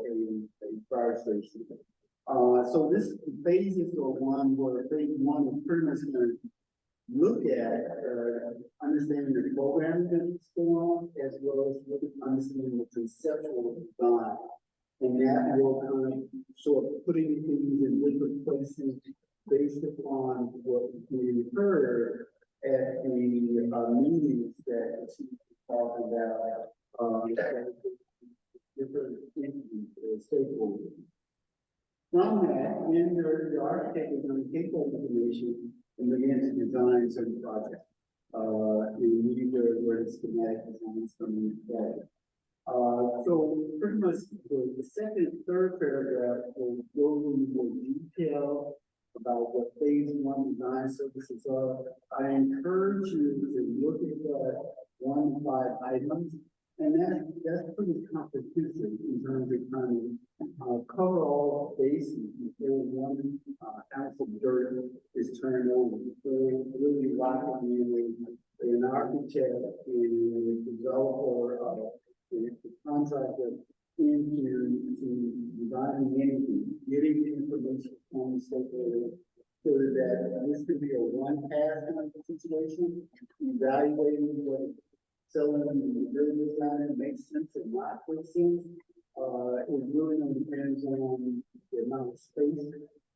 a fire station. So this phases are one where phase one is pretty much going to look at understanding the program that's going on, as well as look at understanding the conceptual design. And that will kind of sort of putting things in different places based upon what we heard at the meetings that she was talking about, different entities, stakeholders. From that, then the architect is going to take that information and begin to design certain projects. And these are where the schematic designs come into play. So pretty much the second and third paragraph will go into more detail about what phase one design services are. I encourage you to look at that 1 to 5 items, and that's pretty comprehensive in terms of kind of cover all bases before one ounce of dirt is turned over. So really locking in an architect and a developer the contractor into designing anything, getting the information from the stakeholder, so that this could be a one-pass kind of situation, evaluating what selling the building design makes sense or not makes sense. It really depends on the amount of space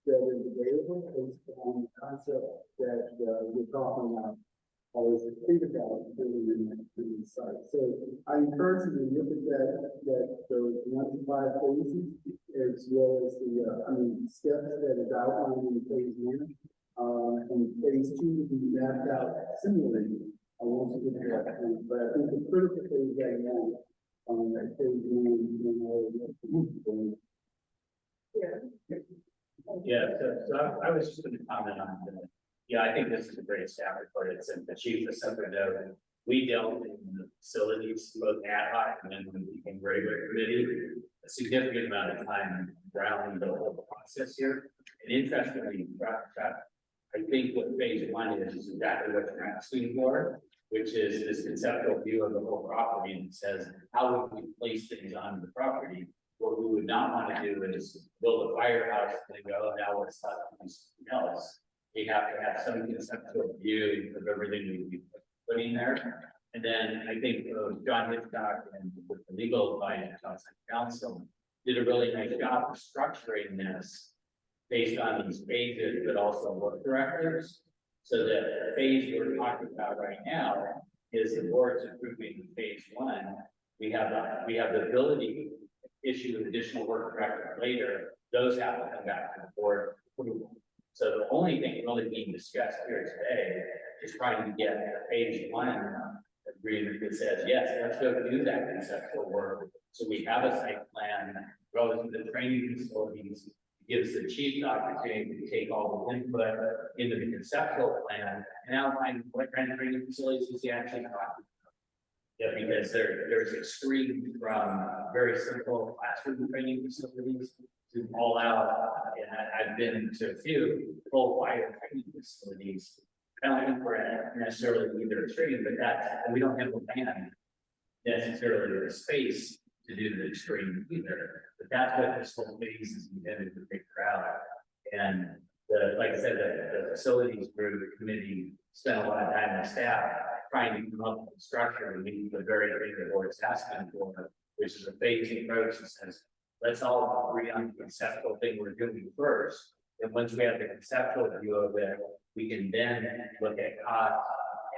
that is available based on the concept that we're talking about. Always think about building in the site. So I encourage you to look at those 1 to 5 phases, as well as the steps that is outlined in phase one. And phase two will be mapped out similarly. I won't get to that point, but I think the critical phase right now, phase one, So I was just going to comment on that. Yeah, I think this is a great staff report. It's in the chief of something that we dealt in the facilities, both ad hoc and then when we became regular committee, a significant amount of time around the whole process here. And interestingly, I think what phase one is exactly what you're asking for, which is this conceptual view of the whole property and says, how would we place things on the property? What we would not want to do is build a firehouse and then go, now let's start doing something else. We have to have some conceptual view of everything we be putting there. And then I think John Hitchcock and with the legal advice of council did a really nice job of structuring this based on these phases, but also work directors. So that the phase we're talking about right now is the board's approving phase one. We have the ability issue additional work directive later, those have to come back to the board for approval. So the only thing really being discussed here today is trying to get a phase one agreement that says, yes, let's go do that conceptual work. So we have a site plan relative to the training facilities, gives the chief the opportunity to take all the input into the conceptual plan and outline what kind of training facilities is he actually talking about. Yeah, because there's extreme from very simple classroom training facilities to all out, and I've been to a few full fire training facilities. I don't think we're necessarily either extreme, but and we don't have the land necessarily the space to do the extreme either. But that's what this whole phase is intended to figure out. And like I said, the facilities group committee spent a lot of time with staff trying to come up with a structure to meet the very thing the board's asking for, which is a phasing approach that says, let's all agree on the conceptual thing we're doing first. And once we have the conceptual view of it, we can then look at cost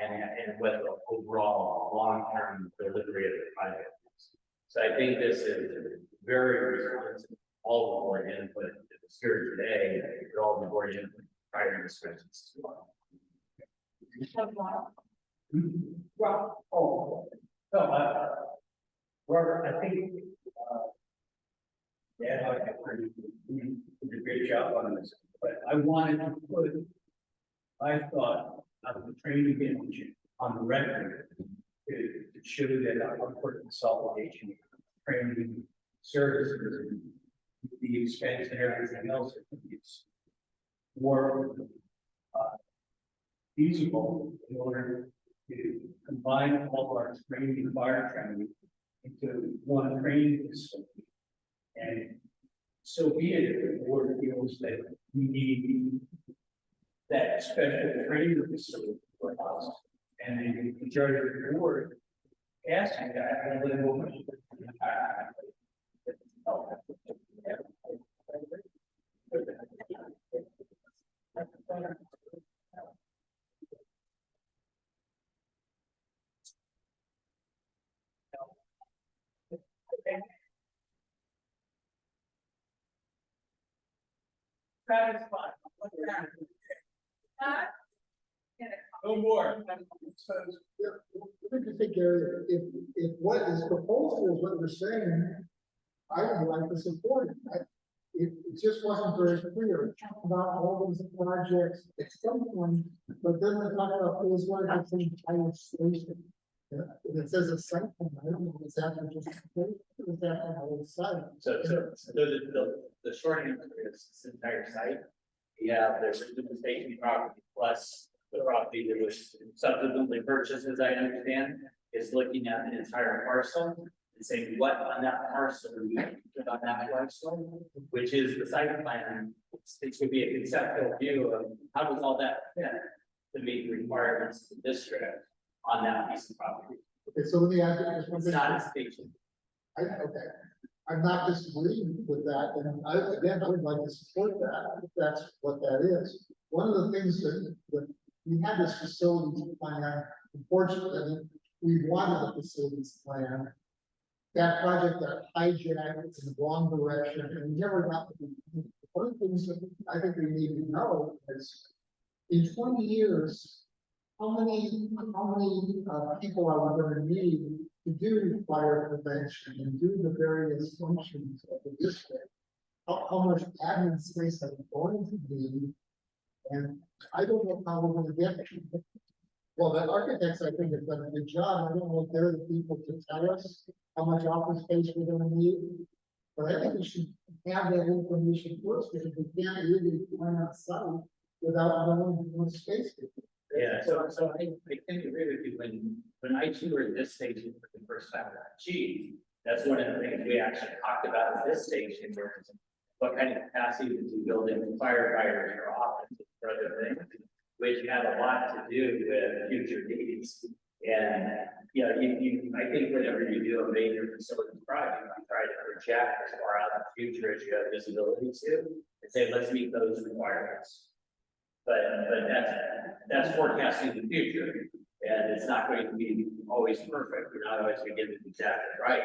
and what the overall long-term delivery of the project is. So I think this is very responsive, all the board input that was here today, but all the board input prior discussions as well. Well, no, Robert, I think, yeah, I did a great job on this, but I wanted to put, I thought, of the training engine on the record to show that our court consolidation, training services, the expense and everything else is more feasible in order to combine all our training and fire training into one training facility. And so be it if the board feels that we need that special training facility for us. And the majority of the board asking that, and then we'll no more. I think, Gary, if what is proposed is what we're saying, I would like to support it. It just wasn't very clear. It talked about all these projects at some point, but then they talk about phase one, it's an entire station. Yeah, if it says a site plan, I don't know if it's after just, it's after the whole site. So the short answer is this entire site. Yeah, there's a station property plus the property that was subsequently purchased, as I understand, is looking at the entire parcel and saying what on that parcel we put on that parcel, which is the site plan. It should be a conceptual view of how does all that fit to meet the requirements of the district on that piece of property. Okay, so let me ask you just one It's thing. not a station. Okay, I'm not disagreeing with that, and I would like to support that, if that's what that is. One of the things that we had this facilities plan, unfortunately, we wanted a facilities plan. That project got hijacked in the wrong direction, and we never got the one of the things that I think we need to know is, in 20 years, how many people are we going to need to do fire prevention and do the various functions of the district? How much admin space are we going to need? And I don't know how we're going to get it. Well, the architects, I think, have done a good job. I don't know if they're the people to tell us how much office space we're going to need. But I think we should have that information first, because we can't really plan on site without knowing how much space we need. Yeah, so I can agree with you, when I toured this station for the first time with chief, that's one of the things we actually talked about at this station, where what kind of capacity did you build in firefighters or offices or other things, which had a lot to do with future needs. And, you know, I think whenever you do a major facilities project, you try to project as far out in the future as you have visibility to, and say, let's meet those requirements. But that's forecasting the future, and it's not going to be always perfect. We're not always going to get it exactly right.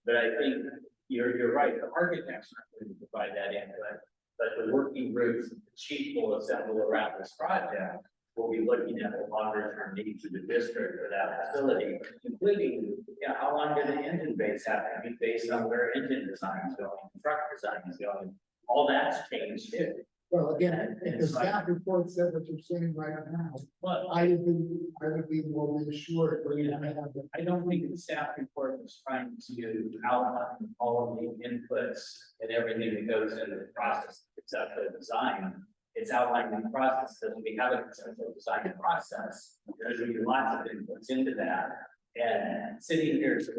But I think you're right, the architects are going to provide that input. But the working groups, the chief will assemble around this project, will be looking at the longer term needs of the district for that facility, including, how long do the engine bays have to be based on where engine design is going, truck design is going, all that's changed too. Well, again, if the It's like- staff report said what you're saying right now, But I would be more reassured, but you have the. I don't think the staff report was trying to outline all of the inputs and everything that goes into the process, except the design. It's outlining the process, that we have a conceptual design process, there's gonna be lots of inputs into that. And sitting here today,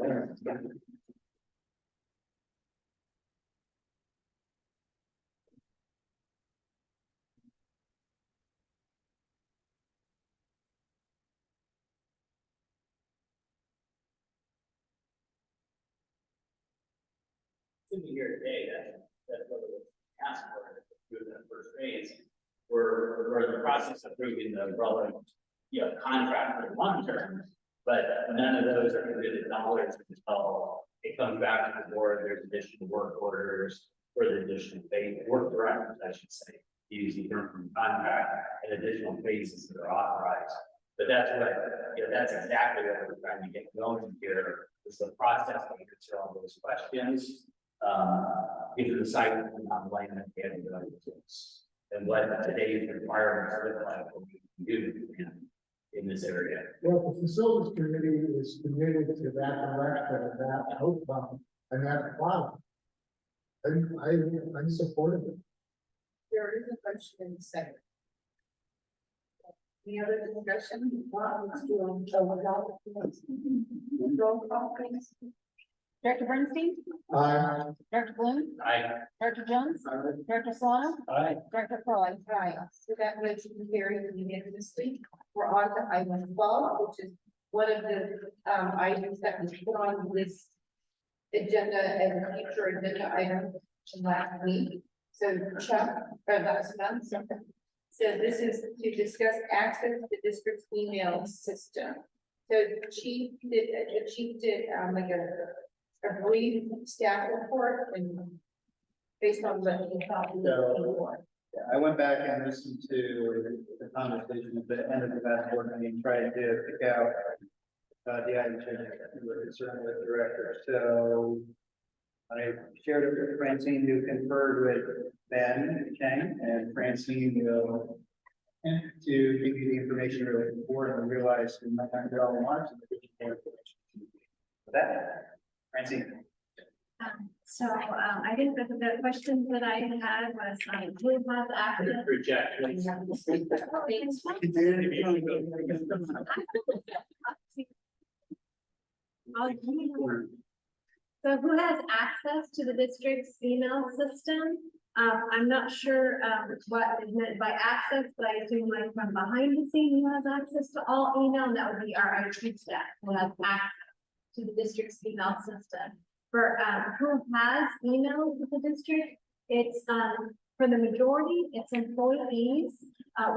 sitting here today, that's what it was asked for, through the first phase. We're in the process of approving the umbrella, contract for the long term, but none of those are committed dollars until it comes back to the board, there's additional work orders for the additional phase, work directives, I should say, using from contract and additional phases that are authorized. But that's what, that's exactly what we're trying to get going here, is the process to answer all those questions. Either the site on land and and what today's requirements look like, what we can do in this area. Well, the facilities committee is committed to that direction and that outcome and that plan. And I'm supportive of it. There is a question in the second. Any other discussion? Let's do roll call, please. Director Bernstein, Director Bloom, Director Jones, Director Solano, Director Crowley. Right, so that motion carries unanimously. We're on to item 12, which is one of the items that was put on this agenda as a future agenda item last week. So Chuck, last month. So this is to discuss access to the district's email system. So the chief did like a brief staff report and based on what he thought we were looking for. I went back and listened to the conversation at the end of the last board meeting, tried to pick out the items that were concerned with the director. So I shared it with Francine, who conferred with Ben Chang, and Francine will to give you the information you're looking for and realize you might not get all the marks and get you more information. With that, Francine. I think that the question that I had was, who has access? Project. So who has access to the district's email system? I'm not sure what is meant by access, but I assume like from behind the scene who has access to all email, and that would be our IT staff who has access to the district's email system. For who has email with the district, it's for the majority, it's employees.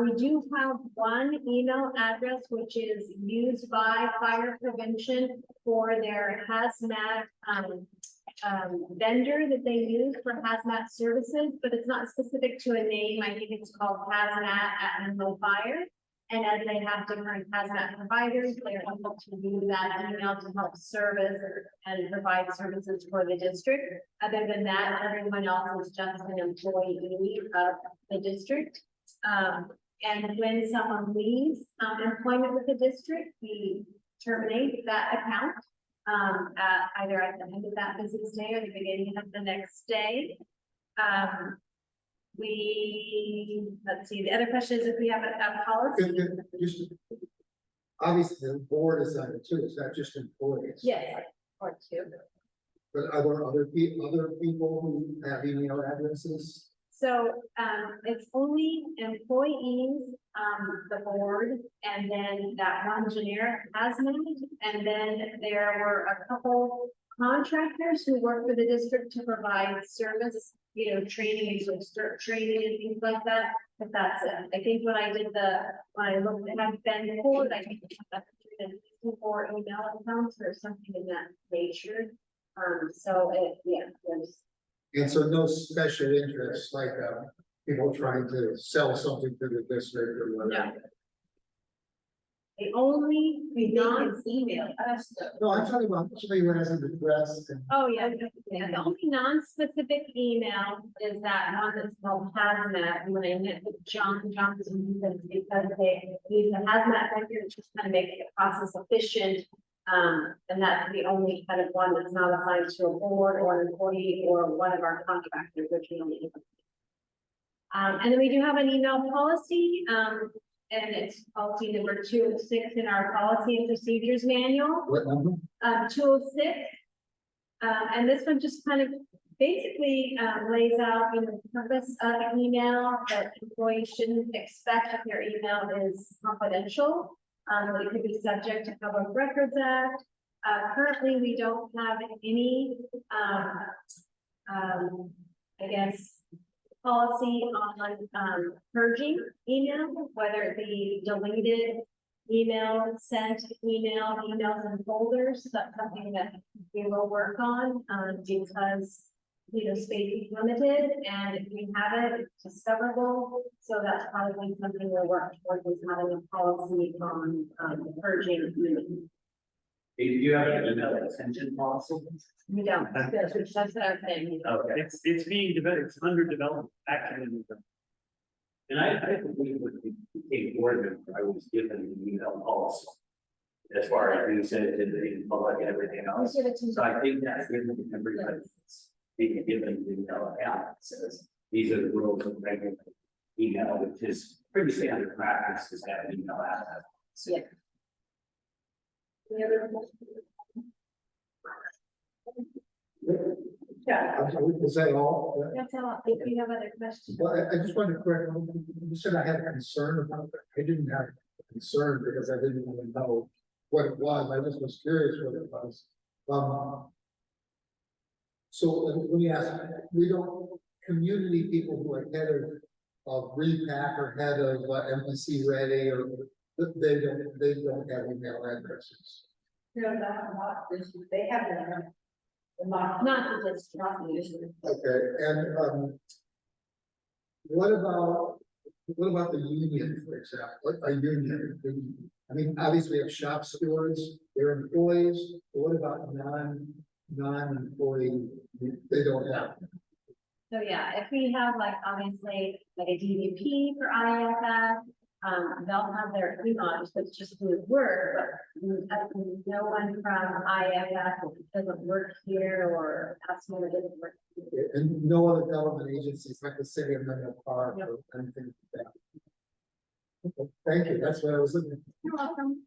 We do have one email address which is used by fire prevention for their hazmat vendor that they use for hazmat services, but it's not specific to a name. I think it's called Hazmat at Menlo Fire. And as they have different hazmat providers, they're able to use that email to help service and provide services for the district. Other than that, everyone else is just an employee of the district. And when someone leaves employment with the district, we terminate that account either at the end of that business day or the beginning of the next day. Let's see, the other question is if we have a policy. Just, obviously, the board is on it too, it's not just employees. Yes, or two. But are there other people who have email addresses? So, it's only employees, the board, and then that one generic hazmat, and then there were a couple contractors who work for the district to provide service, training, so start training and things like that, but that's it. I think when I did when I looked at Ben Ford, I think that's 4 email accounts or something in that nature. So it, yeah, there's, And so no special interests like, people trying to sell something to the district or whatever. the only They non, can email us though. No, I'm talking about somebody who has an address and. oh, yeah, the only non-specific email is that one that's called hazmat, when I met with Johnson, because they use a hazmat vendor, it just kind of makes the process efficient. And that's the only kind of one that's not assigned to a board or an employee or one of our contractors, which we only. And then we do have an email policy, and it's policy number 206 in our policy and procedures manual. What number? 206. And this one just kind of basically lays out the purpose of an email that employees shouldn't expect that their email is confidential. That it could be subject to Public Records Act. Currently, we don't have any, I guess, policy on purging email, whether it be deleted email, sent email, emails and folders. So that's something that we will work on, because, you know, space is limited, and if we have it, it's discoverable. So that's probably something we'll work towards, is having a policy on purging email. Do you have an email extension policy? We don't, that's what I'm saying. Okay. It's being developed, it's under development, actually. And I believe with the board member, I was given an email policy. As far as being sent to the public and everything else. Give it to me. So I think that's given to everybody. Being given the email account, it says, these are the rules of regular email, which is pretty standard practice, is that email access. Yeah. Any other questions? Yeah. Is that all? That's all, if you have other questions. Well, I just wanted to correct, you said I had a concern about that. I didn't have a concern because I didn't even know what it was. I just was curious what it was. So let me ask, we don't, community people who are head of REPAC or head of MPC Ready, or they don't have email addresses. No, not this, they have their. Not the district, not the district. Okay, and what about the union, for example, a union? I mean, obviously, we have shop stewards, they're employees, but what about non-employee? They don't have. So yeah, if we have like, obviously, like a DVP for IFF, they'll have their email, so it's just the word, but no one from IFF doesn't work here or that's one that doesn't work. And no other government agencies like the city of Menlo Park or anything like that. Okay, thank you, that's what I was looking for. You're welcome.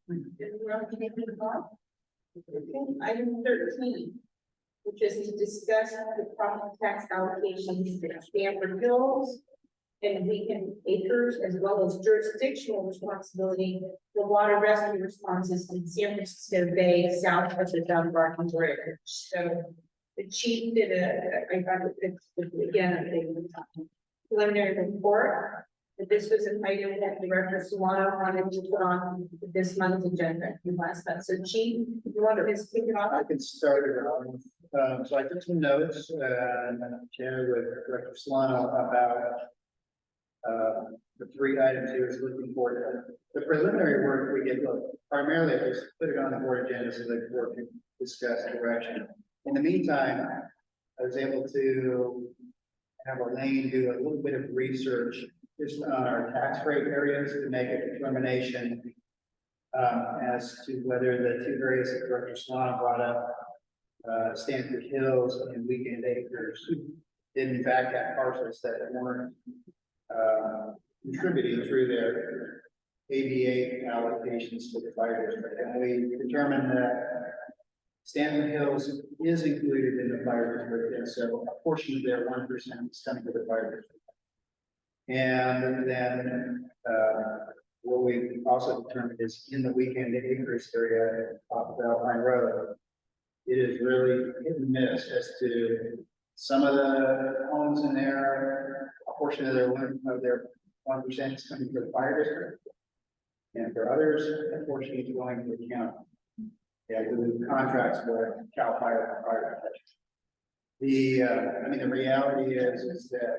Item 13, which is to discuss the property tax allocations for Stanford Hills and Beacon Acres, as well as jurisdictional responsibility for water rescue responses in San Francisco Bay, south of the Dunbarton Bridge. So the chief did I got it again, I think, preliminary report, that this was an item that Director Solano wanted to put on this month's agenda last month. So chief, if you want to just kick it off? I can start it off. So I took some notes, and shared with Director Solano about the three items he was looking for. The preliminary work we did, primarily it was put it on the board agenda so that the board could discuss direction. In the meantime, I was able to have Elaine do a little bit of research just on our tax rate areas to make a determination as to whether the two areas that Director Solano brought up, Stanford Hills and Weekend Acres, did in fact have parcels that weren't contributing through their ADA allocations to the fire district. And we determined that Stanford Hills is included in the fire district, and so a portion of their 1% is coming to the fire district. And then what we also determined is in the Weekend Acres area off of Alpine Road, it is really hit and miss as to some of the homes in there, a portion of their 1% is coming to the fire district. And for others, a portion is going to the county. Yeah, the contracts with Cal Fire and Fire Protection. I mean, the reality is that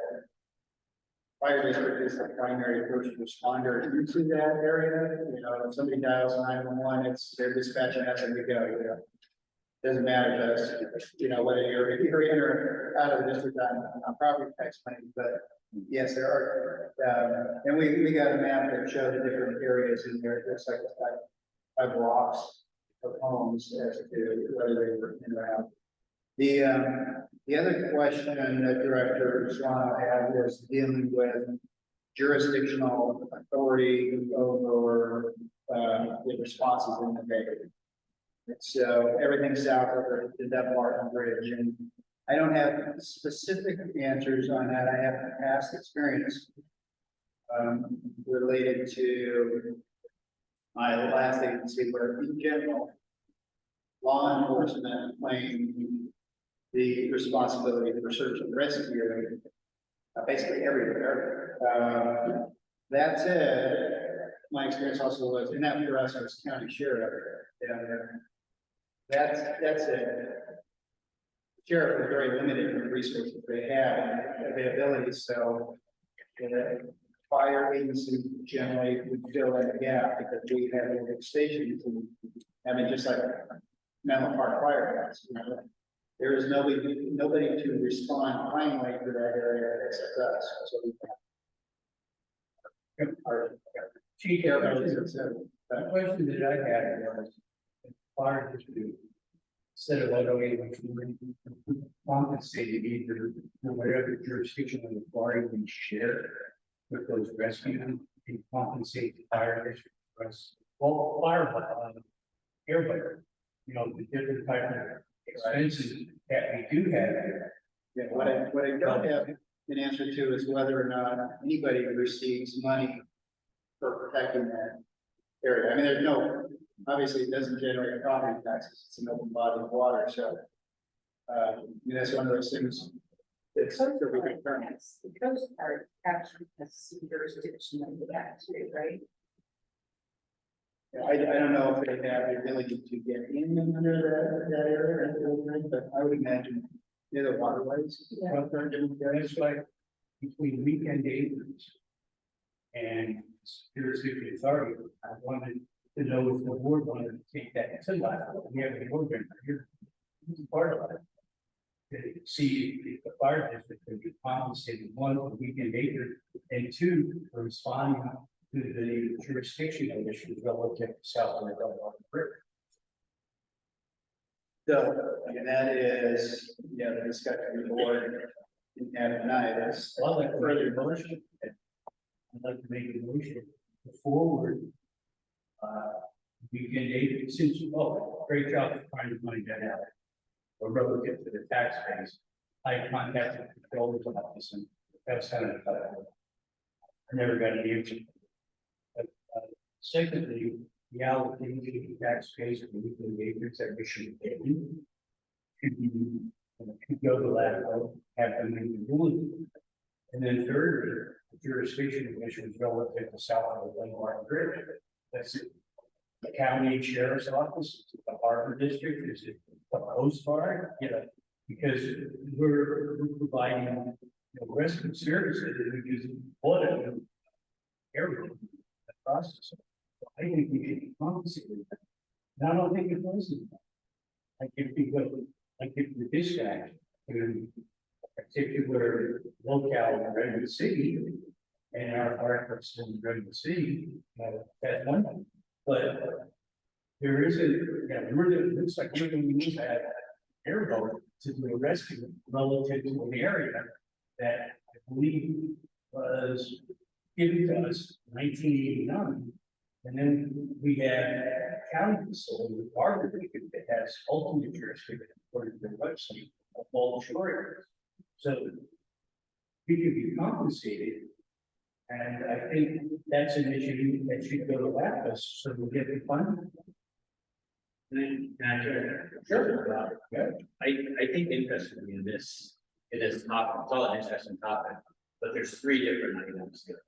fire district is the primary first responder into that area. You know, if somebody dials 911, it's their dispatching us and we go, you know. Doesn't matter to us, you know, whether you're in or out of the district on property tax money, but yes, there are. And we got a map that showed the different areas in there. There's like five blocks of homes as to whether they were in or out. The other question that Director Solano had was dealing with jurisdictional authority over the responses in the day. So everything south of the Dunbarton Bridge, and I don't have specific answers on that. I have past experience related to my last agency, where in general, law enforcement claimed the responsibility for search and rescue basically everywhere. That said, my experience also was, and that for us, I was county sheriff down there. That's it. Sheriff is very limited in the resources they have and availability, so the fire agency generally would fill that gap because we have a station to, I mean, just like Menlo Park Fire House, you know, there is nobody to respond finally to that area except us. So we have our Chief, care the question that I had was, fire district, instead of allowing compensated either whatever jurisdiction of the fire we share with those rescue and compensate the fire district for us. Well, fire, air, you know, the different type of expenses that we do have here. Yeah, what I don't have an answer to is whether or not anybody receives money for protecting that area. I mean, there's no, obviously it doesn't generate property taxes, it's an open body of water, so. I mean, that's one of those things. It's The Coast Guard actually has some jurisdiction over that too, right? I don't know if they have the ability to get in under that area, but I would imagine near the waterways. It's like between weekend agents and jurisdiction authority. I wanted to know if the board wanted to take that to that. We have a board member here. Who's part of it. To see if the fire district can be compensated, one, for weekend agent, and two, for responding to the jurisdictional issues relative to South of the Delaware River. So, and that is, yeah, the discussion of the board and tonight is. Well, I'd like to make a motion. I'd like to make a motion to forward. Weekend agent, since, oh, great job trying to find that out. Or relative to the tax base. I contacted the controller's office and that's kind of, I never got an answer. But, secondly, the allocation of tax base for weekend agents that we should pay. Could be, could go to that, have them make the ruling. And then thirdly, the jurisdiction of issues relative to South of the Dunbarton Bridge. That's it. The county sheriff's office, the harbor district, is it the Coast Guard, you know, because we're providing, you know, rescue services that we use audit everything, the process. I think we should compensate that. And I don't think it was. Like if we go, like if the dispatch to a particular locale in Redwood City, and our efforts in Redwood City, that's one thing. But there is a, yeah, it looks like we're going to use that airboat to do a rescue relative to an area that I believe was given to us in 1989. And then we had county facility, Harbor District, that has ultimate jurisdiction according to the website of all the shore areas. So we could be compensated. And I think that's an issue that should go to Lapis, so we get the fund. Sure. I think interestingly in this topic, it's all an interesting topic, but there's three different items here.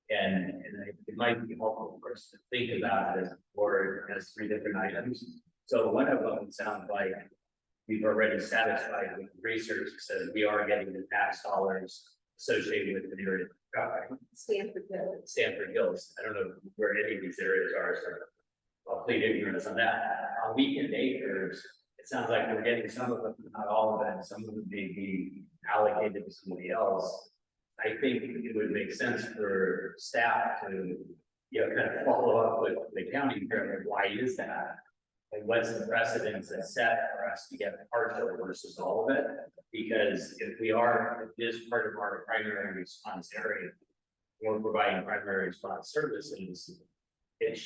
And it might be helpful for us to think about it as a board as three different items. So one of them sounds like we've already satisfied with research that says we are getting the tax dollars associated with the area. Stanford Hill. Stanford Hills. I don't know where any of these areas are, so I'll plead ignorance on that. On weekend acres, it sounds like we're getting some of them, not all of them. Some of them may be allocated to somebody else. I think it would make sense for staff to, kind of follow up with the county, in terms of why is that? And what's the precedence that's set for us to get partial versus all of it? Because if this part of our primary response area, we're providing primary response services, it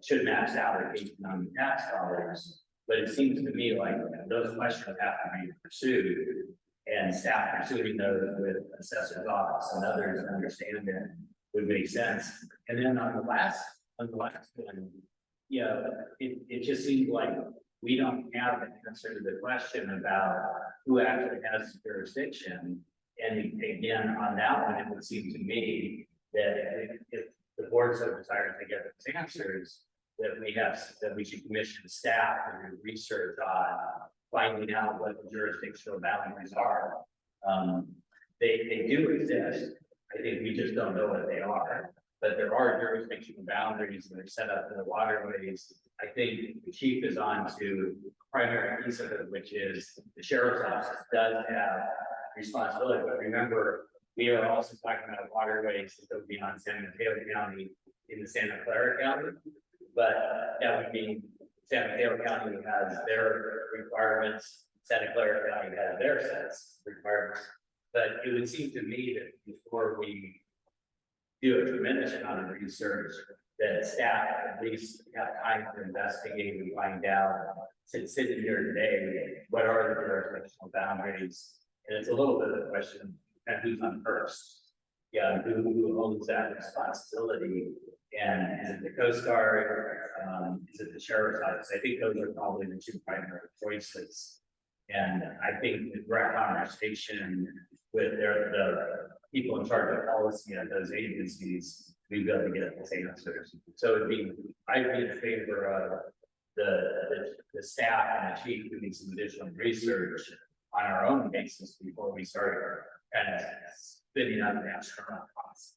should match the allocation on the tax dollars. But it seems to me like those questions have to be pursued, and staff pursuing those with assessor's office and others understand it would make sense. And then on the last one, it just seems like we don't have an answer to the question about who actually has jurisdiction. And again, on that one, it would seem to me that if the board so desires to get those answers, that we should commission staff to do research on finding out what the jurisdictional boundaries are. They do exist. I think we just don't know what they are. But there are jurisdictional boundaries that are set up in the waterways. I think the chief is on to primary piece of it, which is the sheriff's office does have responsibility. But remember, we are also talking about waterways that go beyond San Mateo County into Santa Clara County. But that would mean San Mateo County has their requirements, Santa Clara County has their sets of requirements. But it would seem to me that before we do a tremendous amount of research, that staff at least have time to investigate and find out, since sitting here today, what are the jurisdictional boundaries? And it's a little bit of a question of who's on first. Who owns that responsibility? And is it the Coast Guard? Is it the sheriff's office? I think those are probably the two primary choices. And I think the direct conversation with the people in charge of policy at those agencies, we'd be able to get those answers. So I'd be in favor of the staff and the chief doing some additional research on our own basis before we start kind of spinning up the external costs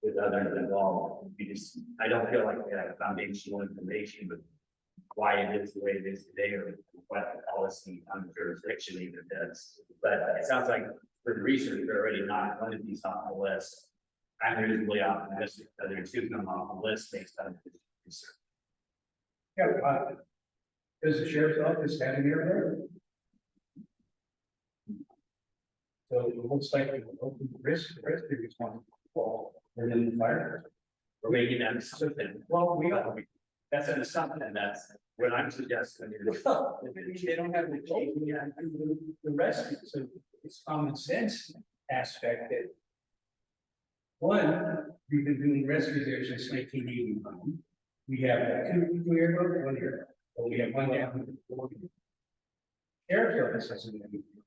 with others involved. I don't feel like we have foundational information, but why it is the way it is today, or what the policy on the jurisdiction even does. But it sounds like for the research, we're already not one of these on the list. I'm reasonably optimistic that there are two come off the list based on the research. Yeah, does the sheriff's office have an area? So it looks like the risk is one fall, and then the fire. We're making that assumption. Well, that's an assumption. That's what I'm suggesting. They don't have the rescue, so it's common sense aspect that. One, we've been doing rescue there since 1981. We have 2 here, 1 here, but we have 1 down. Sheriff's office doesn't have anything.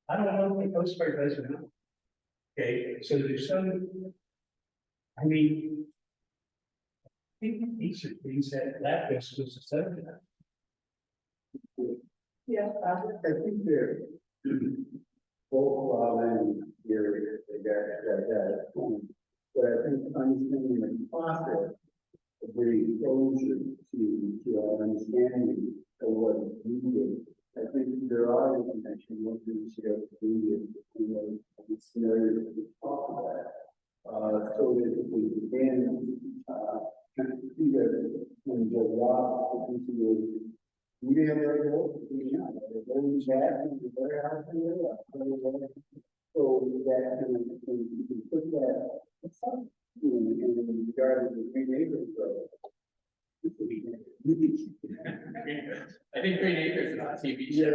I don't know what the Coast Guard does or not. Okay, so there's some. I mean. I think these are things that was a seven. Yeah. I think they're both and here, that, but I think understanding the process of bringing closure to our understanding of what is needed. I think there are information what we should have to do with, the scenario that we talked about. So that we begin, kind of see that when the law we have very well, very bad, very hard to do. So that you can put that in regard to the Green Acres Road. I think Green Acres is on TV show.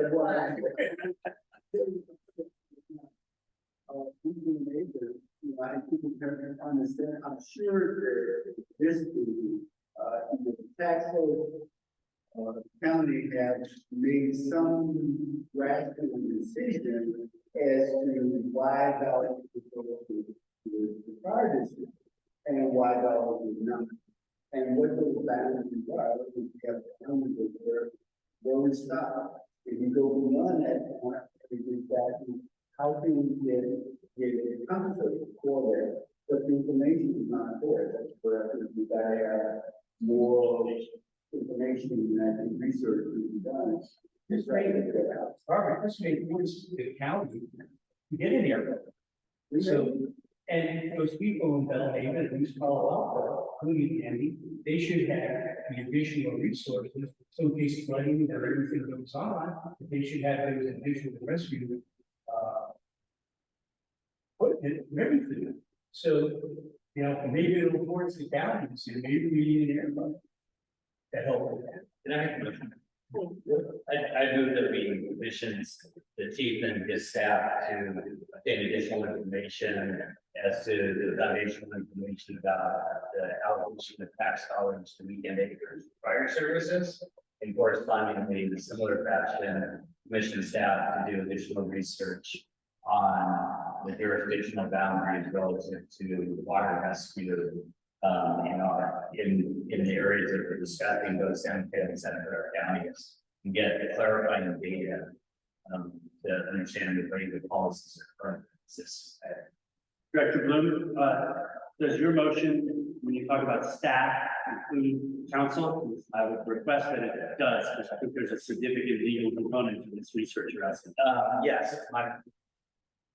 Green Acres, I think we can understand. I'm sure that this the tax county has made some rational decision as to why dollars would go to the fire district and why dollars would not. And what those boundaries are, we have boundaries where we stop. If you go beyond that point, exactly how can we get comfort for that? But the information is not there. That's where we gotta have more information and I think research to be done. It's right there. Barbara, this made sense to the county to get in there. So, and those people in Belhaven, at least Palo Alto, including Andy, they should have the additional resources. So in case flooding or everything goes on, they should have those additional rescue, equipment ready for them. So, you know, maybe it'll force the counties and maybe we need an airline to help with that. Can I make a motion? I move that we commission the chief and his staff to obtain additional information as to the foundational information about the allocation of tax dollars to weekend acres fire services. And correspondingly, in a similar fashion, commission staff to do additional research on the jurisdictional boundaries relative to water rescue. In the areas that we're discussing, both San Diego and Senator counties, and get the clarifying data. To understand the way the policies are currently exists. Director Bloom, does your motion, when you talk about staff, include council? I would request that it does, because I think there's a significant legal component to this research you're asking. Yes,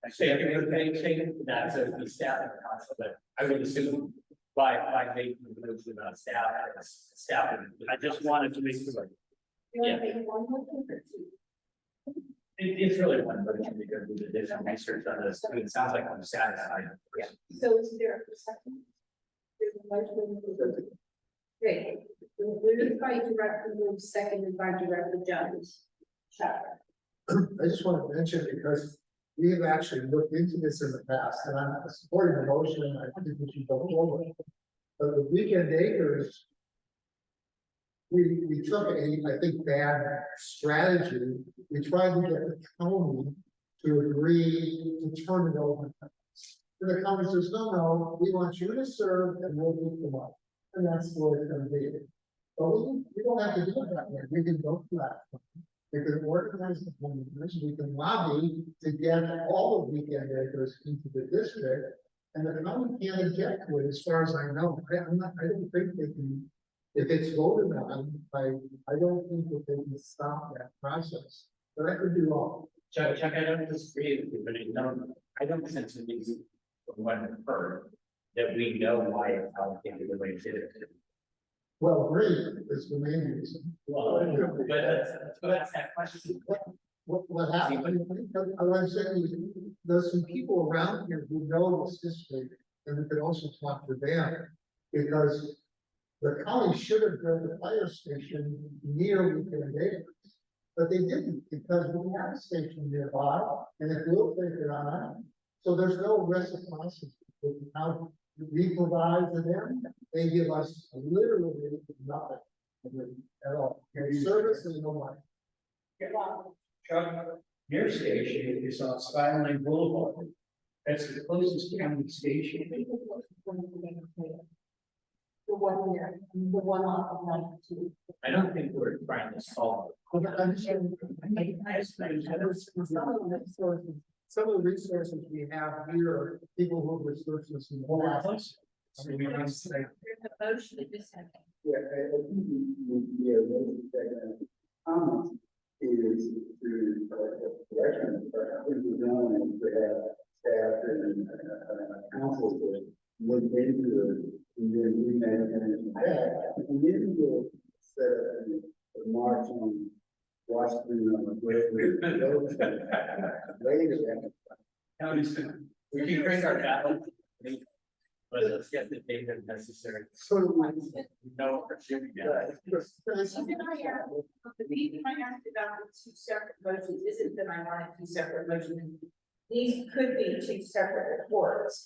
that's the staff and council, but I would assume by making the motion about staff. I just wanted to make sure. You want to make one motion or two? It's really one motion because we did additional research on this. I mean, it sounds like I'm satisfied. Yeah. So is there a second? There's a motion. Great. Moved by Director Bloom, seconded by Director Jones. Chuck. I just want to mention because we have actually looked into this in the past and I'm supporting the motion and I think we should go forward. But the weekend acres, we took I think, bad strategy. We tried to get the county to agree to turn it over. And the county says, no, we want you to serve and we'll pick them up. And that's where it's gonna be. But we don't have to do it that way. We can go to that. We can organize the homeowners, we can lobby to get all the weekend acres into the district. And the county can't object to it as far as I know. I don't think they can, if it's voted on, I don't think that they can stop that process. But I could be wrong. Chuck, I don't disagree with you, but I don't sense it means from what I've heard that we know why it's allocated the way it is. Well, great is the main reason. Well, but that's that question. What happened? What I'm saying is, there's some people around here who know this history, and we could also talk to them, because the county should have built a fire station near weekend acres, but they didn't, because we have a station nearby, and it will take it on. So there's no reciprocity. How we provide to them, they give us literally nothing at all. And service is no money. Chuck, your station is on Skyline Boulevard. That's the closest county station. The one here, the one off of 92. I don't think we're trying to solve Some of the resources we have here are people who have resources in the whole office. So we want to say, There's a motion in this second. Yeah, I think the comment is to direction, we've done and to have staff and council to look into it. And then we may and then we'll set up a march on Washington. We can bring our battle. But let's get the data necessary. sort of like. No, for sure. The reason I asked about the two separate motions isn't that I wanted two separate motions. These could be two separate reports.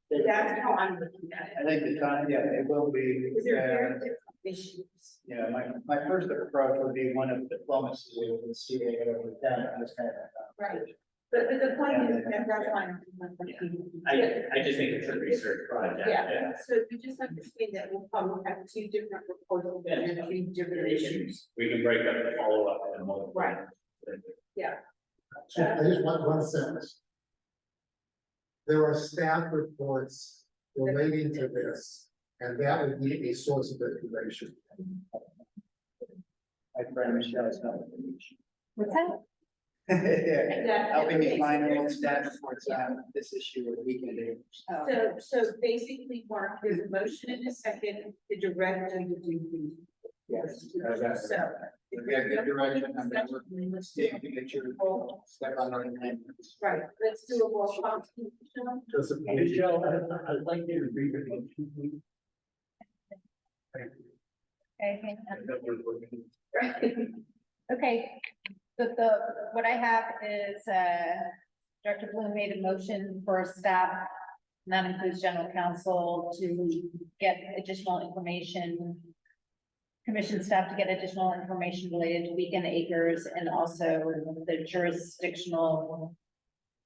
That's how I'm looking at it. I think the time, yeah, it will be. Because they're very different issues. Yeah, my first approach would be one of diplomacy with the CAO with them, just kind of. Right. But the point is, that's fine. I just think it's a research project. Yeah, so you just understand that we'll probably have two different proposals and two different issues. We can break up the follow-up and multiple. Right. Yeah. I just want one sentence. There are staff reports relating to this, and that would be a source of information. My friend Michelle is not. What's that? Helping me find all the staff reports on this issue with weekend. So basically, Mark, there's a motion in a second to direct you to do these. Yes. So. We have good direction. I'm gonna work with Steve to get your step on our hand. Right, let's do a roll call. Michelle, I'd like you to read the motion, please. Okay, so what I have is, Director Bloom made a motion for staff, and that includes general counsel, to get additional information. Commission staff to get additional information related to weekend acres and also the jurisdictional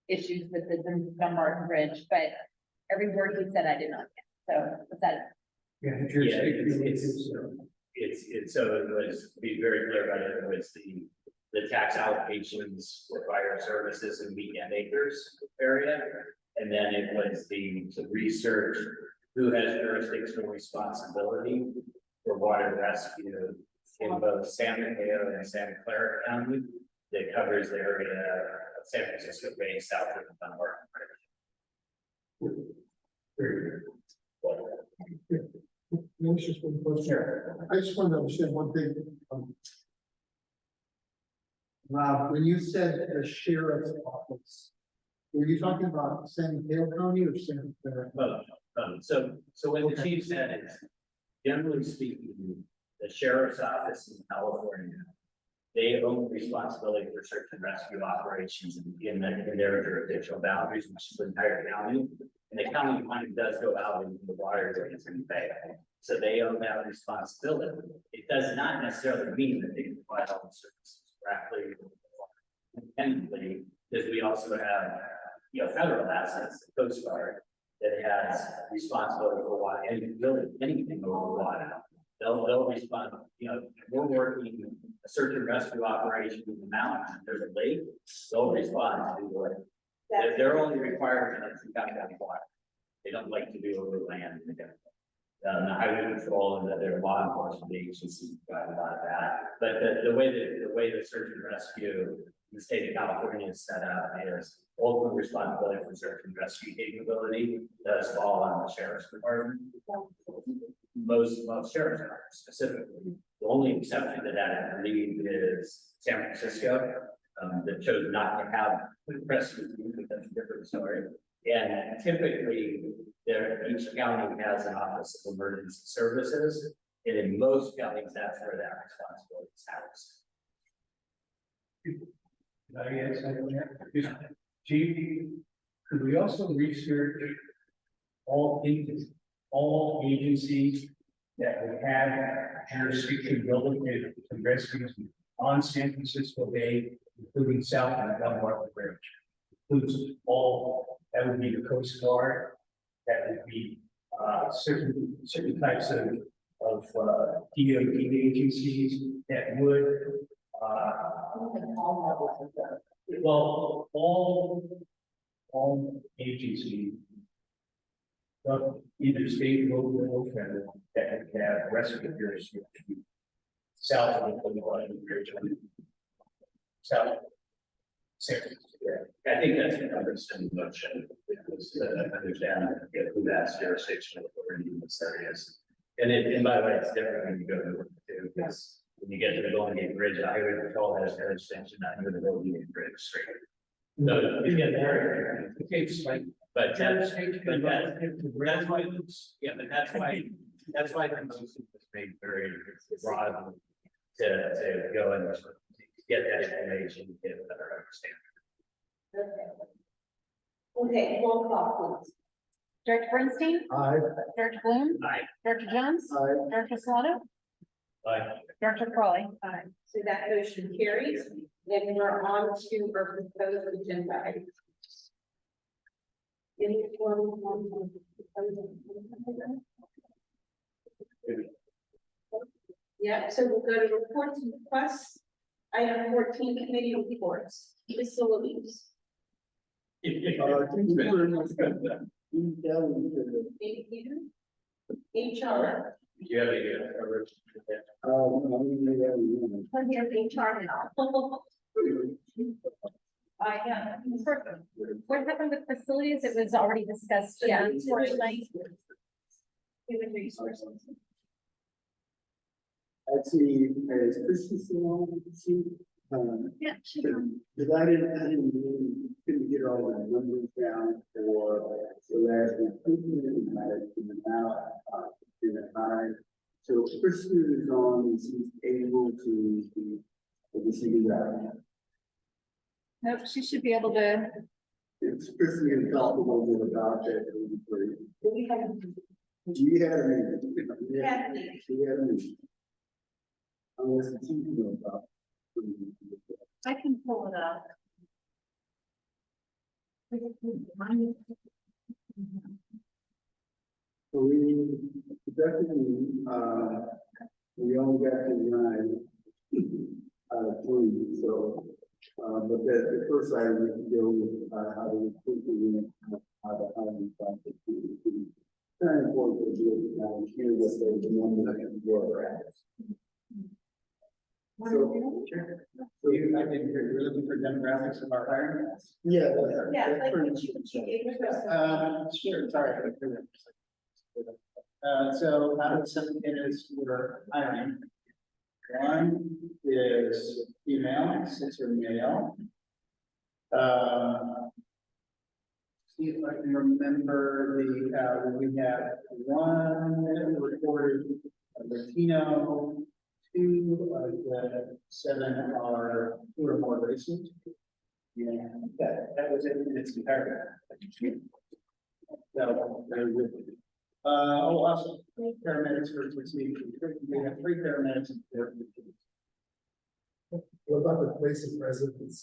issues with the Dunbarton Bridge, but every word he said I did not get, so was that? Yeah, It's so it was, to be very clear about it, it was the tax allocations for fire services and weekend acres area. And then it was the research, who has jurisdictional responsibility for water rescue in both San Mateo and Santa Clara County, that covers the area of San Francisco Bay, south of the Dunbarton Bridge. I just want to understand one thing. Rob, when you said the sheriff's office, were you talking about San Mateo County or Santa Clara? So when the chief said it, generally speaking, the sheriff's office in California, they own responsibility for search and rescue operations in their jurisdictional boundaries, which is the entire county. And the county kind of does go out into the water areas and bay. So they own that responsibility. It does not necessarily mean that they can provide all the services correctly. Independently, because we also have, federal assets, the Coast Guard, that has responsibility for water, and really anything over water. They'll respond, we're working a search and rescue operation in the mountains, there's a lake, they'll respond to it. They're only required to come down water. They don't like to do over land. The highway patrol and their law enforcement agencies got a lot of that. But the way the search and rescue in the state of California is set up is ultimate responsibility for search and rescue capability does fall on the sheriff's department. Most sheriff's departments specifically. The only exception to that, I believe, is San Francisco, that chose not to have rescue, but that's a different story. And typically, each county has an office of emergency services, and in most counties, that's where that responsibility is housed. Chief, could we also research all agencies that would have jurisdiction relative to rescues on San Francisco Bay, including south of the Dunbarton Bridge? Includes all, that would be the Coast Guard, that would be certain types of DOT agencies that would well, all agencies, either state, local, or federal, that would have rescue jurisdiction south of the Dunbarton Bridge. South. I think that's an understanding motion, because understand who that's jurisdiction authority in this areas. And by the way, it's different when you go to, because when you get to the Golden Gate Bridge, the highway patrol has jurisdiction under the Golden Gate Bridge straight. So you get there, but that's why, that's why the motion was made very broad to go and get that information, get a better understanding. Okay, roll call, please. Director Bernstein? Aye. Director Bloom? Aye. Director Jones? Aye. Director Solano? Director Crawley. So that motion carries, and we're on to our proposed agenda items. Yeah, so we'll go to reports and requests. Item 14, committee reports, facilities. HR. Yeah, I'm here being charted off. Yeah. What happened with facilities? It was already discussed. Yeah. Human resources. I'd see, as Christie still on, Yeah, because I didn't really, couldn't get all the numbers down for the last improvement in the now, in the time. So Christie is on, she's able to see that. Nope, she should be able to. It's Christie and talked a little bit about that. We have We had a meeting. Yeah, meeting. We had a meeting. Unless the TV knows about. I can pull it up. So we definitely, we only got to 9 out of 20, so, but the first item we can go with, how to recruit the, how to process. Very important to do, hear what those numbers were. So you, I think you're looking for demographics of our hiring? Yeah. Yeah, like you gave us. Sure, sorry. So out of the 7 candidates we're hiring, 1 is female, 6 are male. See if I can remember we have 1 recorded Latino, 2 of the 7 are 2 or more races. Yeah, that was it in its entirety. So, very good. Also, paramedics for we have 3 paramedics and 4. What about the place of residence?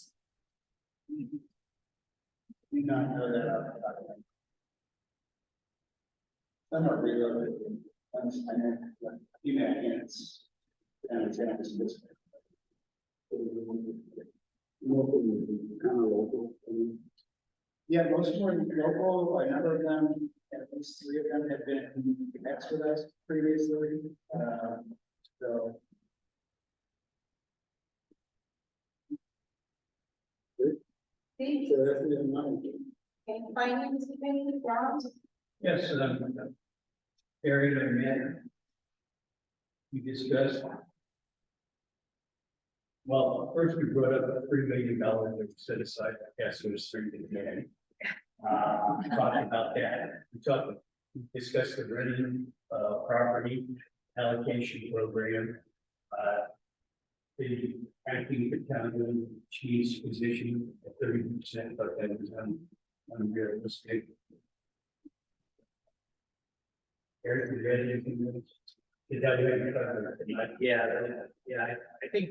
Do not know that off the top of my head. Some are relocated, I know, like, you know, units. And it's Kind of local. yeah, most of them are local, a number of them, at least 3 of them have been connects with us previously, so. See, So that's the money. and finance committee, Rob. Yes, area of manner. We discussed. Well, first we brought up $3 million that was set aside, I guess it was 3 million. Talked about that. We discussed the renting, property allocation program. The acting battalion chief's position at 30%, but that was unrealistic. Eric, did you have anything? Did that have yeah, I think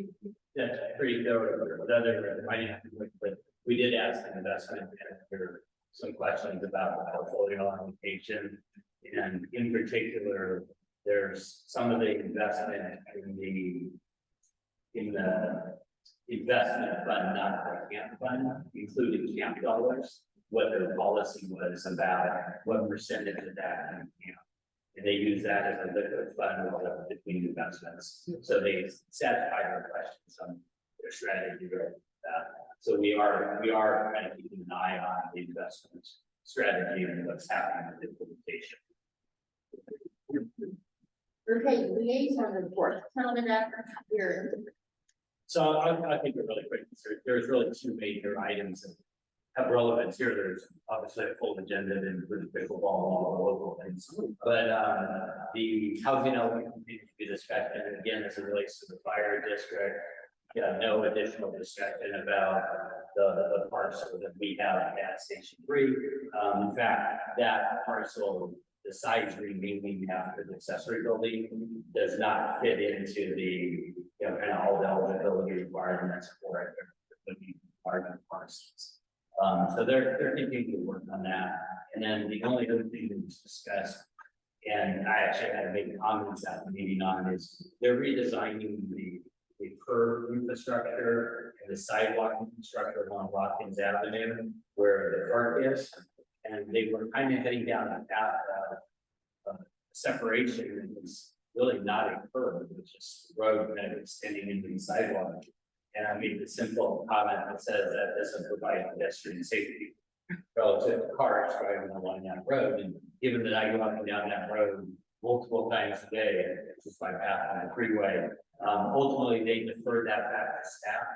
that's pretty thorough, but other finance, but we did ask the investment manager some questions about the portfolio allocation. And in particular, there's some of the investment in the investment fund, not the camp fund, including camp dollars, what their policy was about what percentage of that in camp. And they use that as a liquid fund between investments. So they satisfy our questions on their strategy with that. So we are kind of keeping an eye on the investment strategy and what's happening with implementation. Okay, liaison report, tell me that here. So I think we're really quick. There's really 2 major items that have relevance here. There's obviously a full agenda that includes pickleball, all the local things. But the housing element continues to be discussed. And again, as it relates to the fire district, no additional discussion about the parcel that we have at Station 3. In fact, that parcel, the the size remaining after the accessory building does not fit into the, you know, kind of all the eligibility requirements for it. The requirement parcels. So they're continuing to work on that. And then the only other thing that was discussed, and I actually had to make comments at the meeting on, is they're redesigning the curb infrastructure and the sidewalk infrastructure along Watkins Avenue where the park is. And they were kind of heading down a path of separation that was really not a curb, it was just the road kind of extending into the sidewalk. And I made the simple comment that says that doesn't provide pedestrian safety relative to cars driving along that road. And given that I go up and down that road multiple times a day, it's just my path on the freeway. Ultimately, they deferred that back to staff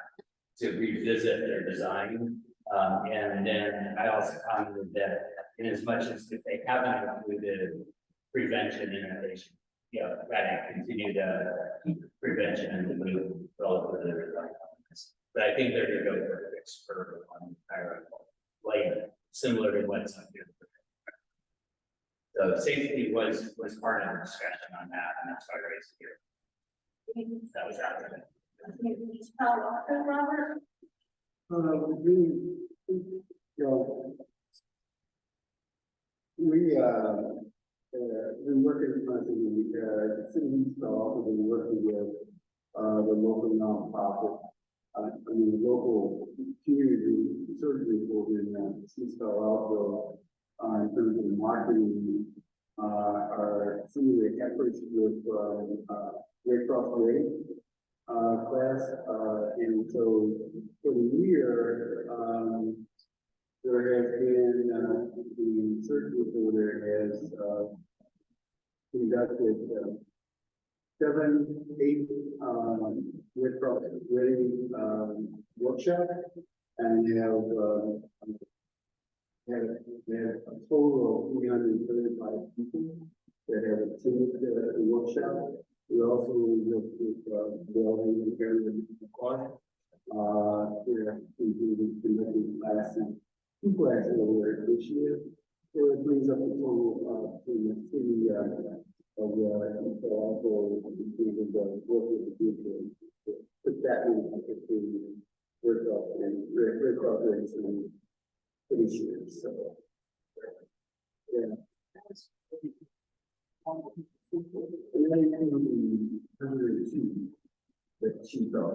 to revisit their design. And then I also commented that in as much as if they haven't included prevention and innovation, you know, that continue to prevention and the move relative to their design. But I think they're gonna go for a fixed curve on the entire lane, similar to what's up here. So safety was part of the discussion on that, and that's why I raised it here. That was out there. Robert? Been working constantly, city staff, we've been working with, the local nonprofit, the local community surgery in Seastar also, in terms of marketing, our some of the efforts with, Red Cross Ray, class, and so for the year, there has been, the surgery order has, conducted, 7, 8, Red Cross Ray, workshop, and they have a total of 335 people that have attended the workshop. We also worked with building and carrying the car. We're conducting classes, 2 classes over this year. So it brings up the total to the city of also between the work with the future. Put that in the work off and Red Cross and this year. So yeah. And then the 102 that she thought,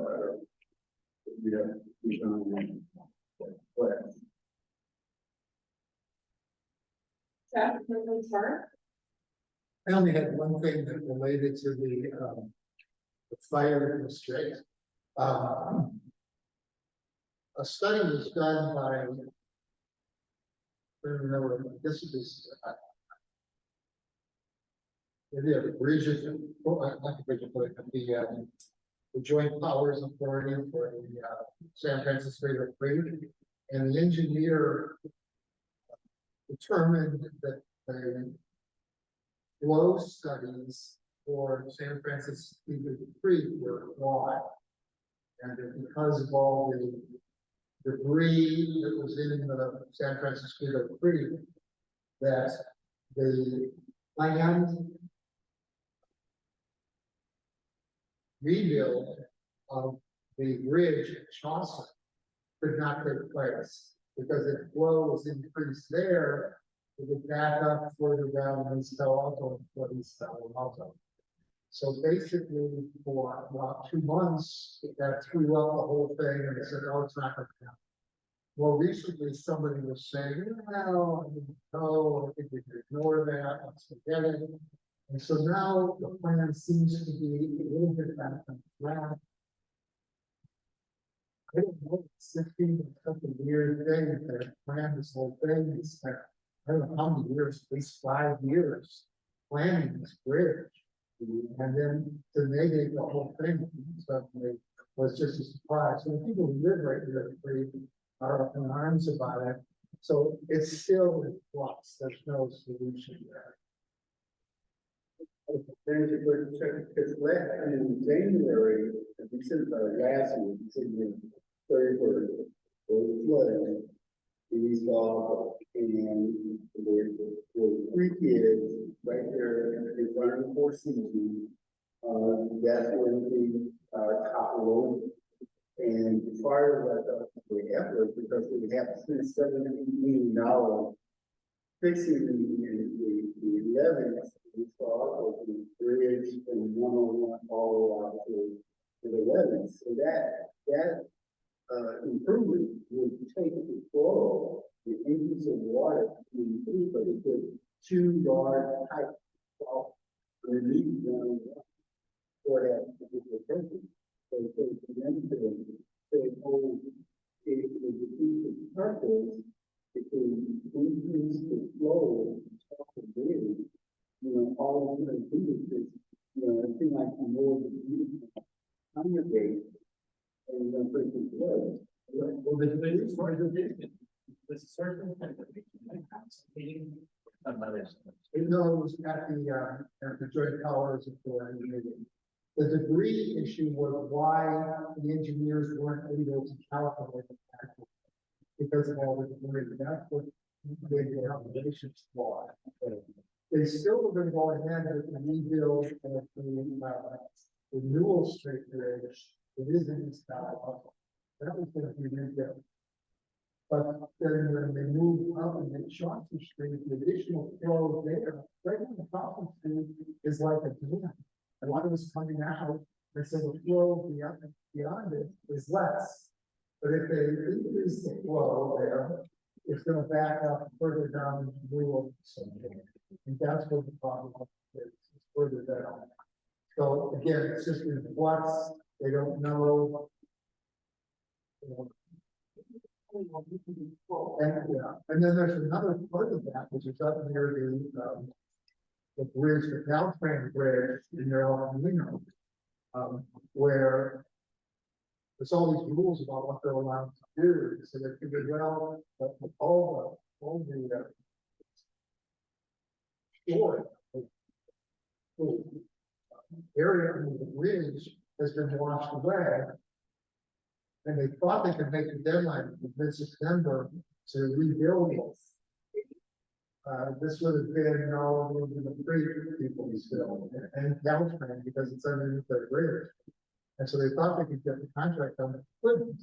what? I only had one thing that related to the fire district. A study was done by, I don't remember, this is, maybe a Bridges, not the Bridges, but the Joint Powers Authority for the San Francisco River Bridge, and the engineer determined that the flow studies for San Francisco Creek were flawed. And that because of all the debris that was in the San Francisco Creek, that the land rebuild of the bridge at Chaucer could not take place because if flow was increased there, it would back up further down in East Palo Alto and for East Palo Alto. So basically, for about 2 months, that threw up the whole thing, and they said, "Oh, it's not going to happen." Well, recently somebody was saying, "No, I think we can ignore that. Let's forget it." And so now the plan seems to be a little bit back on track. I don't know, it's 15 or something weird thing that planned this whole thing. It's like, I don't know how many years, at least 5 years, planning this bridge. And then to negate the whole thing suddenly was just a surprise. So the people who live right near the creek are up in arms about it. So it's still in flux. There's no solution there. Because in January, we said last week, we said the 31st, there was flooding in East Ball, and there were 3 kids right there in front of the Four Seasons. That's where the, top road. And prior to that, we effort, because we have to spend $17 million fixing the levees, we saw of the bridge and 101 all the way out to the levees. So that improvement would take the flow, the increase of water, but it put 2 yard height off relief for that particular person. So for them to hold it would defeat the purpose to increase the flow of the bridge. You know, all of the things is, you know, it seems like more of the congregate and the person flows. Well, the for the certain. Even though it was at the joint powers of the meeting. The degree issue was why the engineers weren't able to calculate the factor because of all the debris. That's what made the calculations flawed. They still were going to go ahead with the rebuild of the Newell Street Bridge. It is in this style. That was going to be rebuilt. But then when they moved up and they Chauncey Street, the additional flow there, right on the top of the street is like a dam. And water was coming out, and so the flow beyond it is less. But if they increase the flow there, it's gonna back up further down into Newell. And that's what the problem is, it's further down. So again, it's just in flux, they don't know. And then there's another part of that, which is up near the bridge, the Caltrain Bridge in your El Camino, where there's all these rules about what they're allowed to do. So they figured, well, all the shore area under the bridge has been washed away. And they thought they could make a deadline of mid-September to rebuild it. This would have been all over the creek people still, and Caltrain, because it's underneath their bridge. And so they thought they could get the contract done, but couldn't.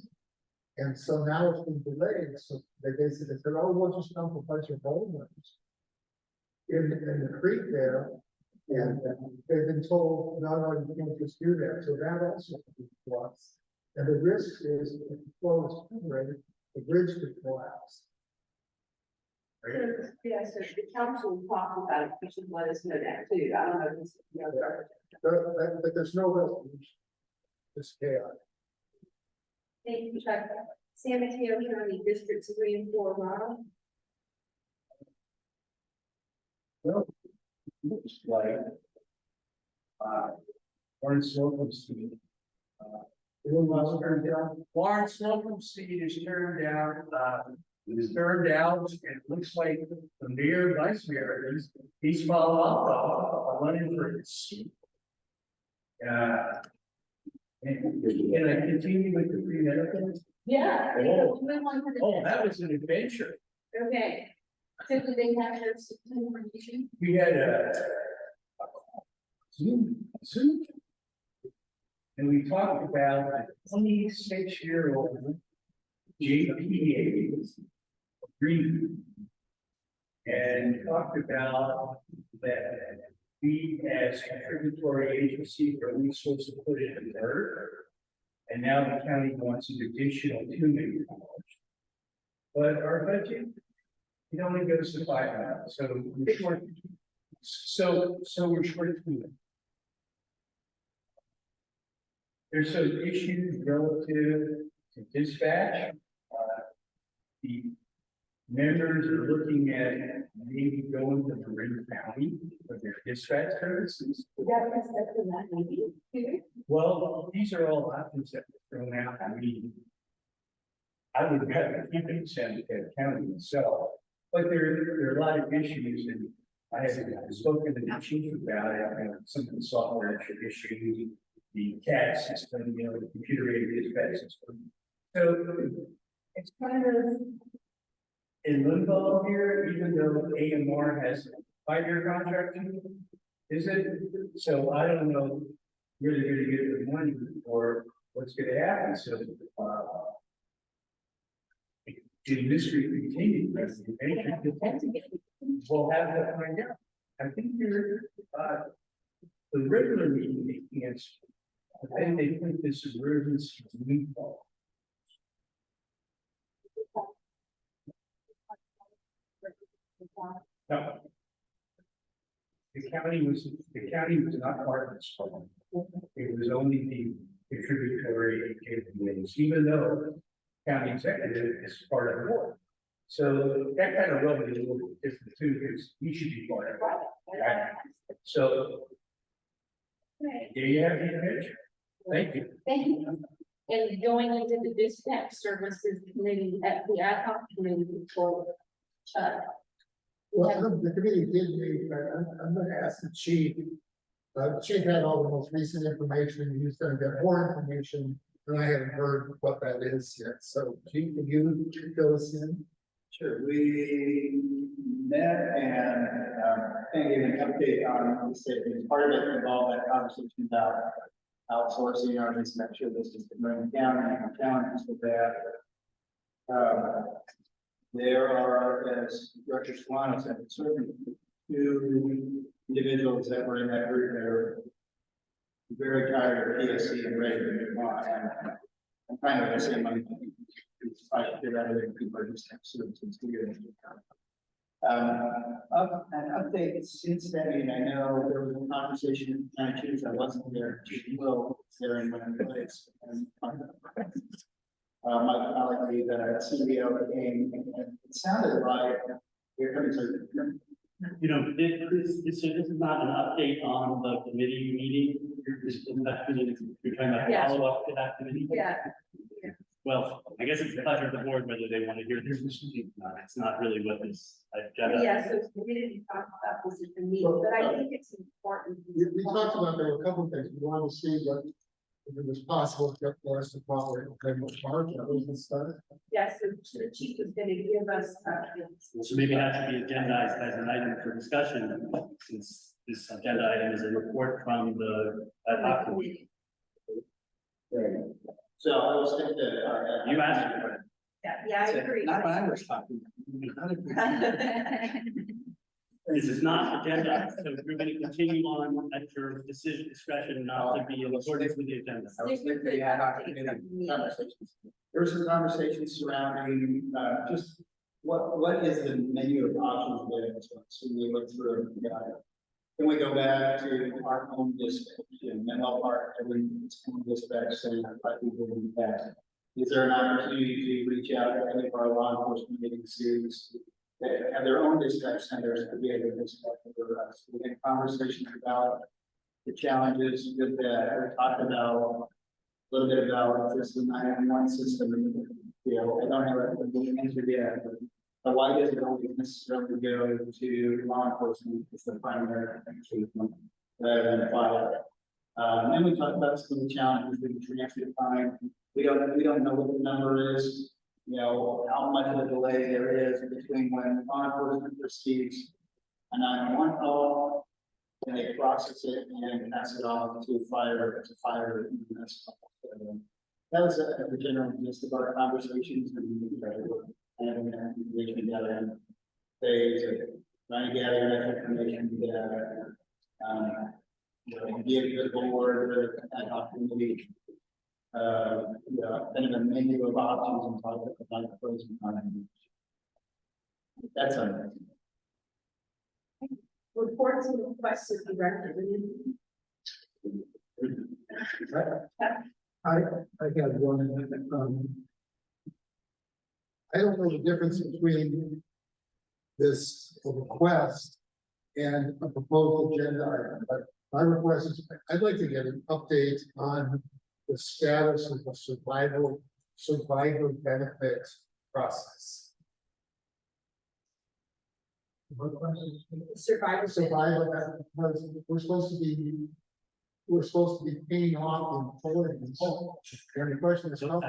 And so now it's been delayed, so they basically said, oh, we'll just dump a bunch of boulders in the creek there. And they've been told, no, you can't just do that, so that also could be flux. And the risk is if the flow is generated, the bridge could collapse. Yeah, so the council talked about it, you should let us know that too. I don't know if it's the other. But there's no resolution. It's chaos. Thank you, Chuck. San Mateo County Districts 3 and 4, Rob. Well, looks like Lawrence Slocum Street. Lawrence Slocum Street is turned down. It is turned out, and it looks like the mayor, vice mayor, he's followed up on running for his seat. And I continue with the free medical. Yeah. Oh. Move on to the Oh, next that one. was an adventure. Okay. So do they have their information? We had a Zoom. And we talked about a 26-year-old JPA agreement. And talked about that we as contributory agency are we supposed to put it in there. And now the county wants an additional $2 million. But our budget, it only goes to 5 million, so we're short. So we're short of $2 million. There's some issues relative to dispatch. The members are looking at maybe going to Marin County for their dispatch services. That was in that meeting. Well, these are all options that were thrown out. I would rather keep it in San County itself, but there are a lot of issues, and I have spoken to the chief about it, some of the software issues, the CAD system, the computer aided dispatch system. So it's kind of in limbo here, even though AMR has 5-year contract? Is it? So I don't know where they're gonna get the money or what's gonna happen, so, the industry continues, we'll have to find out. I think you're, the regular meeting, they can't. I think they think this is emergency meatball. No. The county was not part of this problem. It was only the contributory capabilities, even though county executive is part of the board. So that kind of rubber is a little bit different too, because he should be part of it. Right? So there you have the picture. Thank you. Thank you. And going into the dispatch services committee at the ad hoc committee for, Well, the committee did meet, but I'm gonna ask the chief. The chief had all the most recent information, he's gonna get more information, and I haven't heard what that is yet, so chief, can you fill us in? Sure, we met and, kind of gave an update on the safety. Part of it involved that conversation about outsourcing, or at least make sure this is running down and challenges with that. There are, as Director Swan said, certainly 2 individuals that were in that group that are very tired of PSC and ready to move on. And I'm kind of the same, I should get out of there, people are just have services here. An update since that meeting, I know there was a conversation, kind of choose, I wasn't there, Chief Will, there in one place. And my colleague, the CEO came, and it sounded like we're coming to. You know, this is not an update on the committee meeting. You're trying to Yes. follow up to that committee. yeah, Well, I guess it's the pleasure of the board whether they want to hear this. It's not really what this agenda. yeah, so we didn't talk about this at the meeting, but I think it's important. We talked about, there were a couple of things, we wanted to see what, if it was possible to get for us to follow March, and stuff. Yes, so the chief is gonna give us, So maybe that should be agendized as an item for discussion, since this agenda item is a report from the ad hoc committee. So I was thinking that. You asked for it. yeah, I agree. Not when I was talking. This is not agenda, so we're going to continue on at your decision discretion, not to be in accordance with the agenda. I was thinking the ad hoc committee conversations. There was some conversations surrounding, just what is the menu of options there? So we look through, then we go back to our home dispatch, mental part, every home dispatch center, like we did in the past. Is there an opportunity to reach out to any of our law enforcement agencies that have their own dispatch centers to be able to dispatch for us? We had conversations about the challenges with that. We talked about a little bit about just the 911 system. I don't have a answer yet, but why does it only necessarily go to law enforcement as the primary treatment rather than fire? And we talked about some of the challenges with transit time. We don't know what the number is, how much of a delay there is between when law enforcement receives a 911 call and they process it and pass it on to fire, that was the general gist of our conversations and information together and phase of trying to gather that information together. Give the board ad hoc committee kind of a menu of options and talk about the pros and cons. That's all. Reports and requests of the record. I got one, I don't know the difference between this request and a proposed agenda item, but my request is, I'd like to get an update on the status of the survivor benefits process. Survivor, because we're supposed to be paying off employees. And the question is, how?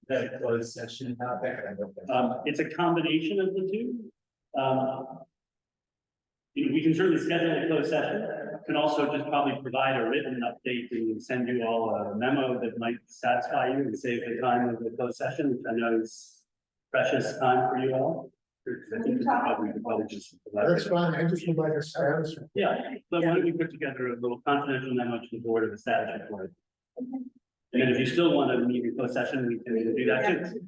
That closed session. It's a combination of the two. we can certainly schedule a closed session. Can also just probably provide a written update and send you all a memo that might satisfy you and save the time of the closed session, which I know is precious time for you all. I think we could probably just. That's fine, I just would like a status. Yeah, but why don't we put together a little confidential memo to the board of the status report? And then if you still want to meet in closed session, we can do that too.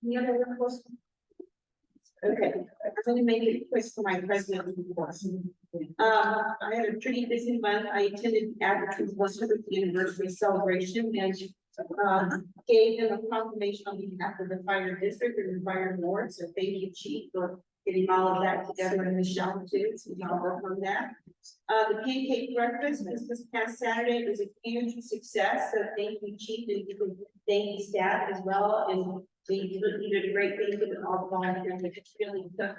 Any other requests? Okay, I'm gonna make it quick for my president report. I had a pretty busy month. I attended Atherton's 100th anniversary celebration and gave them a proclamation on behalf of the fire district and the fire board. So thank you, chief, for getting all of that together, and Michelle too. So y'all work on that. The pancake breakfast this past Saturday, it was a huge success. So thank you, chief, and you can thank the staff as well. And you did a great thing with all the volunteers. It just really took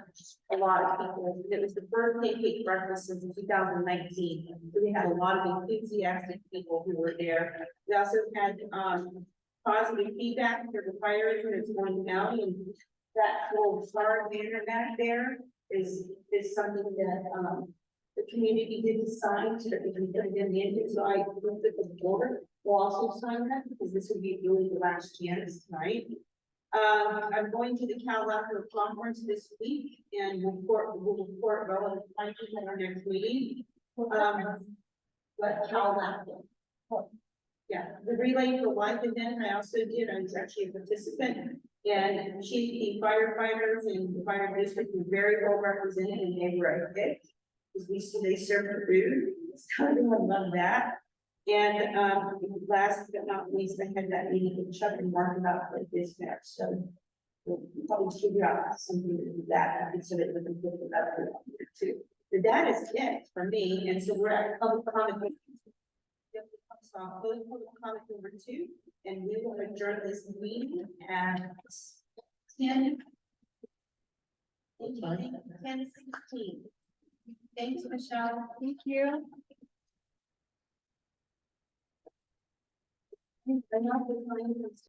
a lot of people. It was the first pancake breakfast since 2019. So we had a lot of enthusiastic people who were there. We also had positive feedback for the fire engine that's going down, and that little star banner back there is something that the community did sign so that we can put it in the engine. So I looked at the board will also sign that because this would be really the last chance tonight. I'm going to the Cal Laughter Conference this week and we'll report relevant findings at our next meeting. But Cal Laughter. Yeah, the Relay for Life event I also did. I was actually a participant, and chief, the firefighters and the fire district were very well represented, and they were a hit because they served the food. So I love that. And last but not least, I had that meeting with Chuck and Mark about the dispatch. So we'll probably figure out something to do that so that we can put it up there too. But that is it for me. And so we're at public comment. So I'll close public comment number 2, and we will adjourn this meeting at 10:16. Thanks, Michelle. Thank you. I know the time is